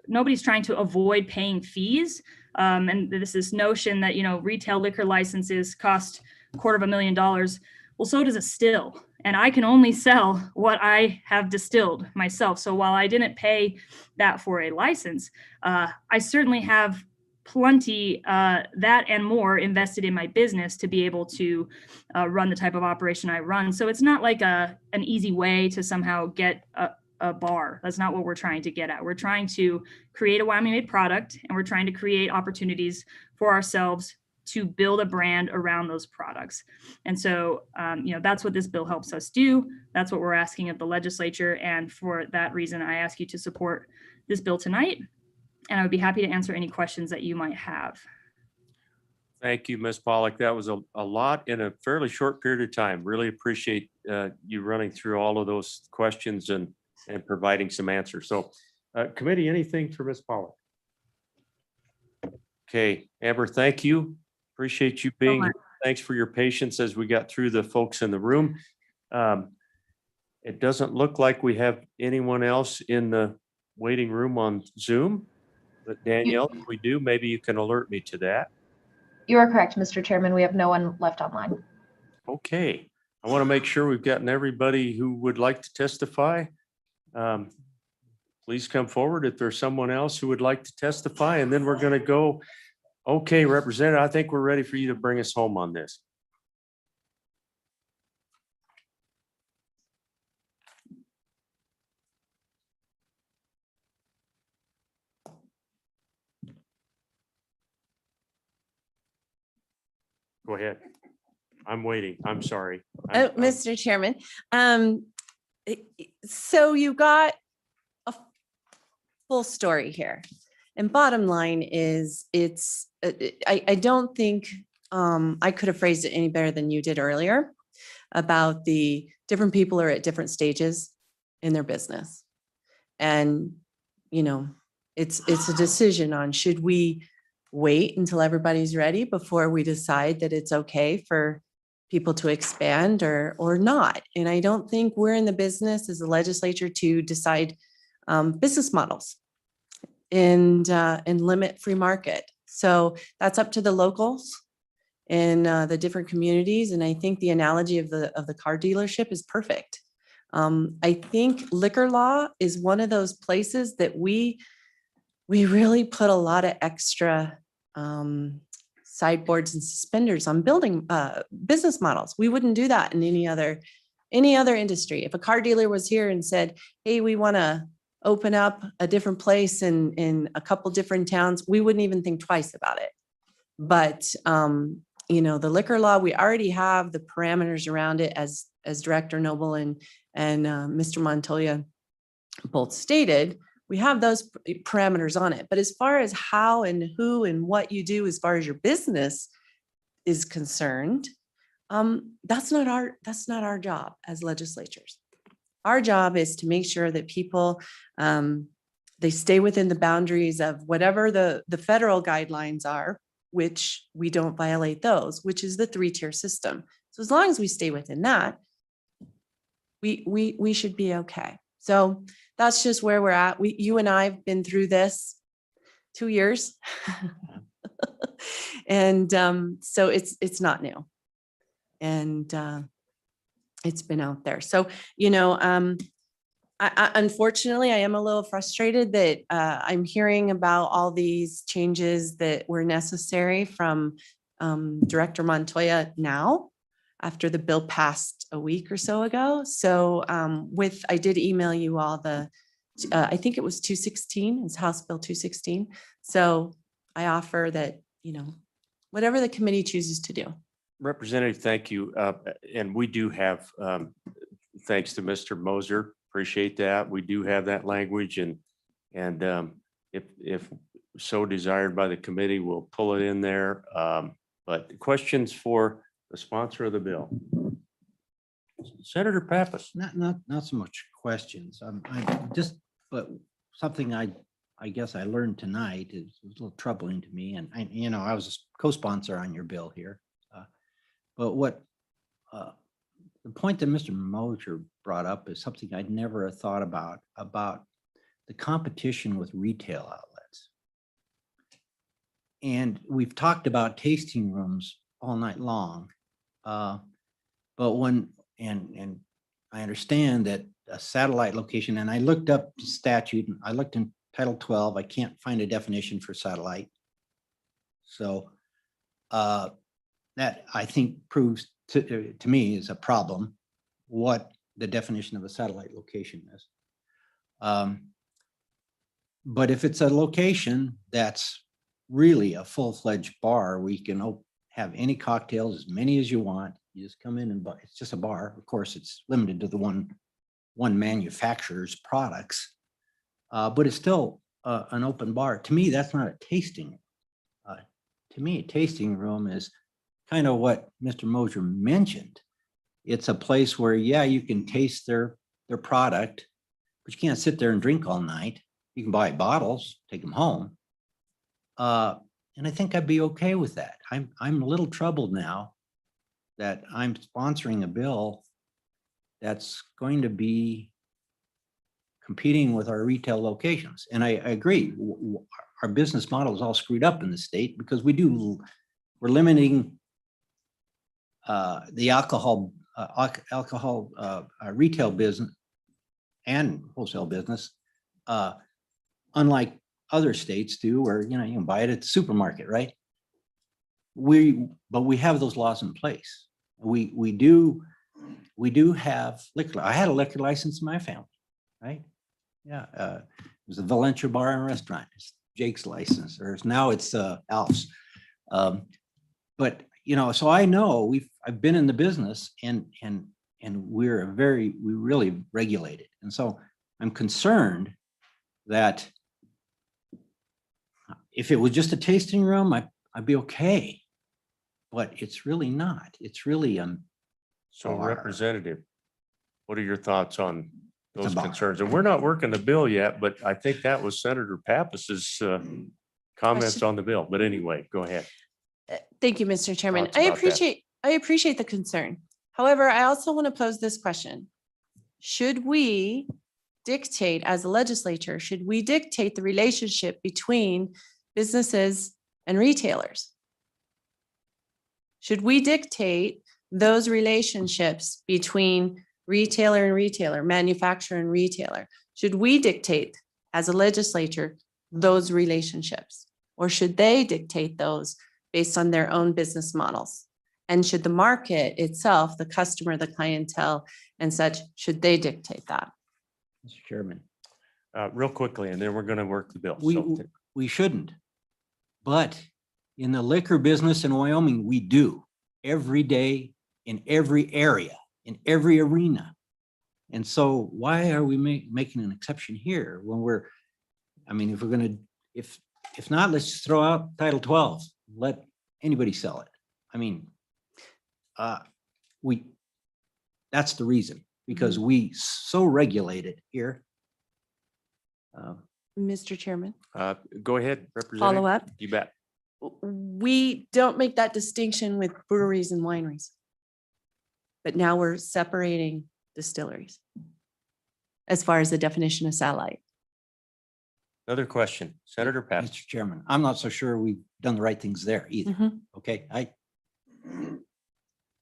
Speaker 15: nobody's trying to avoid paying fees. And this notion that, you know, retail liquor licenses cost $250,000. Well, so does a still. And I can only sell what I have distilled myself. So while I didn't pay that for a license, I certainly have plenty that and more invested in my business to be able to run the type of operation I run. So it's not like an easy way to somehow get a bar. That's not what we're trying to get at. We're trying to create a Wyoming-made product, and we're trying to create opportunities for ourselves to build a brand around those products. And so, that's what this bill helps us do. That's what we're asking of the legislature. And for that reason, I ask you to support this bill tonight. And I would be happy to answer any questions that you might have.
Speaker 1: Thank you, Ms. Pollock. That was a lot in a fairly short period of time. Really appreciate you running through all of those questions and providing some answers. So committee, anything for Ms. Pollock? Okay, Amber, thank you. Appreciate you being here. Thanks for your patience as we got through the folks in the room. It doesn't look like we have anyone else in the waiting room on Zoom. But Danielle, if we do, maybe you can alert me to that.
Speaker 16: You are correct, Mr. Chairman. We have no one left online.
Speaker 1: Okay, I want to make sure we've gotten everybody who would like to testify. Please come forward if there's someone else who would like to testify, and then we're going to go. Okay, Representative, I think we're ready for you to bring us home on this. Go ahead. I'm waiting. I'm sorry.
Speaker 6: Oh, Mr. Chairman, so you got a full story here. And bottom line is I don't think I could have phrased it any better than you did earlier about the different people are at different stages in their business. And, you know, it's a decision on should we wait until everybody's ready before we decide that it's okay for people to expand or not. And I don't think we're in the business as a legislature to decide business models and limit free market. So that's up to the locals in the different communities. And I think the analogy of the car dealership is perfect. I think liquor law is one of those places that we really put a lot of extra sideboards and suspenders on building business models. We wouldn't do that in any other industry. If a car dealer was here and said, hey, we want to open up a different place in a couple different towns, we wouldn't even think twice about it. But you know, the liquor law, we already have the parameters around it as Director Noble and Mr. Montoya both stated. We have those parameters on it. But as far as how and who and what you do as far as your business is concerned, that's not our job as legislatures. Our job is to make sure that people they stay within the boundaries of whatever the federal guidelines are, which we don't violate those, which is the 3-tier system. So as long as we stay within that, we should be okay. So that's just where we're at. You and I have been through this 2 years. And so it's not new. And it's been out there. So, you know, unfortunately, I am a little frustrated that I'm hearing about all these changes that were necessary from Director Montoya now, after the bill passed a week or so ago. So I did email you all I think it was 216, it's House Bill 216. So I offer that, you know, whatever the committee chooses to do.
Speaker 1: Representative, thank you. And we do have, thanks to Mr. Moser, appreciate that. We do have that language and if so desired by the committee, we'll pull it in there. But questions for the sponsor of the bill? Senator Pappas.
Speaker 5: Not so much questions. But something I guess I learned tonight is a little troubling to me. And I was a co-sponsor on your bill here. But what the point that Mr. Moser brought up is something I'd never thought about the competition with retail outlets. And we've talked about tasting rooms all night long. But and I understand that a satellite location, and I looked up the statute, and I looked in Title 12, I can't find a definition for satellite. So that I think proves to me is a problem, what the definition of a satellite location is. But if it's a location that's really a full-fledged bar where you can have any cocktails, as many as you want, you just come in and buy, it's just a bar. Of course, it's limited to the one manufacturer's products, but it's still an open bar. To me, that's not a tasting. to me, a tasting room is kind of what Mr. Mosier mentioned. It's a place where, yeah, you can taste their product, but you can't sit there and drink all night. You can buy bottles, take them home. And I think I'd be okay with that. I'm a little troubled now that I'm sponsoring a bill that's going to be competing with our retail locations. And I agree, our business model is all screwed up in the state because we're limiting the alcohol retail business and wholesale business, unlike other states do, where, you know, you can buy it at the supermarket, right? But we have those laws in place. We do have liquor. I had a liquor license in my family, right? Yeah, it was a Valencia Bar and Restaurant. It's Jake's license, or now it's Alf's. But you know, so I know I've been in the business, and we're we really regulated, and so I'm concerned that if it was just a tasting room, I'd be okay, but it's really not. It's really
Speaker 1: So
Speaker 5: bar.
Speaker 1: Representative, what are your thoughts on
Speaker 5: It's a
Speaker 1: those
Speaker 5: bar.
Speaker 1: concerns? And we're not working the bill yet, but I think that was Senator Pappas's comments
Speaker 6: Question.
Speaker 1: on the bill. But anyway, go ahead.
Speaker 6: Thank you, Mr. Chairman.
Speaker 1: Thoughts about that?
Speaker 6: I appreciate the concern. However, I also want to pose this question. Should we dictate as a legislature, should we dictate the relationship between businesses and retailers? Should we dictate those relationships between retailer and retailer, manufacturer and retailer? Should we dictate as a legislature those relationships? Or should they dictate those based on their own business models? And should the market itself, the customer, the clientele and such, should they dictate that?
Speaker 5: Mr. Chairman.
Speaker 1: Real quickly, and then we're going to work the bill.
Speaker 5: We shouldn't. But in the liquor business in Wyoming, we do every day in every area, in every arena. And so why are we making an exception here when I mean, if we're going to, if not, let's just throw out Title 12, let anybody sell it. I mean, that's the reason, because we so regulate it here.
Speaker 6: Mr. Chairman,
Speaker 1: Go ahead, Representative.
Speaker 6: follow up.
Speaker 1: You bet.
Speaker 6: We don't make that distinction with breweries and wineries. But now we're separating distilleries as far as the definition of satellite.
Speaker 1: Another question, Senator Pappas.
Speaker 5: Mr. Chairman, I'm not so sure we've done the right things there either.
Speaker 6: Mhm.
Speaker 5: Okay,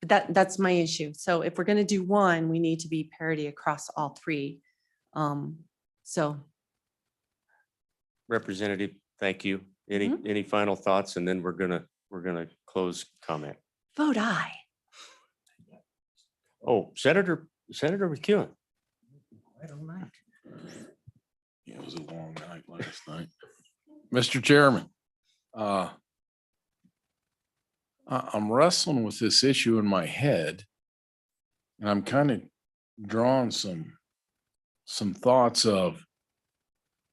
Speaker 6: That's my issue. So if we're going to do one, we need to be parity across all three. So
Speaker 1: Representative, thank you. Any final thoughts? And then we're gonna close comment.
Speaker 6: vote aye.
Speaker 1: Oh, Senator McEwen.
Speaker 7: Yeah, it was a long night last night. Mr. Chairman, I'm wrestling with this issue in my head, and I'm kind of drawing some thoughts of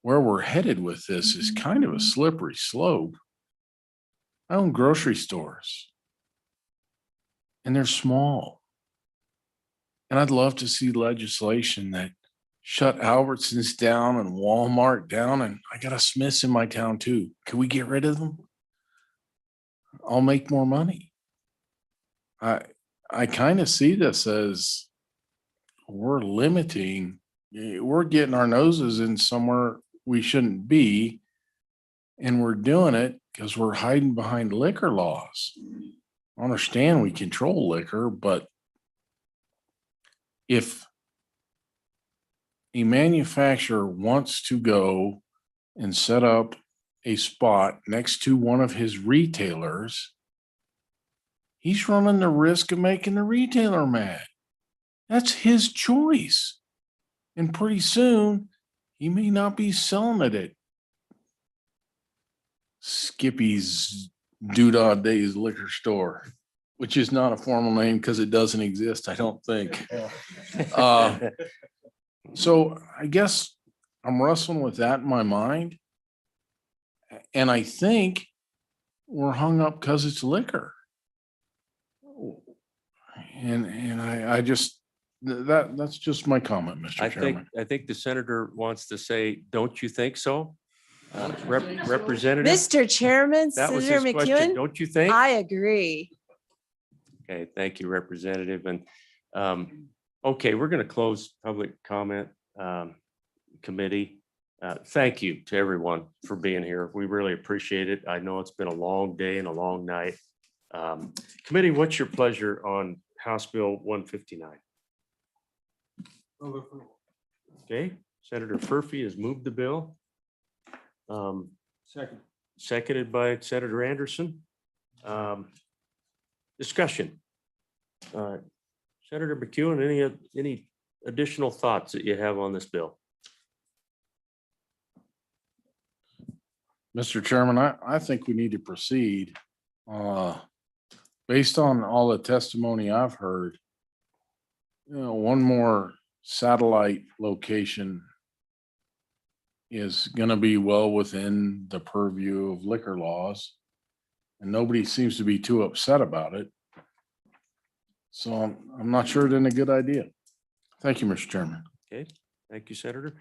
Speaker 7: where we're headed with this is kind of a slippery slope. I own grocery stores, and they're small. And I'd love to see legislation that shut Albertsons down and Walmart down, and I got a Smith's in my town too. Can we get rid of them? I'll make more money. I kind of see this as we're limiting, we're getting our noses in somewhere we shouldn't be, and we're doing it because we're hiding behind liquor laws. I understand we control liquor, but if a manufacturer wants to go and set up a spot next to one of his retailers, he's running the risk of making the retailer mad. That's his choice. And pretty soon, he may not be selling it at Skippy's Doodah Days liquor store, which is not a formal name because it doesn't exist, I don't think. So I guess I'm wrestling with that in my mind. And I think we're hung up because it's liquor. And I just, that's just my comment, Mr. Chairman.
Speaker 1: I think the senator wants to say, don't you think so? Representative?
Speaker 6: Mr. Chairman,
Speaker 1: That was
Speaker 6: Senator
Speaker 1: his question,
Speaker 6: McEwen,
Speaker 1: don't you think?
Speaker 6: I agree.
Speaker 1: Okay, thank you, Representative. And, okay, we're going to close public comment committee. Thank you to everyone for being here. We really appreciate it. I know it's been a long day and a long night. Committee, what's your pleasure on House Bill 159? Okay, Senator Furphy has moved the bill.
Speaker 4: Second.
Speaker 1: Seconded by Senator Anderson. Discussion. Senator McEwen, any additional thoughts that you have on this bill?
Speaker 7: Mr. Chairman, I think we need to proceed. Based on all the testimony I've heard, one more satellite location is gonna be well within the purview of liquor laws. And nobody seems to be too upset about it. So I'm not sure it isn't a good idea. Thank you, Mr. Chairman.
Speaker 1: Okay, thank you, Senator.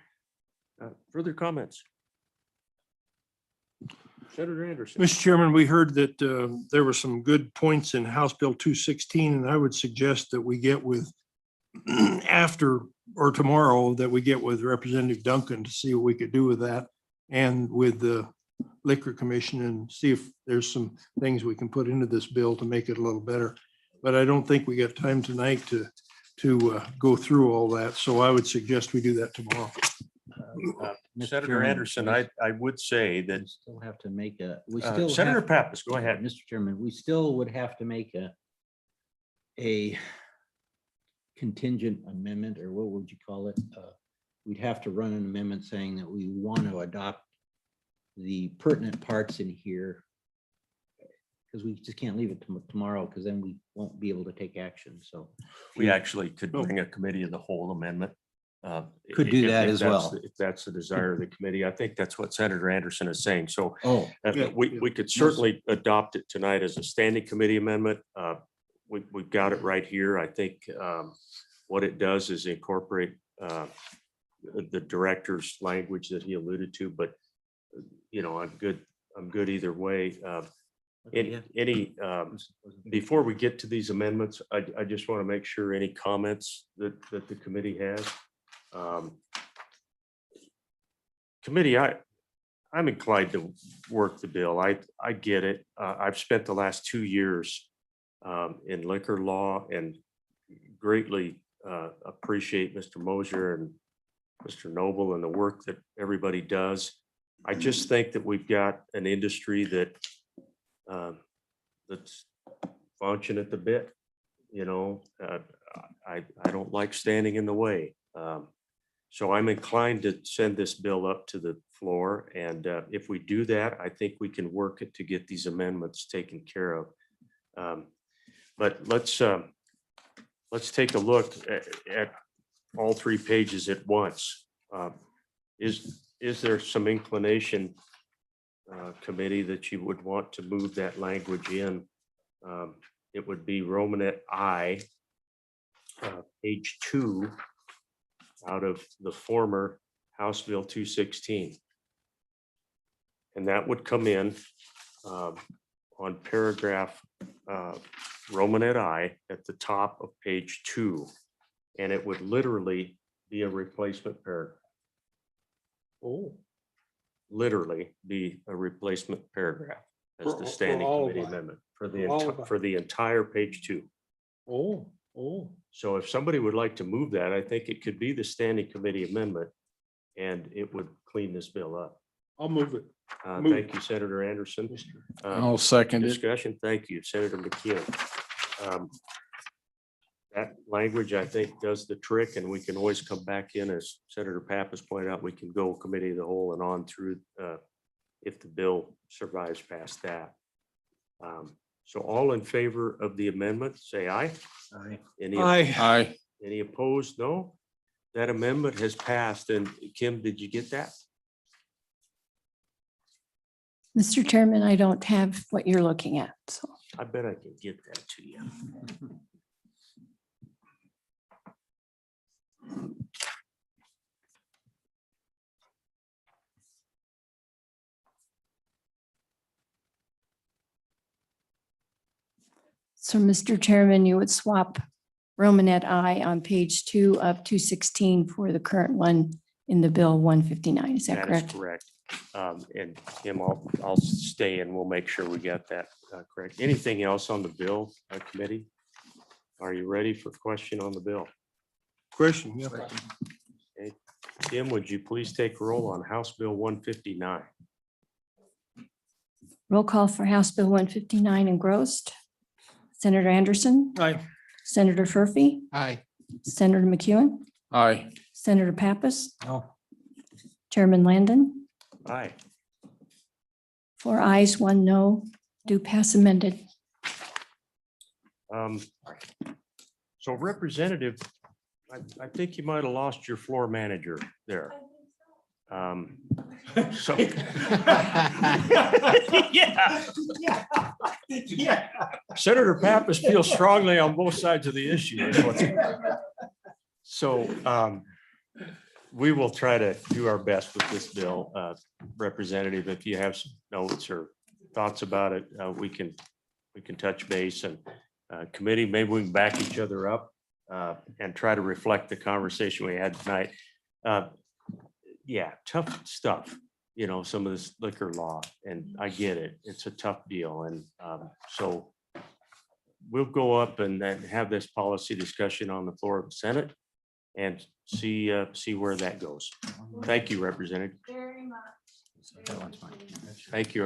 Speaker 1: Further comments? Senator Anderson.
Speaker 4: Mr. Chairman, we heard that there were some good points in House Bill 216, and I would suggest that we get with after or tomorrow that we get with Representative Duncan to see what we could do with that and with the Liquor Commission and see if there's some things we can put into this bill to make it a little better. But I don't think we got time tonight to go through all that. So I would suggest we do that tomorrow.
Speaker 5: Mr.
Speaker 1: Senator
Speaker 5: Chairman,
Speaker 1: Anderson,
Speaker 5: we
Speaker 1: I would say that
Speaker 5: we still have to make a, we still.
Speaker 1: Senator
Speaker 5: have-
Speaker 1: Pappas, go ahead.
Speaker 5: Mr. Chairman, we still would have to make a contingent amendment, or what would you call it? We'd have to run an amendment saying that we want to adopt the pertinent parts in here. Because we just can't leave it tomorrow, because then we won't be able to take action, so.
Speaker 1: We actually could bring a committee of the whole amendment.
Speaker 5: Could do
Speaker 1: if
Speaker 5: that as
Speaker 1: that's
Speaker 5: well.
Speaker 1: the- If that's the desire of the committee, I think that's what Senator Anderson is saying. So
Speaker 5: Oh,
Speaker 4: Yeah.
Speaker 1: we could certainly adopt it tonight as a standing committee amendment. We've got it right here. I think what it does is incorporate the director's language that he alluded to, but I'm good either way. Before we get to these amendments, I just want to make sure any comments that the committee has. Committee, I'm inclined to work the bill. I get it. I've spent the last 2 years in liquor law and greatly appreciate Mr. Mosier and Mr. Noble and the work that everybody does. I just think that we've got an industry that's function at the bit. I don't like standing in the way. So I'm inclined to send this bill up to the floor. And if we do that, I think we can work it to get these amendments taken care of. But let's take a look at all 3 pages at once. Is there some inclination, committee, that you would want to move that language in? It would be Romanet I, page 2, out of the former House Bill 216. And that would come in on paragraph Romanet I at the top of page 2. And it would literally be a replacement paragraph. Oh. Literally be a replacement paragraph as the standing committee amendment for the entire page 2.
Speaker 4: Oh.
Speaker 1: So if somebody would like to move that, I think it could be the standing committee amendment and it would clean this bill up.
Speaker 4: I'll move it.
Speaker 1: Thank you, Senator Anderson.
Speaker 7: I'll second it.
Speaker 1: Discussion. Thank you, Senator McKeon. That language, I think, does the trick, and we can always come back in, as Senator Pappas pointed out, we can go committee of the whole and on through if the bill survives past that. So all in favor of the amendment, say aye.
Speaker 5: Aye.
Speaker 7: Aye.
Speaker 1: Any opposed? No. That amendment has passed. And Kim, did you get that?
Speaker 2: Mr. Chairman, I don't have what you're looking at, so.
Speaker 1: I bet I can get that to you.
Speaker 2: So, Mr. Chairman, you would swap Romanet I on page 2 of 216 for the current one in the bill 159. Is that
Speaker 1: That is
Speaker 2: correct?
Speaker 1: correct. And Kim, I'll stay and we'll make sure we get that correct. Anything else on the bill committee? Are you ready for question on the bill?
Speaker 4: Question. Yeah.
Speaker 1: Okay. Kim, would you please take roll on House Bill 159?
Speaker 2: Roll call for House Bill 159 engrossed. Senator Anderson,
Speaker 4: Aye.
Speaker 2: Senator Furphy,
Speaker 8: Aye.
Speaker 2: Senator McEwen,
Speaker 7: Aye.
Speaker 2: Senator Pappas,
Speaker 5: No.
Speaker 2: Chairman Landon,
Speaker 1: Aye.
Speaker 2: 4 ayes, 1 no, do pass amended.
Speaker 1: So Representative, I think you might have lost your floor manager there. So. Yeah. Senator Pappas feels strongly on both sides of the issue. is what's- So we will try to do our best with this bill. Representative, if you have some notes or thoughts about it, we can touch base and committee, maybe we can back each other up and try to reflect the conversation we had tonight. Yeah, tough stuff, some of this liquor law, and I get it. It's a tough deal. And so we'll go up and then have this policy discussion on the floor of the Senate and see where that goes. Thank you, Representative.
Speaker 5: That one's fine.
Speaker 1: Thank you.